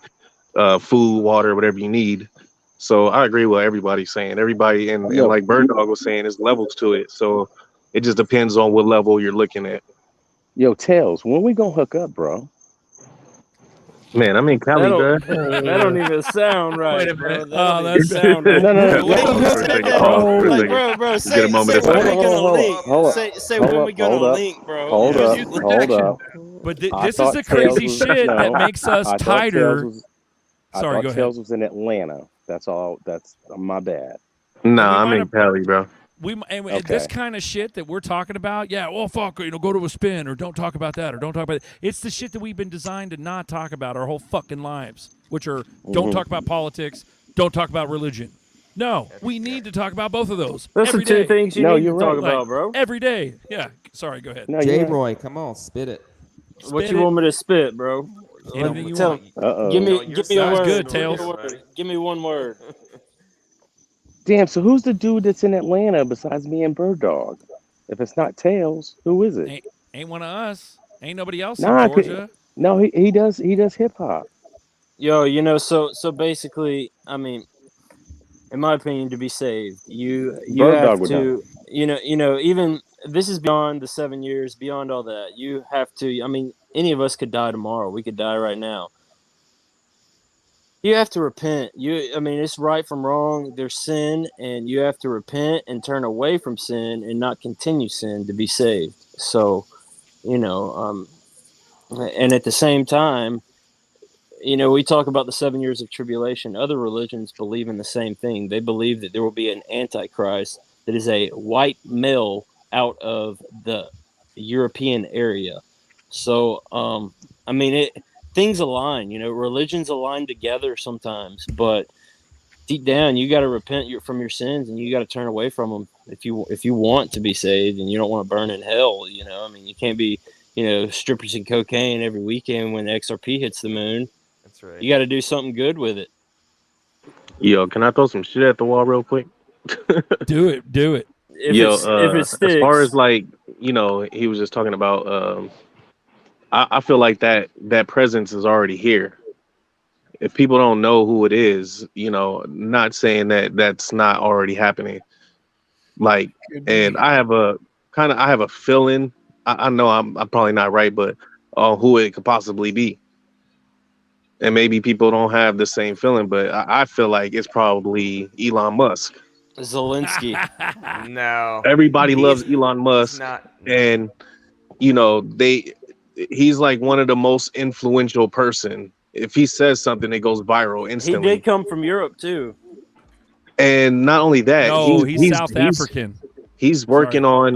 food, water, whatever you need. So I agree with everybody's saying. Everybody, and like Bird Dog was saying, there's levels to it. So it just depends on what level you're looking at. Yo, Tails, when we gonna hook up, bro? Man, I'm in Cali, bro. That don't even sound right, bro. That's sound right. Bro, say when we gonna link. Say when we gonna link, bro. Hold up. But this is the crazy shit that makes us tighter. I Sorry, thought go ahead. Tails was in Atlanta. That's all. That's my bad. Nah, I'm in Cali, bro. This kind of shit that we're talking about, fuck, go to a spin or don't talk about that or don't talk about it. It's the shit that we've been designed to not talk about our whole fucking lives, which are don't talk about politics, don't talk about religion. No, we need to talk about both of those. Those are two things you need to talk Like, about, bro. Every day. Yeah. Sorry, go ahead. No, J-Roy, come on, spit it. What you want me to spit, bro? Anything you Tell want. Give me a word. Good, Tails. Give me one word. Damn. So who's the dude that's in Atlanta besides me and Bird Dog? If it's not Tails, who is it? Ain't one of us. Ain't nobody else Nah, in Georgia. No, he does hip hop. Yo, so basically, I mean, in my opinion, to be saved, you have to, even this is beyond the 7 years, beyond all that. You have to. I mean, any of us could die tomorrow. We could die right now. You have to repent. It's right from wrong. There's sin, and you have to repent and turn away from sin and not continue sin to be saved. So, and at the same time, we talk about the 7 years of tribulation. Other religions believe in the same thing. They believe that there will be an antichrist that is a white male out of the European area. So, things align, religions align together sometimes, but deep down, you got to repent from your sins and you got to turn away from them if you want to be saved and you don't want to burn in hell. You can't be, strippers and cocaine every weekend when XRP hits the moon. That's right. You got to do something good with it. Yo, can I throw some shit at the wall real quick? Do it. If it sticks. As far as he was just talking about, I feel like that presence is already here. If people don't know who it is, not saying that that's not already happening. And I have a feeling. I know I'm probably not right, but who it could possibly be. And maybe people don't have the same feeling, but I feel like it's probably Elon Musk. Zelensky. No. Everybody loves Elon Musk, and he's like one of the most influential person. If he says something, it goes viral instantly. He did come from Europe too. And not only that, he's South African. He's working on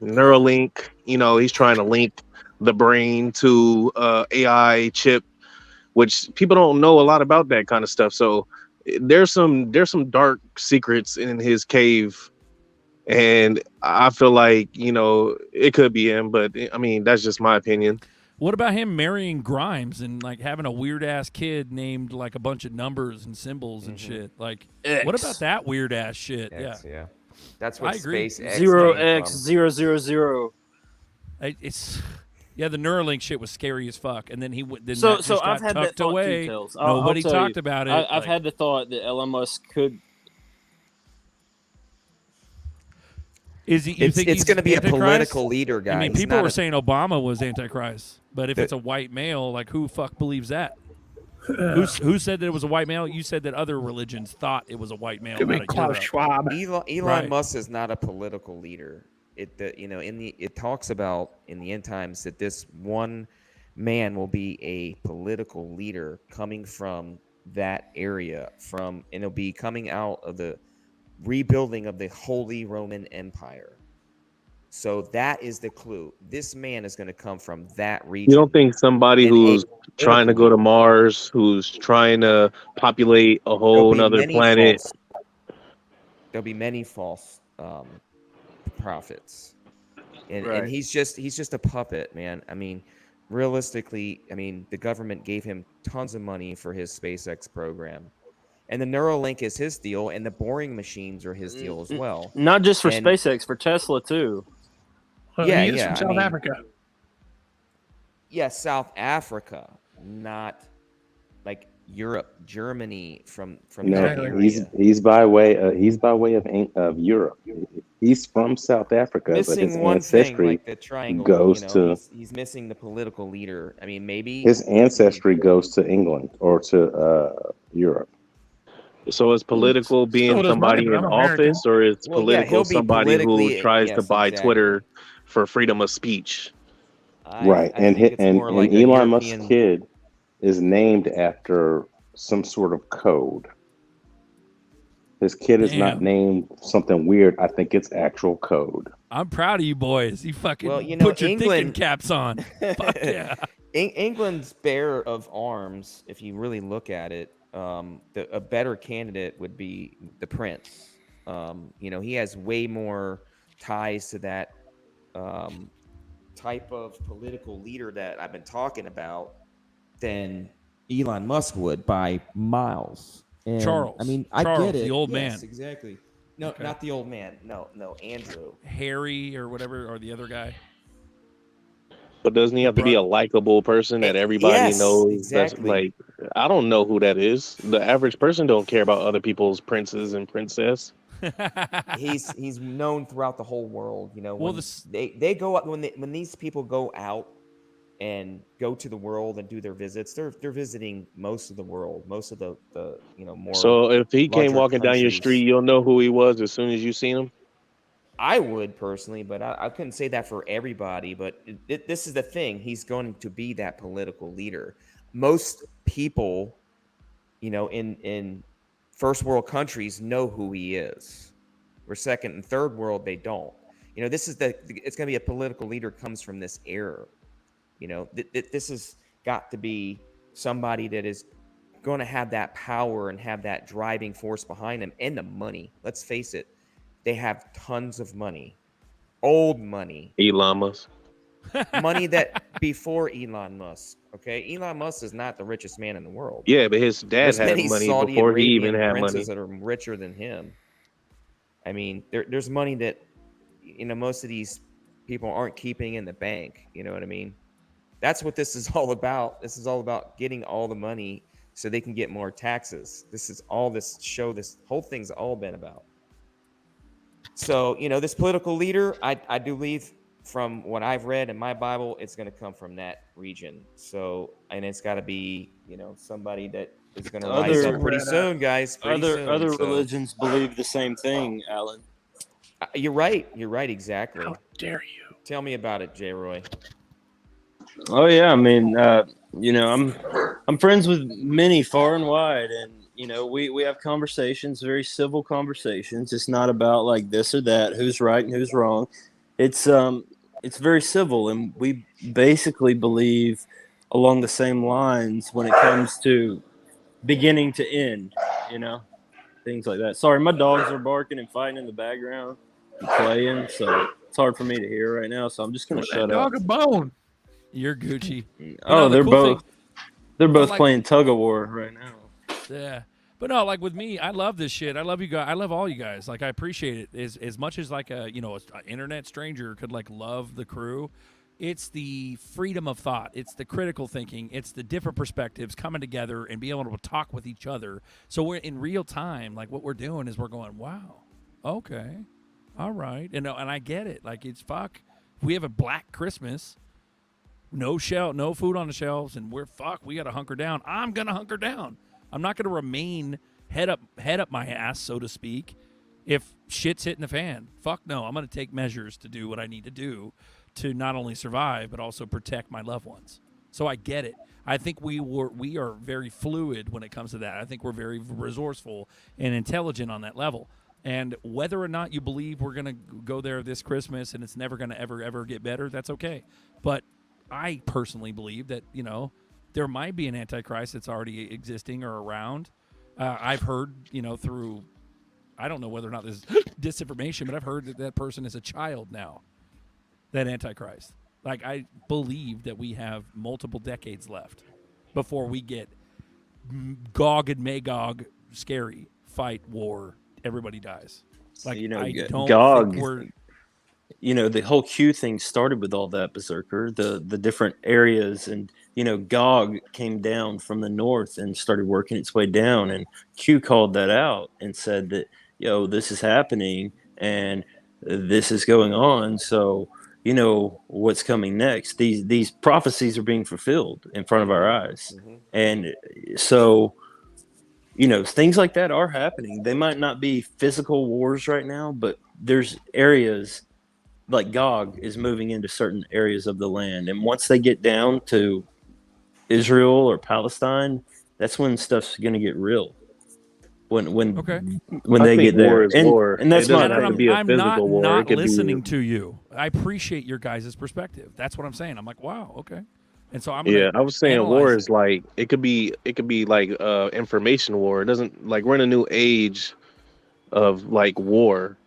Neuralink. He's trying to link the brain to AI chip, which people don't know a lot about that kind of stuff. So there's some dark secrets in his cave, and I feel like it could be him, but I mean that's just my opinion. What about him marrying Grimes and like having a weird ass kid named like a bunch of numbers and symbols and shit? Like, X. what about that weird ass shit? Yeah. That's what I agree. SpaceX 0x000. It's the Neuralink shit was scary as fuck, and then he then So that just got I've had that tucked thought away. too, Tails. Nobody I'll tell talked you, about it. I've like, had the thought that Elon Musk could. Is he? You It's think it's he's going to be Antichrist? a political leader, guys. I mean, He's people not were a- saying Obama was Antichrist, but if it's a white male, like who fuck believes that? Who said that it was a white male? You said that other religions thought it was a white male. Could be out of Klaus Europe. Schwab. Elon Right. Musk is not a political leader. It talks about in the end times that this one man will be a political leader coming from that area, and it'll be coming out of the rebuilding of the Holy Roman Empire. So that is the clue. This man is going to come from that region. You don't think somebody And who's a trying to go to Mars, who's trying to populate a whole nother planet? There'll be many false prophets, and Right. he's just a puppet, man. I mean, realistically, the government gave him tons of money for his SpaceX program, and the Neuralink is his deal, and the boring machines are his deal as well. Not just for And- SpaceX, for Tesla too. Yeah, he is yeah, from I South mean- Africa. Yeah, South Africa, not like Europe, Germany. From No, that area. he's by way of Europe. He's from South Africa, but Missing his one thing, ancestry like the triangle. goes to he's missing the political leader. I mean, maybe his ancestry goes to England or to Europe. So is political being So does somebody mine, but in I'm American. office, or is Well, yeah, political he'll be somebody who politically- tries to yes, buy exactly. Twitter for freedom of speech? Right, and think it's more like a Elon Musk's European- kid is named after some sort of code. His kid is not Damn. named something weird. I think it's actual code. I'm proud of you boys. You fucking Well, you know, put your thinking England- caps on. Fuck yeah. England's bearer of arms, if you really look at it, a better candidate would be the Prince. He has way more ties to that type of political leader that I've been talking about than Elon Musk would by miles. And, Charles. I mean, Charles, I get it. the old Yes, man. exactly. No, Okay. not the old man. No, Andrew. Harry or whatever, or the other guy. But doesn't he have to be a likable person that everybody Yes, knows? exactly. That's like, I don't know who that is. The average person don't care about other people's princes and princess. he's known throughout the whole world. Well, When they go out, when these people go out and go to the world and do their visits, they're visiting most of the world, most of the more. So if he came larger walking down your countries. street, you'll know who he was as soon as you seen him. I would personally, but I couldn't say that for everybody. But this is the thing. He's going to be that political leader. Most people, in first world countries know who he is. Where second and third world, they don't. It's going to be a political leader comes from this era. This has got to be somebody that is going to have that power and have that driving force behind them and the money. Let's face it. They have tons of money, old money. Elon Musk. Money that before Elon Musk. Okay, Elon Musk is not the richest man in the world. Yeah, but his dad There's had many money Saudi before he Arabian even had princes money. that are richer than him. I mean, there's money that most of these people aren't keeping in the bank. You know what I mean? That's what this is all about. This is all about getting all the money so they can get more taxes. This is all this whole thing's all been about. So, this political leader, I do believe from what I've read in my Bible, it's going to come from that region. So, and it's got to be, somebody that is going to rise up pretty soon, guys. Other religions believe the same thing, Alan. You're right. You're right. Exactly. How dare you? Tell me about it, J. Roy. Oh yeah, I mean, I'm friends with many far and wide, and we have conversations, very civil conversations. It's not about like this or that, who's right and who's wrong. It's very civil, and we basically believe along the same lines when it comes to beginning to end. you know, things like that. Sorry, my dogs are barking and fighting in the background and playing, so it's hard for me to hear right now. So I'm just gonna shut up. Dog a bone. You're Gucci. Oh, they're both like, playing tug of war right now. Yeah. But no, like with me, I love this shit. I love you guys. I love all you guys. Like I appreciate it as much as like a an internet stranger could like love the crew. It's the freedom of thought. It's the critical thinking. It's the different perspectives coming together and being able to talk with each other. So we're in real time. Like what we're doing is we're going, wow, okay, all right, and I get it. Like it's fuck. If we have a black Christmas, no food on the shelves, and we got to hunker down. I'm gonna hunker down. I'm not going to remain head up my ass, so to speak, if shit's hitting the fan. Fuck no. I'm going to take measures to do what I need to do to not only survive but also protect my loved ones. So I get it. I think we are very fluid when it comes to that. I think we're very resourceful and intelligent on that level. And whether or not you believe we're going to go there this Christmas and it's never going to ever get better, that's okay. But I personally believe that, there might be an Antichrist that's already existing or around. I've heard, through, I don't know whether or not this is disinformation, but I've heard that person is a child now, that Antichrist. Like, I believe that we have multiple decades left before we get Gog and Magog, scary, fight, war, everybody dies. Like, I don't Gog, think we're... the whole Q thing started with all that, Berserker, the different areas, and Gog came down from the north and started working its way down, and Q called that out and said that this is happening and this is going on, so what's coming next. These prophecies are being fulfilled in front of our eyes. And so things like that are happening. They might not be physical wars right now, but there's areas like Gog is moving into certain areas of the land, and once they get down to Israel or Palestine, that's when stuff's going to get real. When they get there, and that's not have to be a physical war. I'm not listening to you. I appreciate your guys' perspective. That's what I'm saying. I'm like, wow, okay. And so I was saying war is like it could be like information war. It doesn't, like, we're in a new age of like war.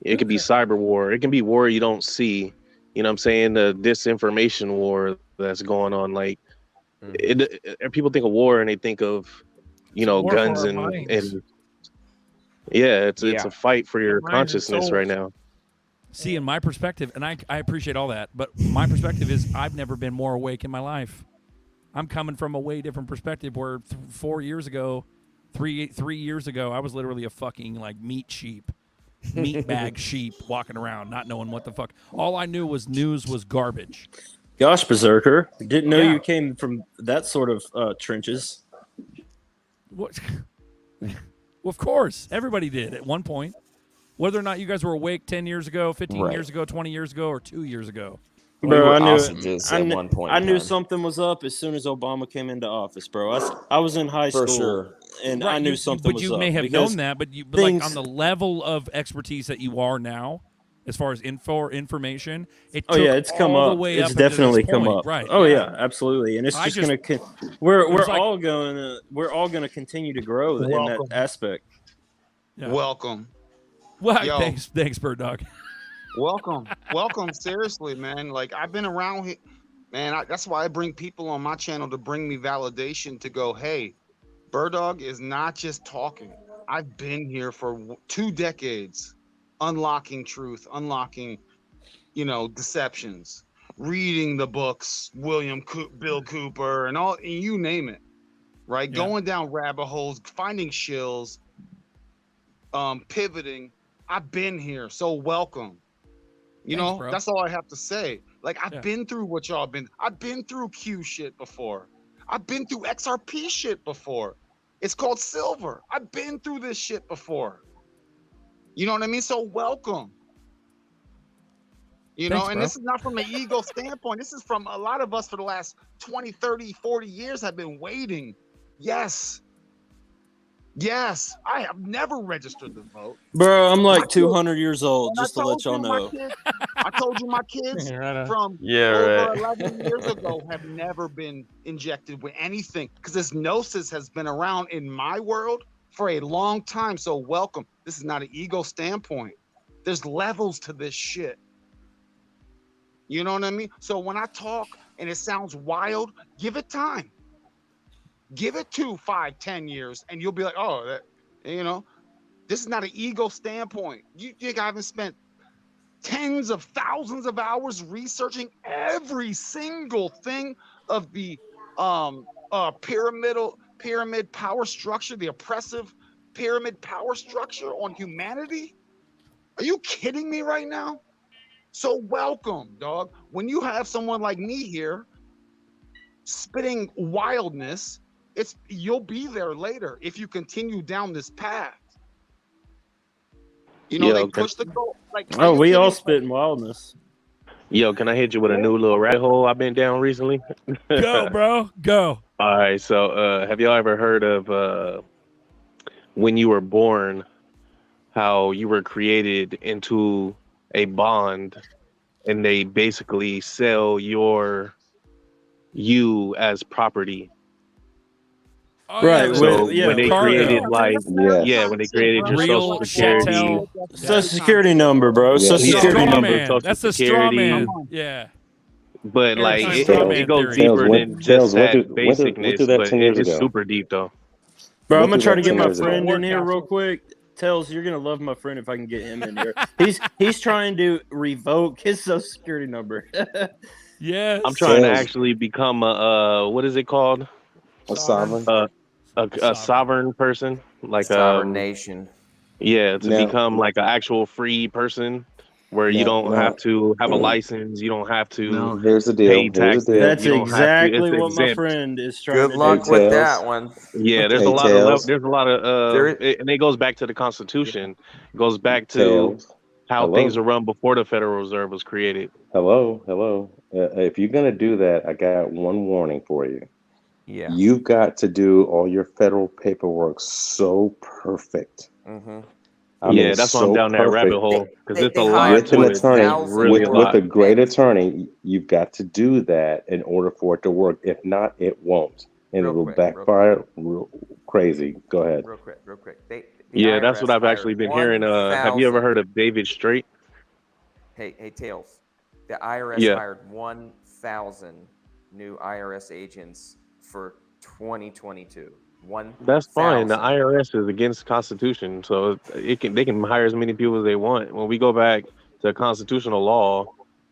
It could be cyber war. It can be war you don't see. You know what I'm saying? The disinformation war that's going on. Like, people think of war and they think of, guns and yeah, it's a fight for your consciousness right now. See, in my perspective, and I appreciate all that, but my perspective is I've never been more awake in my life. I'm coming from a way different perspective where 4 years ago, 3 years ago, I was literally a fucking like meat bag sheep walking around, not knowing what the fuck. All I knew was news was garbage. Gosh, Berserker, didn't know you came from that sort of trenches. What? Well, of course, everybody did at one point. Whether or not you guys were awake 10 years ago, 15 years ago, 20 years ago, or 2 years ago. Bro, I knew something was up as soon as Obama came into office, bro. I was in high school, sure. And I knew something was up. But you may have known that, but like on the level of expertise that you are now, as far as information, it took it's come all up. The way it's up definitely come point. up. Right? Oh yeah, absolutely. And it's just going to. We're all going to continue to grow in that aspect. Yeah. Welcome. Well, thanks, Bird Dog. Welcome. Seriously, man. Like, I've been around here, man. That's why I bring people on my channel to bring me validation to go, hey, Bird Dog is not just talking. I've been here for 2 decades, unlocking truth, unlocking, deceptions, reading the books, Bill Cooper, and all, and you name it, right? Yeah. Going down rabbit holes, finding shills, pivoting. I've been here, so welcome. That's all I have to say. Like, I've been through what y'all been. I've been through Q shit before. I've been through XRP shit before. It's called silver. I've been through this shit before. You know what I mean? So welcome. And this is not from an ego standpoint. This is from a lot of us for the last 20, 30, 40 years have been waiting. Yes, I have never registered to vote. Bro, I'm like 200 years old, just to let y'all know. I told you my kids from over 11 years ago have never been injected with anything, because this gnosis has been around in my world for a long time. So welcome. This is not an ego standpoint. There's levels to this shit. You know what I mean? So when I talk and it sounds wild, give it time. Give it 2, 5, 10 years, and you'll be like, oh, that, you know, this is not an ego standpoint. You haven't spent tens of thousands of hours researching every single thing of the pyramid power structure, the oppressive pyramid power structure on humanity? Are you kidding me right now? So welcome, dog. When you have someone like me here spitting wildness, you'll be there later if you continue down this path. You know, they push the goal. Like, oh, we all spit in wildness. Yo, can I hit you with a new little rabbit hole I've been down recently? Go, bro. Go. All right. So, have y'all ever heard of when you were born, how you were created into a bond, and they basically sell you as property? Oh, right. So when they created when they created your Real social security number, bro. Social security number. That's the straw man. Yeah. But like it goes deeper than just that basicness, but it's super deep though. Bro, I'm gonna try to get my friend in here real quick. Tails, you're gonna love my friend if I can get him in here. He's trying to revoke his social security number. Yeah. I'm trying to actually become a what is it called? A sovereign. A sovereign person, like sovereign nation. Yeah, to become like an actual free person, where you don't have to have a license, you don't have to. No, here's the deal. Pay taxes. That's You don't have to. exactly It's what my exempt. friend is trying to do. Good luck with that one. Yeah, there's a lot of and it goes back to the Constitution. It goes back to how things are run before the Federal Reserve was created. Hello. If you're gonna do that, I got one warning for you. Yeah. You've got to do all your federal paperwork so perfect. Mm-hmm. Yeah, that's why I'm down that rabbit hole, because it's a lot with an to it. attorney, Really with a great attorney, you've got to do that in order for it to work. If not, it won't, and it will backfire real crazy. Go ahead. Real quick. Yeah, that's what I've actually been hearing. Have you ever heard of David Straight? Hey, Tails. The IRS hired 1,000 new IRS agents for 2022. That's fine. The IRS is against the Constitution, so they can hire as many people as they want. When we go back to constitutional law,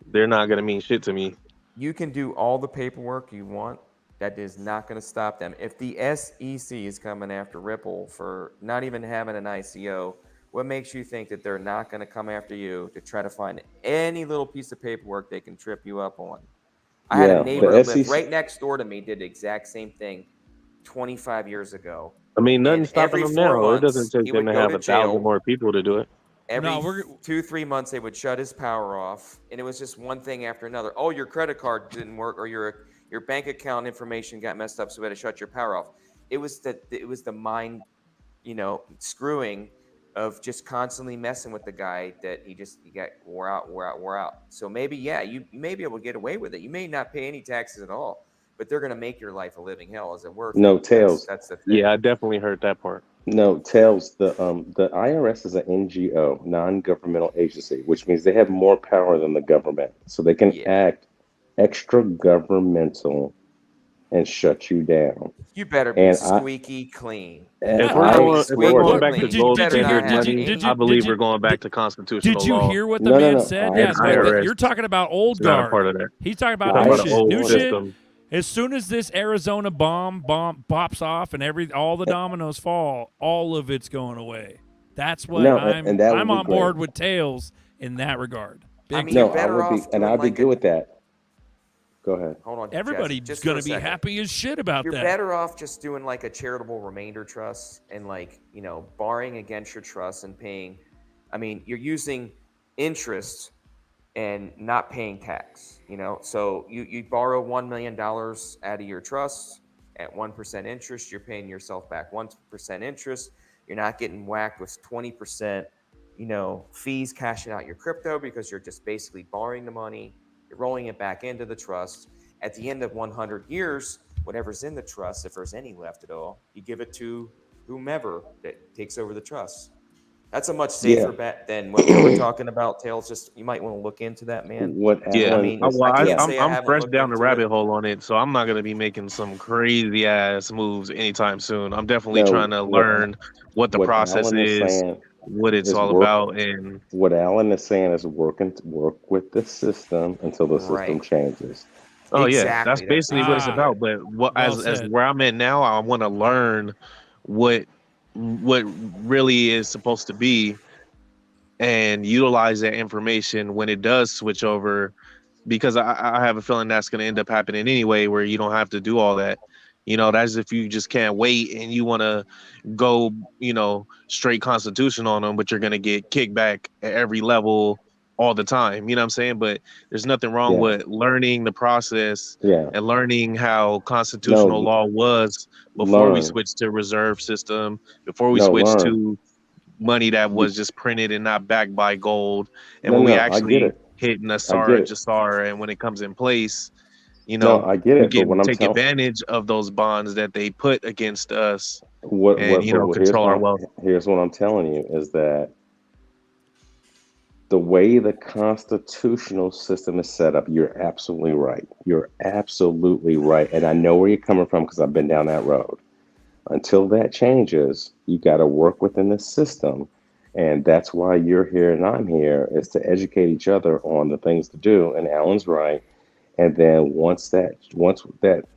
they're not going to mean shit to me. You can do all the paperwork you want. That is not going to stop them. If the SEC is coming after Ripple for not even having an ICO, what makes you think that they're not going to come after you to try to find any little piece of paperwork they can trip you up on? I had a neighbor who lived right next door to me, did the exact same thing 25 years ago. I mean, nothing's stopping them now. It doesn't take them to have 1,000 more people to do it. Every 2-3 months, they would shut his power off, and it was just one thing after another. Oh, your credit card didn't work, or your bank account information got messed up, so we had to shut your power off. It was the mind, screwing of just constantly messing with the guy that he got wore out. So maybe, you may be able to get away with it. You may not pay any taxes at all, but they're going to make your life a living hell. Is it worth it? No, Tails. That's the thing. Yeah, I definitely heard that part. No, Tails. The IRS is an NGO, non-governmental agency, which means they have more power than the government, so they can act extra governmental and shut you down. You better be squeaky clean. If we're going back to gold standard money, I believe we're going back to constitutional law. Did you hear what the man said? Yeah, you're talking about old guard. Part of that. He's talking about new shit. As soon as this Arizona bomb pops off and all the dominoes fall, all of it's going away. That's what I'm on board with Tails in that regard. I'd be good with that. Go ahead. Hold on. Everybody's going to be happy as shit about that. You're better off just doing like a charitable remainder trust and borrowing against your trust and paying. I mean, you're using interest and not paying tax, So you borrow $1 million out of your trust at 1% interest. You're paying yourself back 1% interest. You're not getting whacked with 20%, fees cashing out your crypto because you're just basically borrowing the money. You're rolling it back into the trust. At the end of 100 years, whatever's in the trust, if there's any left at all, you give it to whomever that takes over the trust. That's a much safer bet than what we're talking about, Tails. Just you might want to look into that, man. Yeah, I mean, I'm fresh down the rabbit hole on it, so I'm not gonna be making some crazy ass moves anytime soon. I'm definitely trying to learn what the process is, what it's all about, and what Alan is saying is work with the system until the system changes. Oh yeah, that's basically what it's about. But as where I'm at now, I want to learn what really is supposed to be, and utilize that information when it does switch over, because I have a feeling that's going to end up happening anyway, where you don't have to do all that. That's if you just can't wait and you want to go, straight constitution on them, but you're going to get kickback at every level all the time. You know what I'm saying? But there's nothing wrong with learning the process and learning how constitutional law was before we switched to reserve system, before we switched to money that was just printed and not backed by gold. And when we actually hit Nassar, Jassar, and when it comes in place, I get it. we But when can take advantage of those bonds that they put against us and control our wealth. Here's what I'm telling you is that the way the constitutional system is set up, you're absolutely right. You're absolutely right. And I know where you're coming from because I've been down that road. Until that changes, you got to work within the system. And that's why you're here and I'm here, is to educate each other on the things to do. And Alan's right. And then once that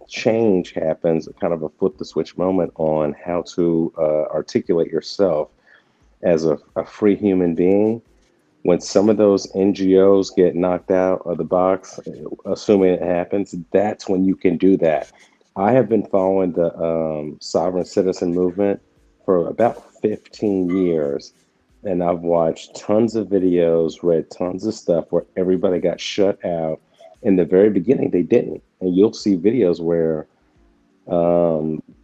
change happens, kind of a flip the switch moment on how to articulate yourself as a free human being. When some of those NGOs get knocked out of the box, assuming it happens, that's when you can do that. I have been following the sovereign citizen movement for about 15 years, and I've watched tons of videos, read tons of stuff where everybody got shut out. In the very beginning, they didn't. And you'll see videos where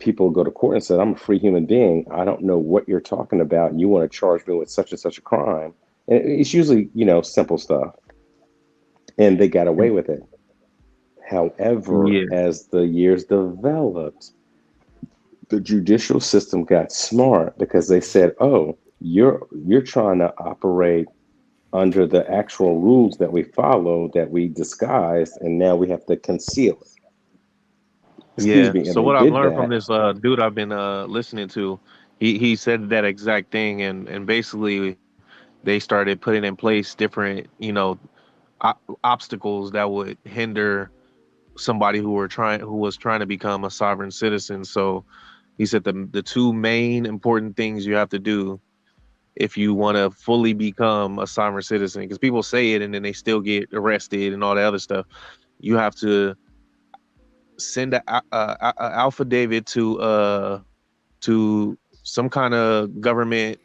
people go to court and said, I'm a free human being. I don't know what you're talking about. And you want to charge me with such and such a crime. And it's usually, simple stuff. And they got away with it. However, as the years developed, the judicial system got smart because they said, oh, you're trying to operate under the actual rules that we follow, that we disguised, and now we have to conceal it. Excuse me. So what I've learned from this dude I've been listening to, he said that exact thing, and basically they started putting in place different, obstacles that would hinder somebody who was trying to become a sovereign citizen. So he said the two main important things you have to do if you want to fully become a sovereign citizen, because people say it and then they still get arrested and all that other stuff. You have to send an affidavit to some kind of government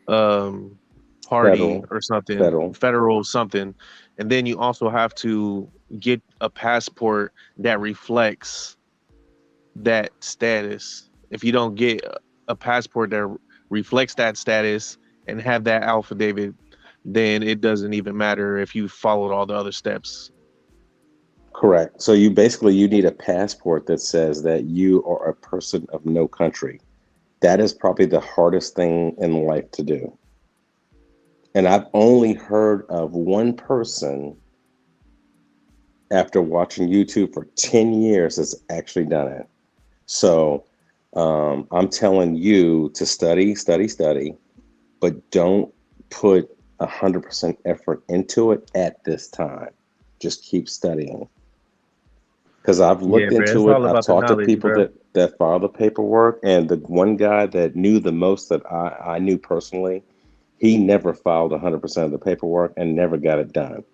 party or something, federal something, and then you also have to get a passport that reflects that status. If you don't get a passport that reflects that status and have that affidavit, then it doesn't even matter if you followed all the other steps. Correct. So you need a passport that says that you are a person of no country. That is probably the hardest thing in life to do. And I've only heard of one person after watching YouTube for 10 years that's actually done it. So I'm telling you to study, but don't put 100% effort into it at this time. Just keep studying. Because I've looked into it. I've talked to people that file the paperwork, and the one guy that knew the most that I knew personally, he never filed 100% of the paperwork and never got it done.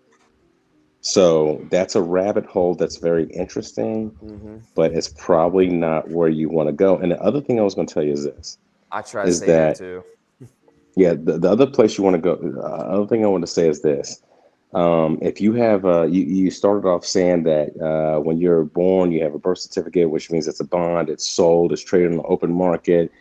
So that's a rabbit hole that's very interesting, but it's probably not where you want to go. And the other thing I was going to tell you is this. I try to say that too. Yeah, the other place you want to go, the other thing I want to say is this. If you have, you started off saying that when you're born, you have a birth certificate, which means it's a bond, it's sold, it's traded on the open market.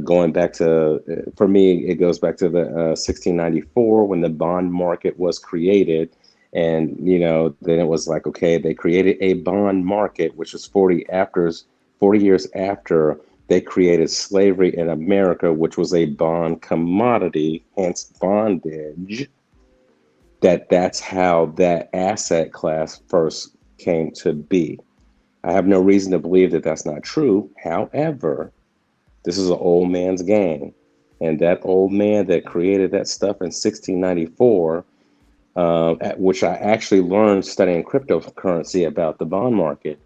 Going back to, for me, it goes back to the 1694 when the bond market was created. And, then it was like, okay, they created a bond market, which was 40 years after they created slavery in America, which was a bond commodity, hence bondage. That's how that asset class first came to be. I have no reason to believe that that's not true. However, this is an old man's game. And that old man that created that stuff in 1694, which I actually learned studying cryptocurrency about the bond market,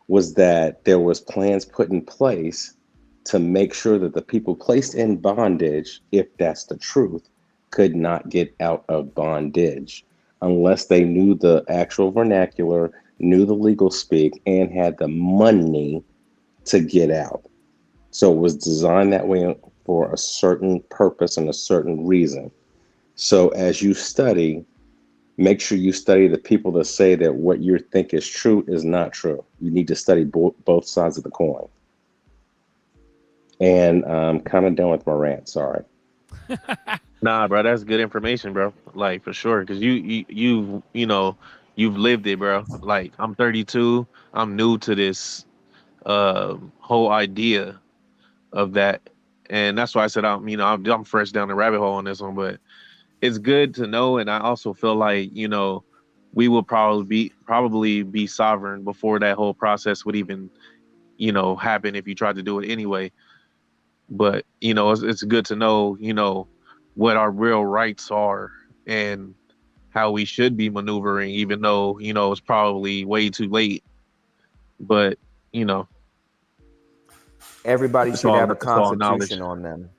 was that there was plans put in place to make sure that the people placed in bondage, if that's the truth, could not get out of bondage unless they knew the actual vernacular, knew the legal speak, and had the money to get out. So it was designed that way for a certain purpose and a certain reason. So as you study, make sure you study the people that say that what you think is true is not true. You need to study both sides of the coin. And I'm kind of done with my rant. Sorry. Nah, bro, that's good information, bro. Like for sure, because you know you've lived it, bro. Like I'm 32, I'm new to this whole idea of that, and that's why I said I'm fresh down the rabbit hole on this one. But it's good to know, and I also feel like we will probably be sovereign before that whole process would even happen if you tried to do it anyway. But it's good to know what our real rights are and how we should be maneuvering, even though it's probably way too late. But everybody should have a constitution on them.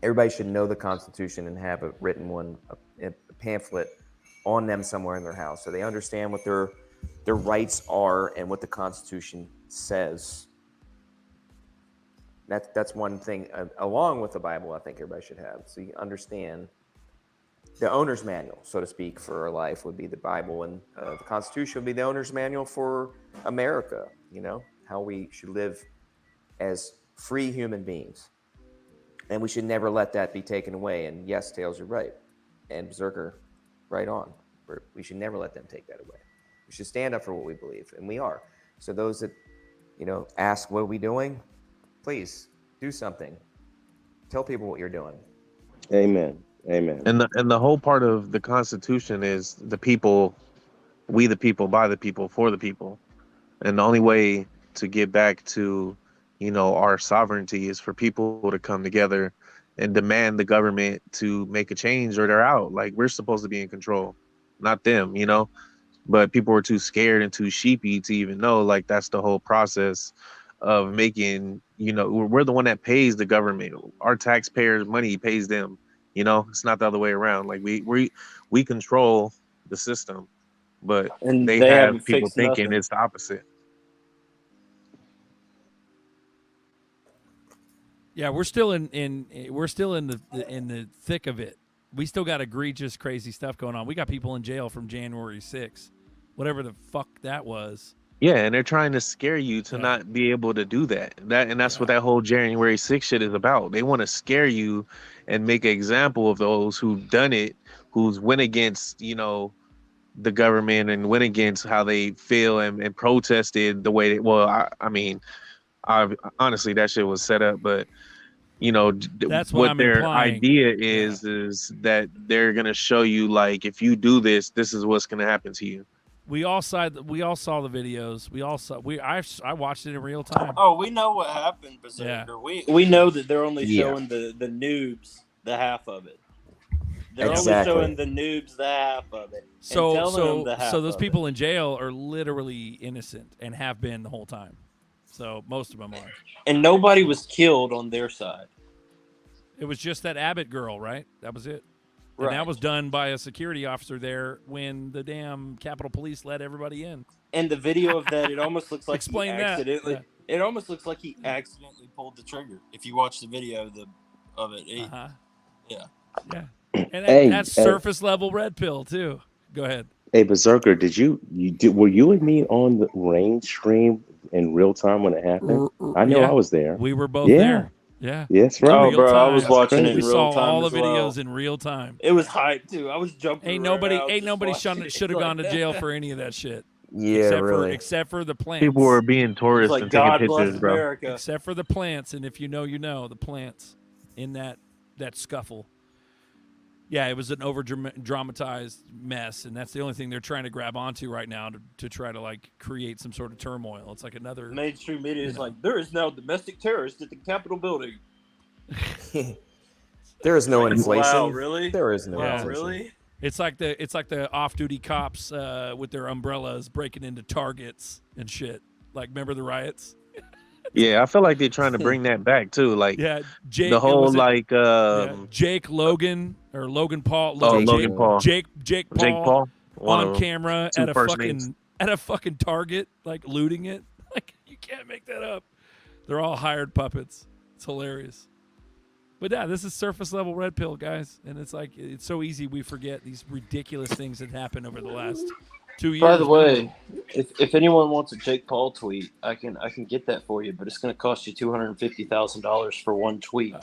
Everybody should know the Constitution and have a written one, a pamphlet on them somewhere in their house, so they understand what their rights are and what the Constitution says. That's one thing, along with the Bible, I think everybody should have. So you understand the owner's manual, so to speak, for our life would be the Bible, and the Constitution would be the owner's manual for America, how we should live as free human beings. And we should never let that be taken away. And yes, Tails, you're right. And Berserker, right on. We should never let them take that away. We should stand up for what we believe, and we are. So those that, ask, what are we doing? Please do something. Tell people what you're doing. Amen. Amen. And the whole part of the Constitution is the people, we the people, by the people, for the people. And the only way to get back to, our sovereignty is for people to come together and demand the government to make a change, or they're out. Like, we're supposed to be in control, not them, But people are too scared and too sheepy to even know, like, that's the whole process of making, we're the one that pays the government. Our taxpayers' money pays them. It's not the other way around. Like we control the system, but they have people thinking it's the opposite. Yeah, we're still in the thick of it. We still got egregious, crazy stuff going on. We got people in jail from January 6th, whatever the fuck that was. Yeah, and they're trying to scare you to not be able to do that. That's what that whole January 6th shit is about. They want to scare you and make an example of those who've done it, who's went against, the government and went against how they feel and protested the way I honestly, that shit was set up, but that's what their idea is that they're going to show you, like, if you do this, this is what's going to happen to you. We all saw the videos. I watched it in real time. Oh, we know what happened, Berserker. Yeah. We know that they're only showing the noobs the half of it. They're only showing the noobs the half of it. So those people in jail are literally innocent and have been the whole time. So most of them are. And nobody was killed on their side. It was just that Abbott girl, right? That was it. And that was done by a security officer there when the damn Capitol Police let everybody in. And the video of that, it almost looks like Explain he accidentally. that. Yeah. It almost looks like he accidentally pulled the trigger. If you watch the video of it, yeah. And that's surface level red pill too. Go ahead. Hey, Berserker, were you and me on the rain stream in real time when it happened? I know I was there. We were both there. Yeah. Yes, right. Oh, bro, I was watching it in we real saw time all the as well. videos in real time. It was hype too. I was jumping. Ain't nobody should have gone to jail for any of that shit. Yeah, really. Except for the plants. People were being tourists It's like and taking God bless pictures, bro. America. Except for the plants, and if you know, you know, the plants in that scuffle. Yeah, it was an over-dramatized mess, and that's the only thing they're trying to grab onto right now to try to, like, create some sort of turmoil. It's like another... Mainstream media is like, there is now domestic terrorists at the Capitol building. There is no inflation. Wow, really? There is no inflation. Really? It's like the off-duty cops with their umbrellas breaking into Targets and shit. Like, remember the riots? Yeah, I feel like they're trying to bring that back too. Like, yeah, Jake, the whole Jake Logan or Logan Paul. Logan Paul. Jake Paul on camera at names. a fucking Target, like looting it. Like, you can't make that up. They're all hired puppets. It's hilarious. But yeah, this is surface level red pill, guys, and it's like it's so easy we forget these ridiculous things that happened over the last 2 years. By the way, if anyone wants a Jake Paul tweet, I can get that for you, but it's going to cost you $250,000 for one tweet.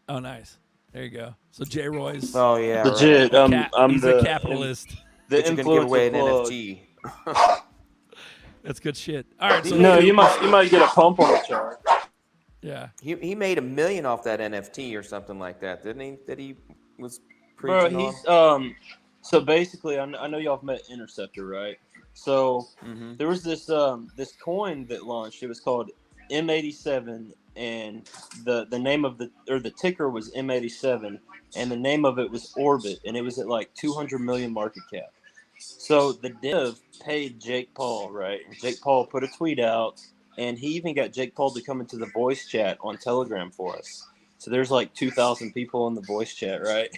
Oh, nice. There you go. So J. Roy's. Oh yeah, legit. Right. He's a capitalist. The but you can give away an NFT. That's good shit. All right. So no, you might get a pump on the chart. Yeah. He made $1 million off that NFT or something like that, didn't he? That he was Bro, preaching he's on. So basically, I know y'all have met Interceptor, right? So there was this coin that launched. It was called M87, and the name of the ticker was M87, and the name of it was Orbit, and it was at like 200 million market cap. So the dev paid Jake Paul, right? And Jake Paul put a tweet out, and he even got Jake Paul to come into the voice chat on Telegram for us. So there's like 2,000 people in the voice chat, right?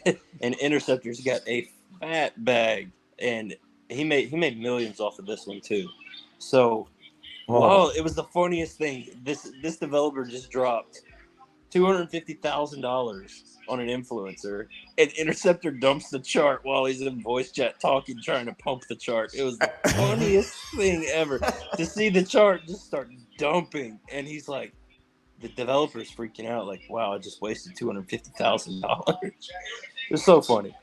And Interceptor's got a fat bag, and he made millions off of this one too. So, it was the funniest thing. This developer just dropped $250,000 on an influencer, and Interceptor dumps the chart while he's in voice chat talking, trying to pump the chart. It was the funniest thing ever to see the chart just start dumping, and he's like, the developer's freaking out, like, wow, I just wasted $250,000. It was so funny.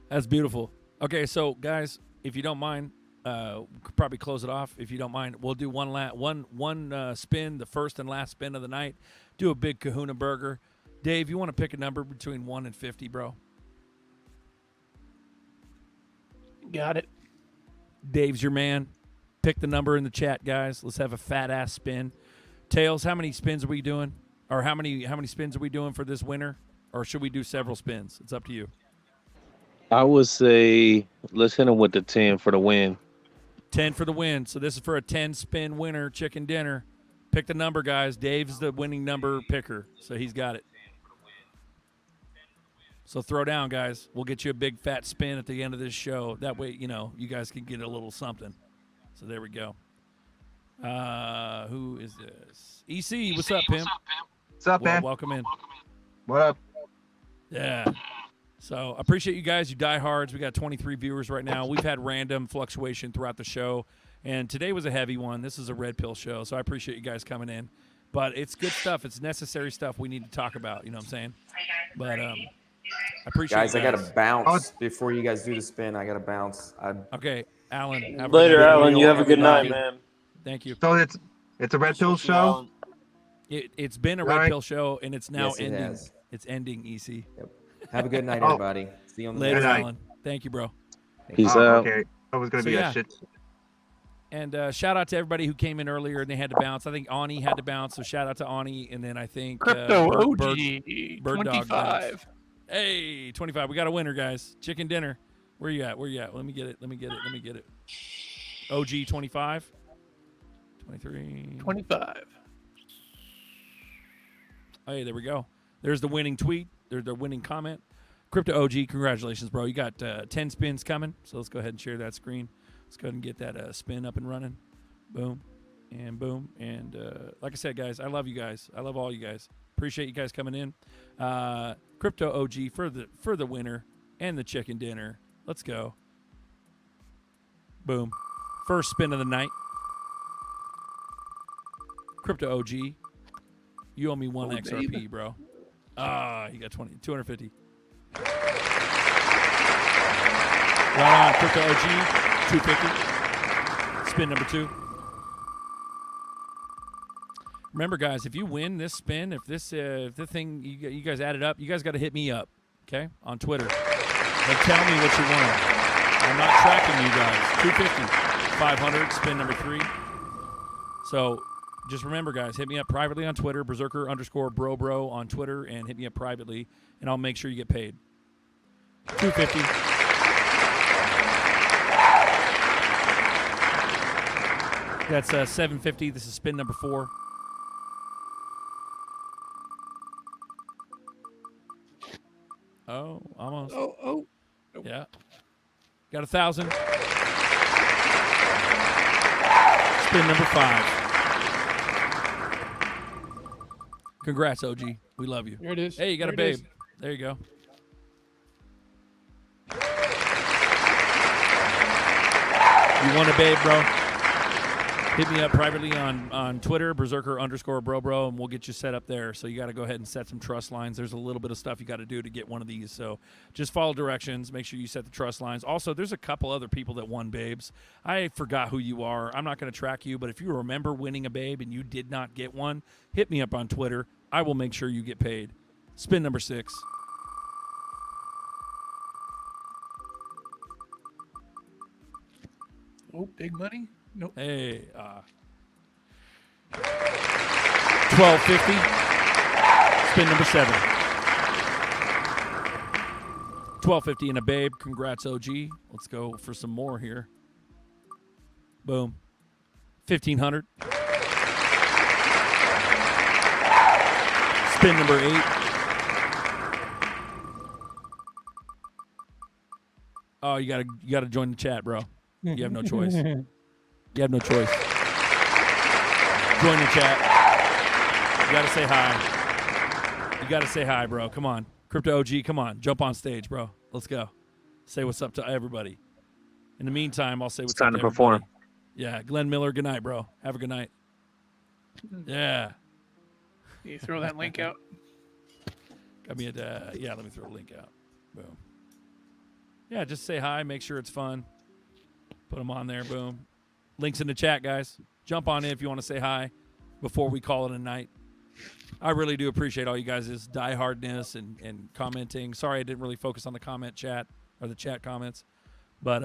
That's beautiful. Okay, so guys, if you don't mind, could probably close it off. If you don't mind, we'll do one spin, the first and last spin of the night. Do a big Kahuna burger. Dave, you want to pick a number between 1 and 50, bro? Got it. Dave's your man. Pick the number in the chat, guys. Let's have a fat ass spin. Tails, how many spins are we doing? Or how many spins are we doing for this winner? Or should we do several spins? It's up to you. I would say let's hit him with the 10 for the win. 10 for the win. So this is for a 10-spin winner chicken dinner. Pick the number, guys. Dave's the winning number picker, so he's got it. So throw down, guys. We'll get you a big fat spin at the end of this show. That way, you guys can get a little something. So there we go. Who is this? EC, what's up, Pimp? What's up, man? Welcome in. What up? Yeah. So I appreciate you guys, you diehards. We got 23 viewers right now. We've had random fluctuation throughout the show, and today was a heavy one. This is a red pill show, so I appreciate you guys coming in. But it's good stuff. It's necessary stuff we need to talk about. You know what I'm saying? But I appreciate guys, you guys. I got to bounce before you guys do the spin. I got to bounce. Okay, Alan. Later, Alan. You have a good night, man. Thank you. So it's a red pill show? It's been a red pill show, and it's now ending. Has. It's ending, EC. Yep. Have a good night, everybody. See you on the later, next Alan. Thank you, bro. Peace out. Okay. I was going to be that shit. And shout out to everybody who came in earlier and they had to bounce. I think Ani had to bounce, so shout out to Ani. And then I think Crypto OG, Bird 25. Hey, 25. We got a winner, guys. Chicken dinner. Where you at? Let me get it. OG 25. 23. 25. Hey, there we go. There's the winning tweet. There's the winning comment. Crypto OG, congratulations, bro. You got 10 spins coming. So let's go ahead and share that screen. Let's go ahead and get that spin up and running. Boom. And boom. And like I said, guys, I love you guys. I love all you guys. Appreciate you guys coming in. Crypto OG for the winner and the chicken dinner. Let's go. Boom. First spin of the night. Crypto OG. You owe me one XRP, baby. Bro. You got 250. Right on, Crypto OG. 250. Spin number 2. Remember, guys, if you win this spin, if this thing you guys add it up, you guys got to hit me up, okay, on Twitter, and tell me what you won. I'm not tracking you guys. 250, 500. Spin number 3. So just remember, guys, hit me up privately on Twitter, berserker_bro on Twitter, and hit me up privately, and I'll make sure you get paid. 250. That's 750. This is spin number 4. Oh, almost. Oh. Yeah. Got 1,000. Spin number 5. Congrats, OG. We love you. There it is. Hey, you got There a it babe. is. There you go. You want a babe, bro? Hit me up privately on Twitter, berserker_bro, and we'll get you set up there. So you got to go ahead and set some trust lines. There's a little bit of stuff you got to do to get one of these. So just follow directions. Make sure you set the trust lines. Also, there's a couple other people that won babes. I forgot who you are. I'm not going to track you, but if you remember winning a babe and you did not get one, hit me up on Twitter. I will make sure you get paid. Spin number 6. Oh, big money? Nope. Hey, 1250. Spin number 7. 1250 and a babe. Congrats, OG. Let's go for some more here. Boom. 1500. Spin number 8. Oh, you gotta join the chat, bro. You have no choice. You have no choice. Join the chat. You gotta say hi. You gotta say hi, bro. Come on. Crypto OG, come on. Jump on stage, bro. Let's go. Say what's up to everybody. In the meantime, I'll say what's It's up time to to perform. everybody. Yeah, Glenn Miller, good night, bro. Have a good night. Yeah. You throw that link out. Got me at, yeah, let me throw a link out. Boom. Yeah, just say hi. Make sure it's fun. Put them on there. Boom. Links in the chat, guys. Jump on in if you want to say hi before we call it a night. I really do appreciate all you guys' diehardness and commenting. Sorry I didn't really focus on the comment chat or the chat comments. But,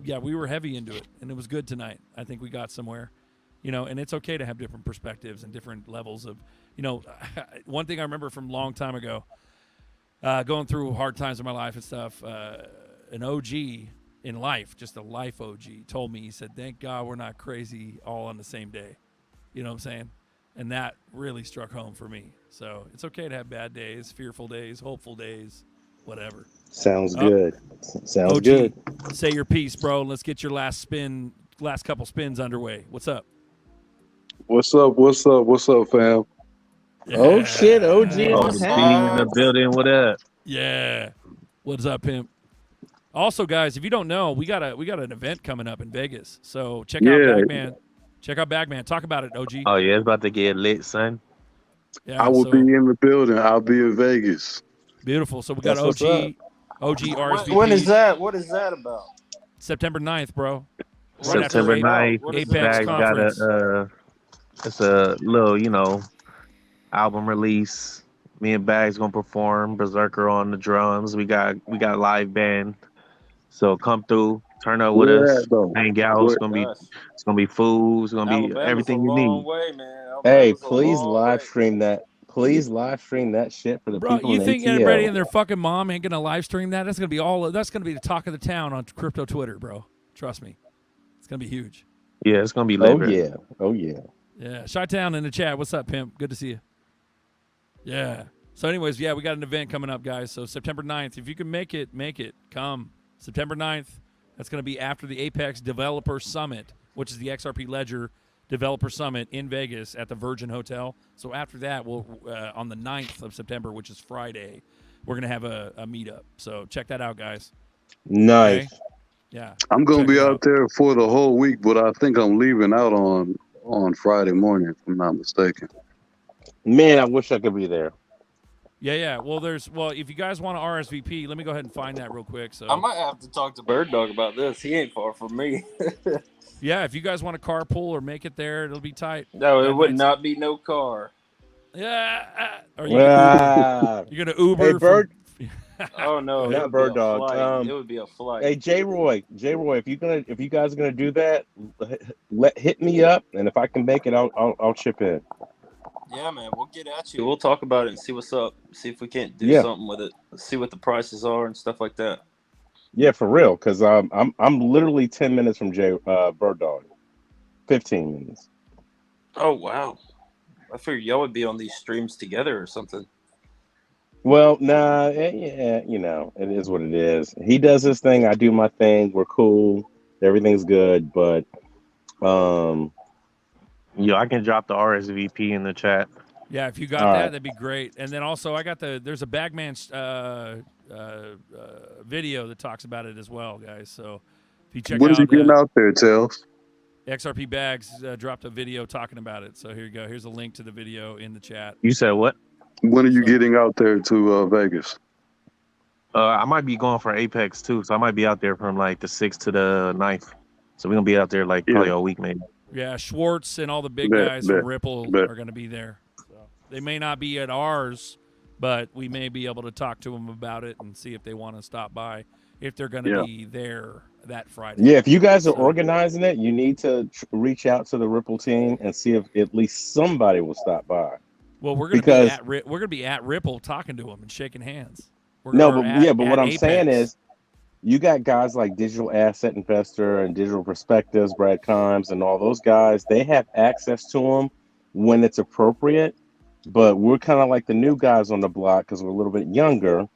yeah, we were heavy into it, and it was good tonight. I think we got somewhere. You know, and it's okay to have different perspectives and different levels of, you know, one thing I remember from a long time ago, going through hard times in my life and stuff, an OG in life, just a life OG, told me, he said, thank God we're not crazy all on the same day. You know what I'm saying? And that really struck home for me. So it's okay to have bad days, fearful days, hopeful days, whatever. Sounds good. Sounds OG, good. say your piece, bro. Let's get your last couple spins underway. What's up? What's up, fam? Yeah. Oh shit, OG in Oh, the the beam in the building. What up? Yeah. What's up, pimp? Also, guys, if you don't know, we got an event coming up in Vegas. So check out Bagman. Check out Bagman. Talk about it, OG. Oh yeah, it's about to get lit, son. Yeah, I will be in the building. I'll be in Vegas. Beautiful. So we got That's OG RSVP. When is that? What is that about? September 9th, bro. September 9th. Apex Conference. It's a little, you know, album release. Me and Bags gonna perform. Berserker on the drums. We got live band. So come through, turn up with us, hang out. It's gonna be food. It's gonna be everything you need. Hey, please live stream that. Please live stream that shit for the Bro, people you in think ATL. anybody and their fucking mom ain't gonna live stream that? That's gonna be the talk of the town on crypto Twitter, bro. Trust me, it's gonna be huge. Yeah, it's gonna be lit. Oh yeah. Yeah, Chi-Town in the chat. What's up, pimp? Good to see you. Yeah. So, anyways, yeah, we got an event coming up, guys. So September 9th, if you can make it. Come September 9th. That's going to be after the Apex Developer Summit, which is the XRP Ledger Developer Summit in Vegas at the Virgin Hotel. So after that, we'll on the 9th of September, which is Friday, we're going to have a meetup. So check that out, guys. Nice. Okay? Yeah. I'm gonna be out there for the whole week, but I think I'm leaving out on Friday morning, if I'm not mistaken. Man, I wish I could be there. Yeah. Well, if you guys want to RSVP, let me go ahead and find that real quick. So I might have to talk to Bird Dog about this. He ain't far from me. yeah, if you guys want to carpool or make it there, it'll be tight. No, it would not be no car. Yeah. Are you you're gonna Uber? Hey, Bird. Oh no, not Bird Dog. It would be a flight. Hey, J Roy, if you guys are gonna do that, hit me up, and if I can make it, I'll chip in. Yeah, man, we'll get at you. We'll talk about it and see what's up. See if we can't do something with it. See what the prices are and stuff like that. Yeah, for real, because I'm literally 10 minutes from Bird Dog, 15 minutes. Oh wow, I figured y'all would be on these streams together or something. Well, nah, yeah, it is what it is. He does his thing, I do my thing. We're cool, everything's good, but Yo, I can drop the RSVP in the chat. Yeah, if you got that'd be great. And then also, I got there's a Bagman's video that talks about it as well, guys. So if you check What out, is he getting out there, Tails? XRP Bags dropped a video talking about it. So here you go. Here's a link to the video in the chat. You said what? When are you getting out there to Vegas? I might be going for Apex too, so I might be out there from like the 6th to the 9th. So we're gonna be out there like probably a week maybe. Yeah, Schwartz and all the big guys from Ripple are going to be there. So they may not be at ours, but we may be able to talk to them about it and see if they want to stop by, if they're going to be there that Friday. Yeah, if you guys are organizing it, you need to reach out to the Ripple team and see if at least somebody will stop by. Well, we're going to be at Ripple talking to them and shaking hands. But what I'm saying is, you got guys like Digital Asset Investor and Digital Perspectives, Brad Kimes, and all those guys. They have access to them when it's appropriate, but we're kind of like the new guys on the block because we're a little bit younger,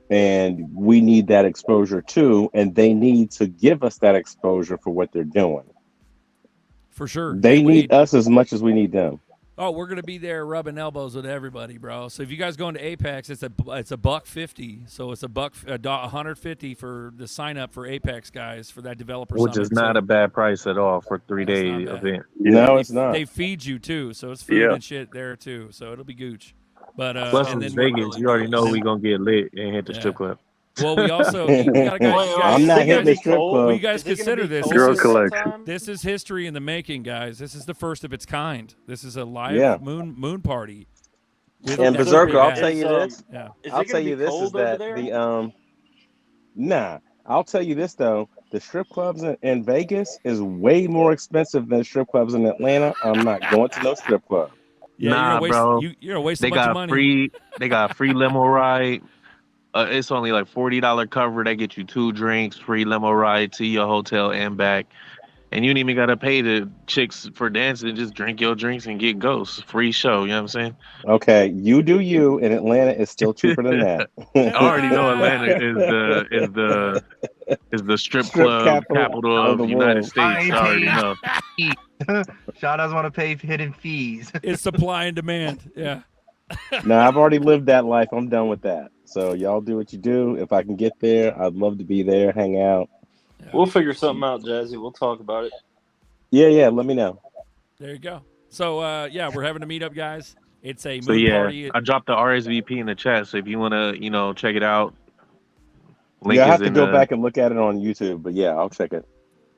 and we need that exposure too, and they need to give us that exposure for what they're doing. For sure. They need us as much as we need them. Oh, we're gonna be there rubbing elbows with everybody, bro. So if you guys going to Apex, it's $150. So it's $150 for the sign up for Apex, guys, for that developer Which summit. is not a bad price at all for a 3-day event. No, it's not. They feed you too, so it's food and shit there too. So it'll be gooch. But plus in Vegas, you already know we gonna get lit and hit the strip club. Well, we also I'm not hitting the strip club. You guys consider this. Girl collection. This is history in the making, guys. This is the first of its kind. This is a live moon party. And Berserker, I'll tell you this. Yeah. I'll tell you this is that the I'll tell you this though. The strip clubs in Vegas is way more expensive than strip clubs in Atlanta. I'm not going to no strip club. Yeah, bro. You're a waste of money. They got a free limo ride. It's only like $40 cover. They get you 2 drinks, free limo ride to your hotel and back. And you ain't even got to pay the chicks for dancing. Just drink your drinks and get ghosts. Free show. You know what I'm saying? Okay, you do you. And Atlanta is still cheaper than that. I already know Atlanta is the strip club capital of the United States. I already know. Shaw doesn't want to pay hidden fees. It's supply and demand. Yeah. No, I've already lived that life. I'm done with that. So y'all do what you do. If I can get there, I'd love to be there, hang out. Yeah. We'll figure something out, Jazzy. We'll talk about it. Yeah, let me know. There you go. So we're having a meetup, guys. It's a moon party. I dropped the RSVP in the chat, so if you want to, check it out. Link I have to go back and look at it on YouTube, but yeah, I'll check it.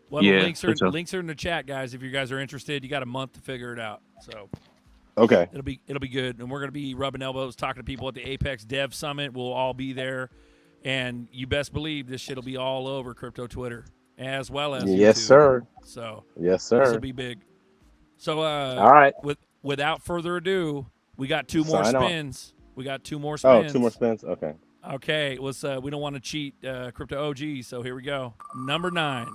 Well, links are in the chat, guys. If you guys are interested, you got a month to figure it out. So. Okay. It'll be good, and we're gonna be rubbing elbows, talking to people at the Apex Dev Summit. We'll all be there, and you best believe this shit'll be all over crypto Twitter as well as yes, YouTube. sir. So yes, sir. This will be big. So all right. Without further ado, we got 2 more Sign spins. We got 2 more spins. Oh, 2 more spins. Okay. Okay. We don't want to cheat crypto OG, so here we go. Number 9.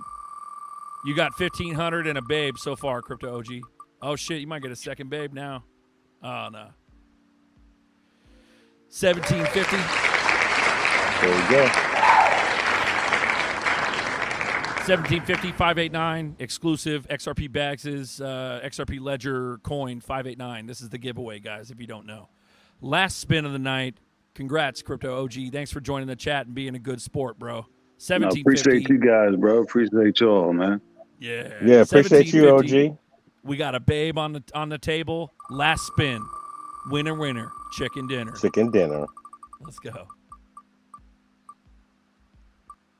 You got 1,500 and a babe so far, crypto OG. Oh, shit, you might get a second babe now. Oh, no. 1750. There we go. 1750, 589. Exclusive XRP Bags is XRP Ledger coin 589. This is the giveaway, guys, if you don't know. Last spin of the night. Congrats, Crypto OG. Thanks for joining the chat and being a good sport, bro. 1750. Appreciate you guys, bro. Appreciate y'all, man. Yeah. Yeah, appreciate you, OG. We got a babe on the table. Last spin. Winner. Chicken dinner. Chicken dinner. Let's go.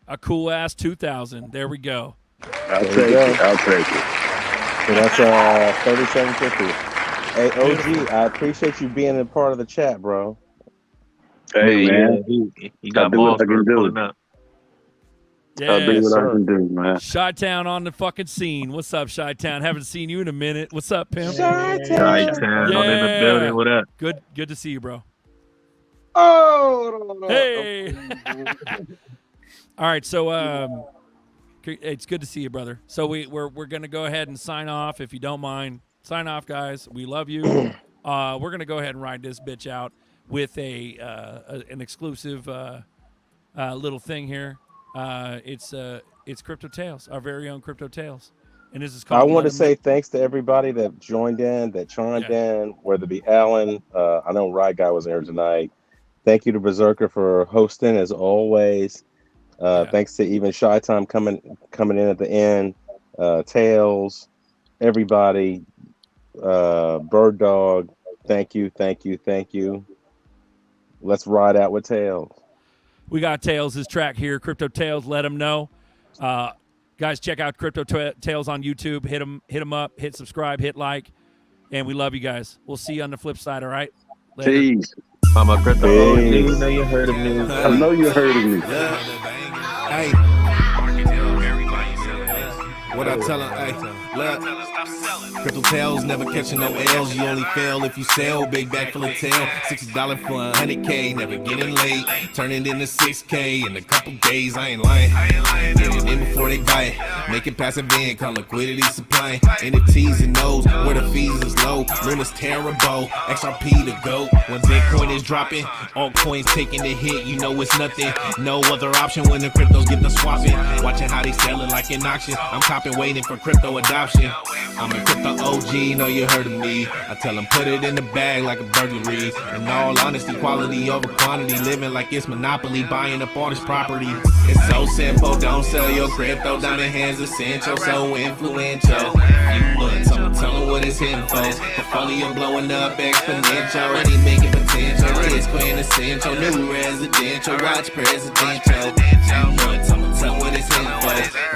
A cool ass 2000. There we go. I'll take it. I'll take it. So that's $37.50. Hey OG, I appreciate you being a part of the chat, bro. Hey man, you got balls for pulling up. Yeah, I'll do what I can do, man. Chi-Town on the fucking scene. What's up, Chi-Town? Haven't seen you in a minute. What's up, Pimp? Chi-Town on in the building. What up? Good to see you, bro. Oh, hey. All right, so it's good to see you, brother. So we're gonna go ahead and sign off, if you don't mind. Sign off, guys. We love you. We're gonna go ahead and ride this bitch out with an exclusive little thing here. It's Crypto Tales, our very own Crypto Tales, and this is called. I want to say thanks to everybody that joined in, that chimed in, whether it be Alan. I know Ride Guy was here tonight. Thank you to Berserker for hosting as always. Thanks to even Shy Time coming in at the end. Tails, everybody, Bird Dog. Thank you. Let's ride out with Tails. We got Tails' track here, Crypto Tales. Let him know, guys. Check out Crypto Tales on YouTube. Hit him up. Hit subscribe. Hit like, and we love you guys. We'll see you on the flip side. All right. Later. Peace. I'm a Crypto OG. You know you heard of me. I know you heard of me. Hey. What I tell her, hey, look. Crypto Tales, never catching no L's. You only fail if you sell. Big bag full of tail. $60 for 100K, never getting late. Turn it into 6K in a couple days. I ain't lying. Get it in before they buy it. Make it passive income, liquidity supply. NFTs and those where the fees is low. Luna's terrible. XRP to go. When Bitcoin is dropping, all coins taking the hit. You know it's nothing. No other option when the cryptos get the swapping. Watching how they sell it like an auction. I'm copping, waiting for crypto adoption. I'm a crypto OG, know you heard of me. I tell them put it in the bag like a burglary. In all honesty, quality over quantity. Living like it's monopoly, buying up all this property. It's so simple, don't sell your crypto. Diamond hands essential, so influential. You months, I'ma tell them what it's hitting for. Portfolio blowing up exponential. Already making potential. It's quintessential, new residential. Watch presidential. You months, I'ma tell them what it's hitting for.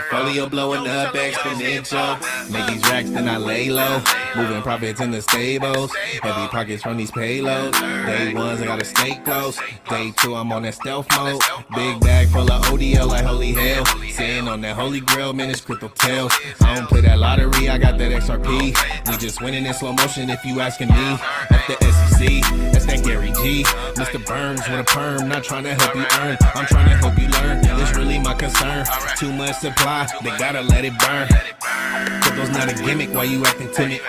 Portfolio blowing up exponential. Make these racks, then I lay low. Moving profits in the stables. Heavy pockets from these payloads. Day ones, I gotta stay close. Day two, I'm on that stealth mode. Big bag full of ODL like holy hell. Sitting on that holy grail, man, it's Crypto Tales. I don't play that lottery, I got that XRP. We just winning in slow motion if you asking me. At the SEC, that's that Gary G. Mr. Burns with a perm, not trying to help you earn. I'm trying to help you learn. It's really my concern. Too much supply, they gotta let it burn. Crypto's not a gimmick, why you acting timid?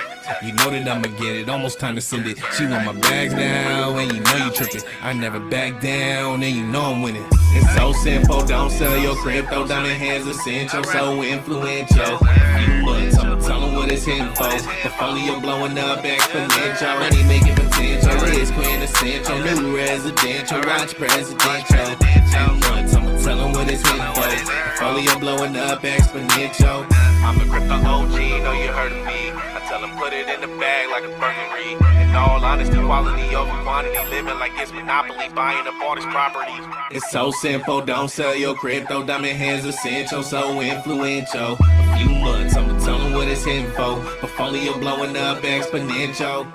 You know that I'ma get it, almost time to send it. She want my bags now, and you know you tripping. I never back down, and you know I'm winning. It's so simple, don't sell your crypto. Diamond hands essential, so influential. You months, I'ma tell them what it's hitting for. Portfolio blowing up exponential. Already making potential, it's quintessential. New residential, watch presidential. You months, I'ma tell them what it's hitting for. Portfolio blowing up exponential. I'm a Crypto OG, know you heard of me. I tell them put it in the bag like a burglary. In all honesty, quality over quantity. Living like it's monopoly, buying up all this property. It's so simple, don't sell your crypto. Diamond hands essential, so influential. A few months, I'ma tell them what it's hitting for. Portfolio blowing up exponential.